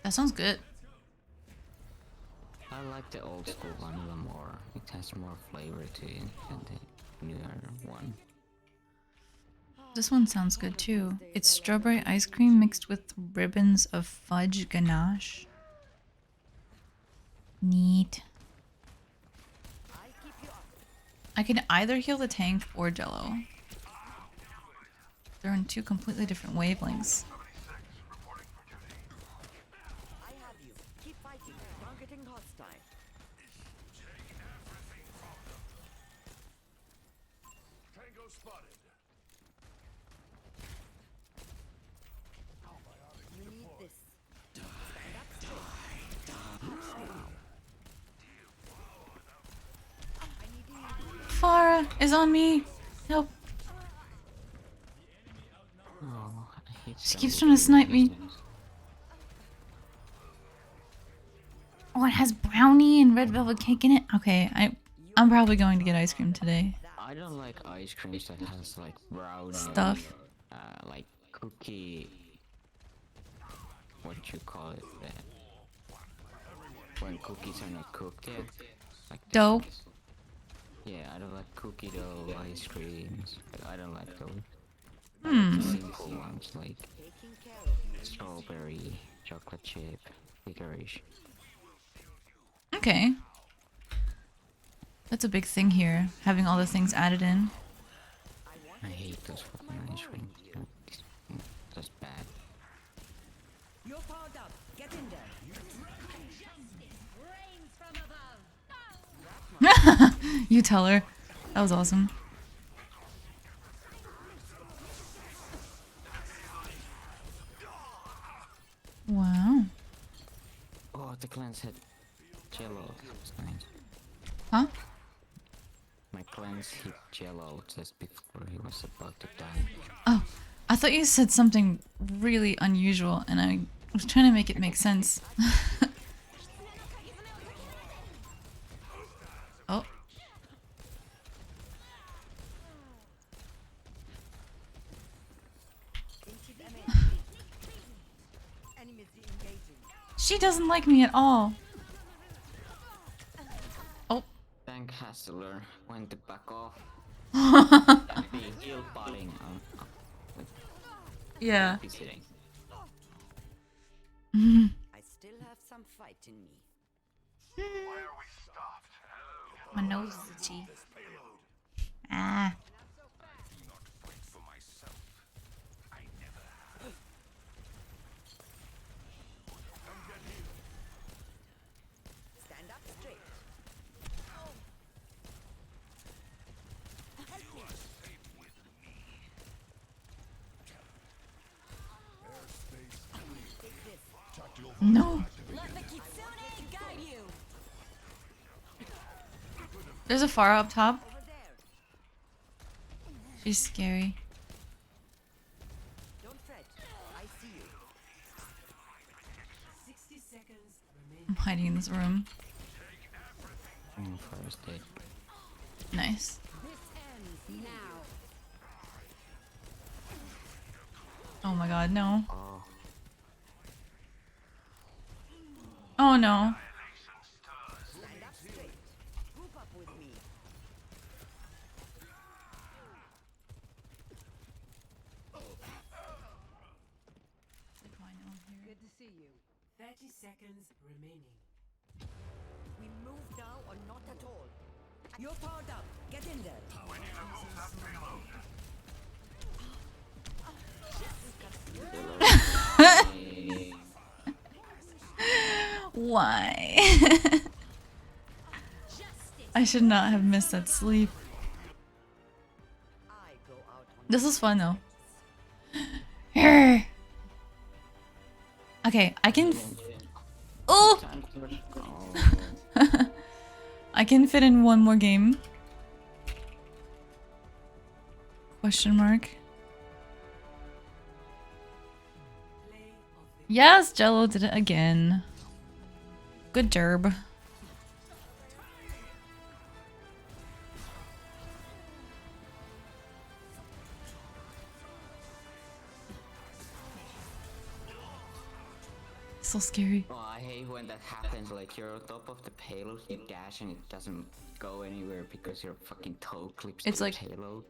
That sounds good. I like the old school vanilla more. It has more flavor to it than the newer one. This one sounds good too. It's strawberry ice cream mixed with ribbons of fudge ganache. Neat. I can either heal the tank or Jello. They're in two completely different wavelengths. next time. Tango spotted. You need this. Farah is on me. Help. Oh, I hate She some keeps trying to snipe me. things. Oh, it has brownie and red velvet cake in it. Okay, I'm probably going to get ice cream today. I don't like ice creams that has like brownie Stuff. like cookie. What you call it? When cookies are not cooked yet. Like this Dough. is- Yeah, I don't like cookie dough ice creams. I don't like those. I like the simple ones like Taking care of you. strawberry, chocolate chip, licorice. Okay. That's a big thing here, having all the things added in. I hate those fucking ice creams. That's bad. You're powered up. Get in there. You tell her. That was awesome. Wow. Oh, the clans had jello. That's nice. Huh? My clans hit jello just before he was about to die. Oh, I thought you said something really unusual, and I was trying to make it make sense. Oh. Enemies engaging. She doesn't like me at all. Oh. Tank has to learn when to back off and be heal botting with Yeah. visiting. I still have some fight in me. Why are we stopped? Hello. My nose is itchy. Ah. Do not fight for myself. I never have. Come get healed. Stand up straight. You are safe with me. Airspace clear. Tactical No. Let the kitsune guide you. There's a Farah up top. Over there. She's scary. Don't fret. I see you. 60 seconds remaining. I'm hiding in this room. First aid. Nice. This ends now. Oh my god, no. Oh, Oh no. Stand up straight. Group up with me. Good to see you. 30 seconds remaining. We move now or not at all. You're powered up. Get in there. Why? I should not have missed that sleep. I go out on This is fun though. Here. Okay, I can. Oh, I can fit in one more game. Question mark. Yes, Jello did it again. Good derb. So scary. oh, I hate when that happens. Like you're on top of the payload, you dash and it doesn't go anywhere because your fucking toe clips It's to like- the payload.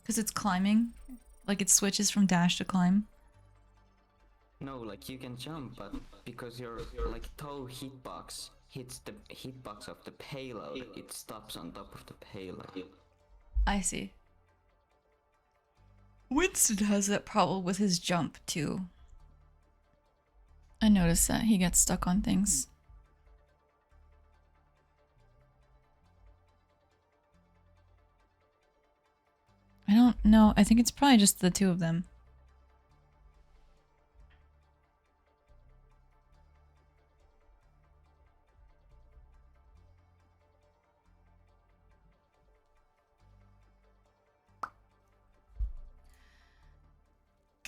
Because it's climbing. Like it switches from dash to climb. No, like you can jump, but because your like toe hitbox hits the hitbox of the payload, it stops on top of the payload. I see. Winston has that problem with his jump too. I noticed that he gets stuck on things. No, I think it's probably just the two of them.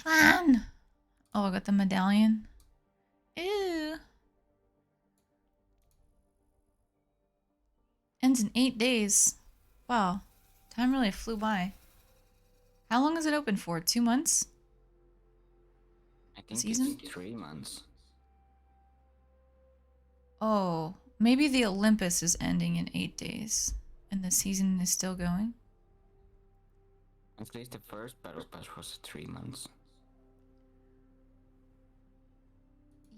Come on! Oh, I got the medallion. Ew. Ends in 8 days. Wow. Time really flew by. How long is it open for? 2 months? I think Season? it's 3 months. Oh, maybe the Olympus is ending in 8 days. And the season is still going? At least the first battle pass was 3 months.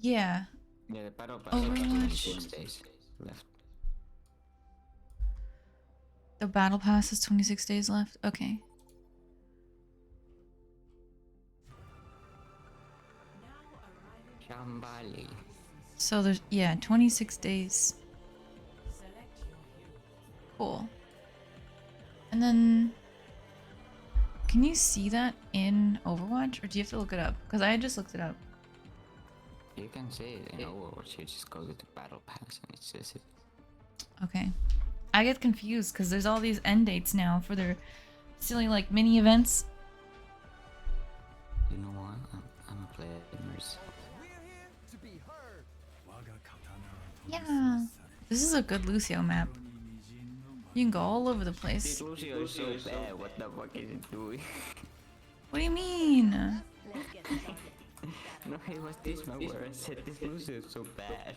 Yeah. Yeah, the battle pass has Overwatch. 26 days left. The battle pass is 26 days left? Okay. Shambali. So there's, yeah, 26 days. Cool. And then, can you see that in Overwatch? Or do you have to look it up? Because I just looked it up. You can see it in Overwatch, you just go to the battle pass and it says it. Okay. I get confused because there's all these end dates now for their silly, like, mini events. You know what? I'm a player Mercy. Yeah. This is a good Lucio map. You can go all over the place. This Lucio is so bad, what the fuck is it doing? What do you mean? No, it was this one where I said this Lucio is so bad.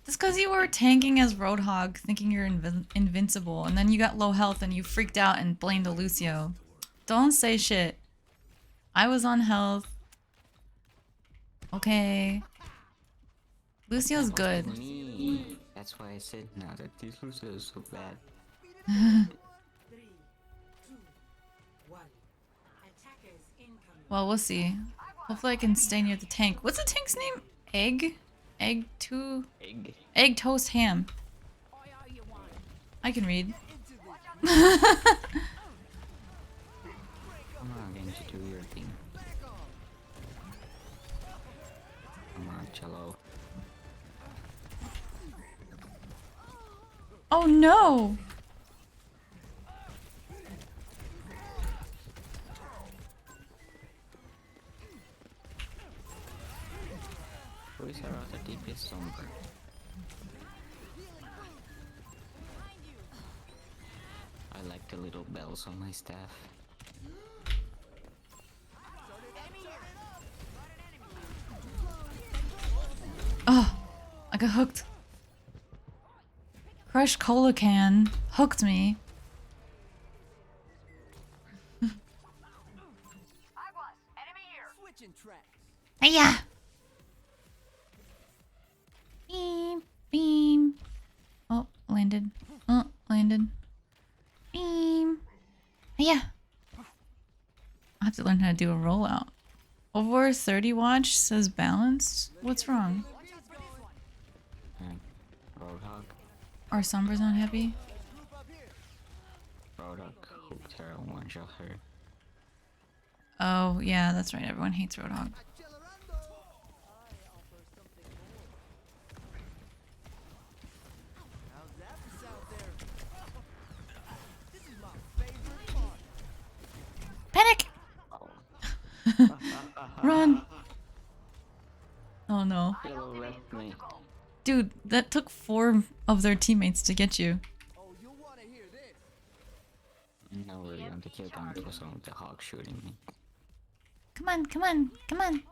That's because you were tanking as Roadhog, thinking you're invincible, and then you got low health and you freaked out and blamed the Lucio. Don't say shit. I was on health. Okay. Lucio's good. Me. That's why I said now that this Lucio is so bad. 3, 2, 1. Attackers incoming. Well, we'll see. Hopefully I can stay near the tank. What's the tank's name? Egg? Egg toast ham. I can read. Come on, Genji, do your thing. Come on, cello. Oh no! Who is our other DPS somber? I like the little bells on my staff. Oh, I got hooked. Crush Cola Can hooked me. Hiya! Beam, beam. Oh, landed. Oh, landed. Beam. Hiya! I have to learn how to do a rollout. Over 30 watch says balanced. What's wrong? Roadhog. Are Sombras not happy? Roadhog hooked her and one shot her. Oh, yeah, that's right. Everyone hates Roadhog. Panic! Run! Oh no. Yellow left me. Dude, that took 4 of their teammates to get you. No, we're going to kill them because of the hog shooting me. Come on, come on, come on.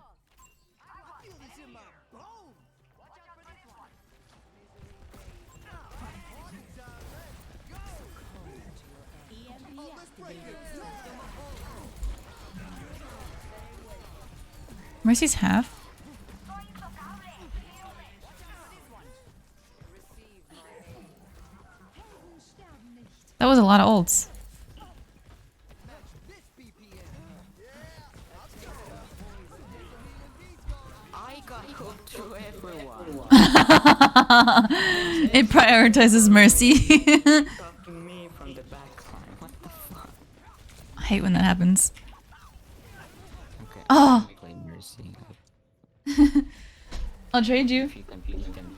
Mercy's half. That was a lot of ults. I got hooked through everyone. It prioritizes Mercy. Fucking me from the backline. What the fuck? I hate when that happens. Okay. Oh. I play Mercy. I'll trade you. If you can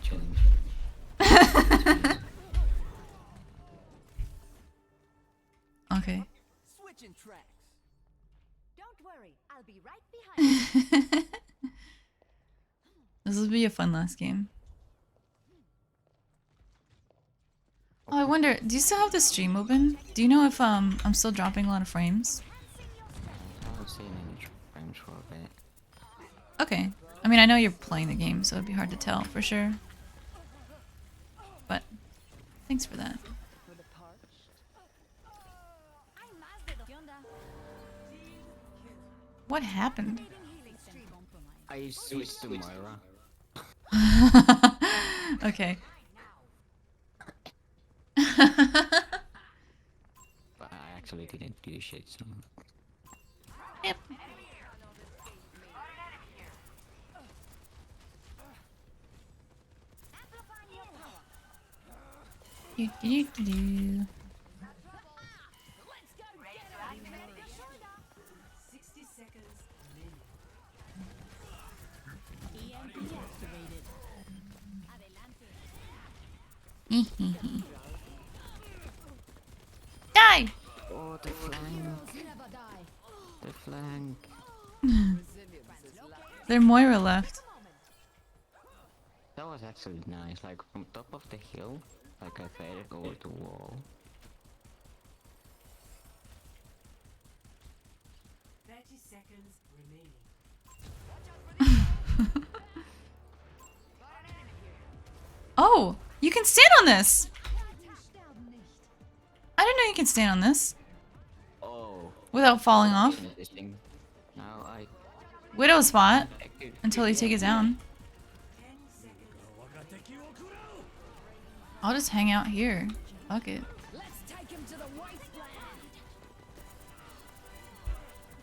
change. Okay. Switching tracks. Don't worry, I'll be right behind you. This will be a fun last game. Oh, I wonder, do you still have the stream open? Do you know if I'm still dropping a lot of frames? I haven't seen any frames for a bit. Okay. I mean, I know you're playing the game, so it'd be hard to tell for sure. But thanks for that. What happened? I switched to Moira. Okay. But I actually didn't do shit, so... Yep. Do, do, do, do. 60 seconds. Die! Oh, the flank! Never die. The flank! There Moira left. That was actually nice, like from top of the hill, like I faded over the wall. 30 seconds remaining. Oh, you can stand on this. I didn't know you can stand on this Oh. without falling off. This thing. Now I... Widow spot I could... until he takes it down. 10 seconds. I'll just hang out here. Fuck it. Let's take him to the wasteland.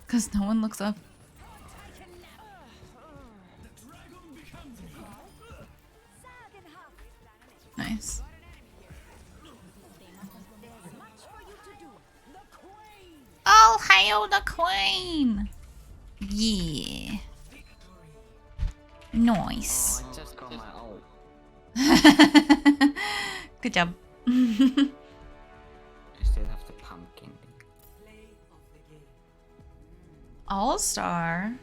Cause no one looks up. Nice. Oh, hail the queen! Yeah. Nice. Oh, I just got my ult. Good job. I still have the pumpkin. Play of the game. All-star.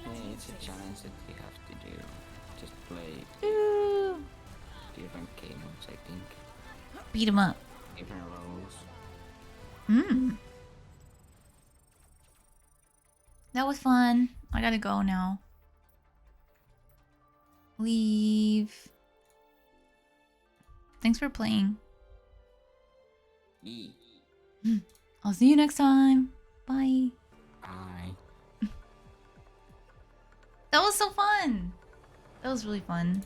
Yeah, it's a challenge that you have to do. Just play Ooh. different games, I think. Beat him up. Different roles. Hmm. That was fun. I gotta go now. Leave. Thanks for playing. E. I'll see you next time. Bye. I. That was so fun. That was really fun.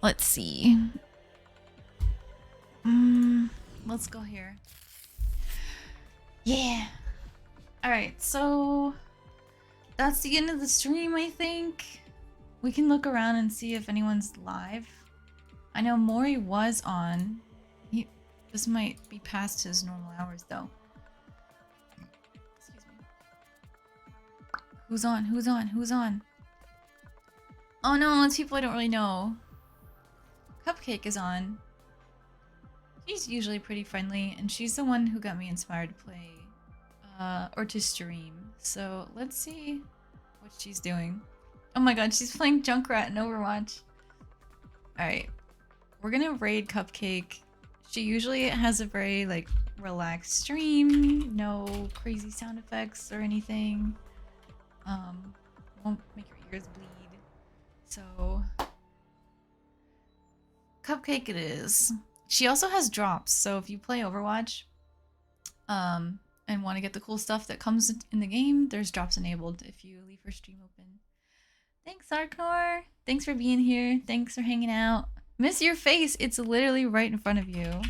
Let's see. Let's go here. Yeah. All right, so that's the end of the stream, I think. We can look around and see if anyone's live. I know Maury was on. This might be past his normal hours, though. Excuse me. Who's on? Who's on? Who's on? Oh no, it's people I don't really know. Cupcake is on. She's usually pretty friendly, and she's the one who got me inspired to play, or to stream. So let's see what she's doing. Oh my god, she's playing Junkrat in Overwatch. Alright, we're gonna raid Cupcake. She usually has a very, like, relaxed stream. No crazy sound effects or anything. Won't make your ears bleed. So, Cupcake it is. She also has drops, so if you play Overwatch, and want to get the cool stuff that comes in the game, there's drops enabled if you leave her stream open. Thanks, Arknor. Thanks for being here. Thanks for hanging out. Miss your face. It's literally right in front of you.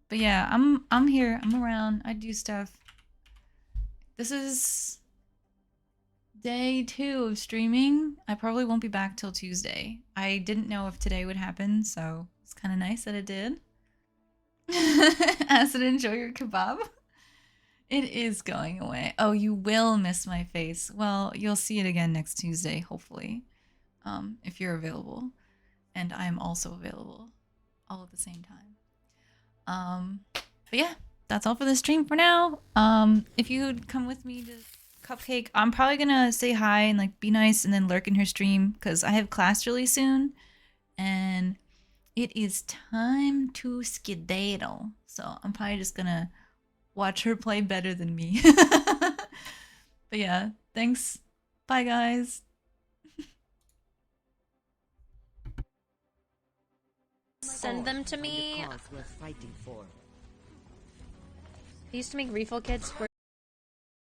But yeah, I'm here. I'm around. I do stuff. This is day 2 of streaming. I probably won't be back till Tuesday. I didn't know if today would happen, so It's kind of nice that it did. Acid, enjoy your kebab. It is going away. Oh, you will miss my face. Well, you'll see it again next Tuesday, hopefully, if you're available. And I'm also available, all at the same time. But yeah, that's all for the stream for now. If you would come with me to Cupcake, I'm probably gonna say hi and like be nice and then lurk in her stream because I have class really soon, and it is time to skedaddle. So I'm probably just gonna watch her play better than me. But yeah, thanks. Bye, guys. Send them to me. Cause we're fighting for. I used to make refill kits for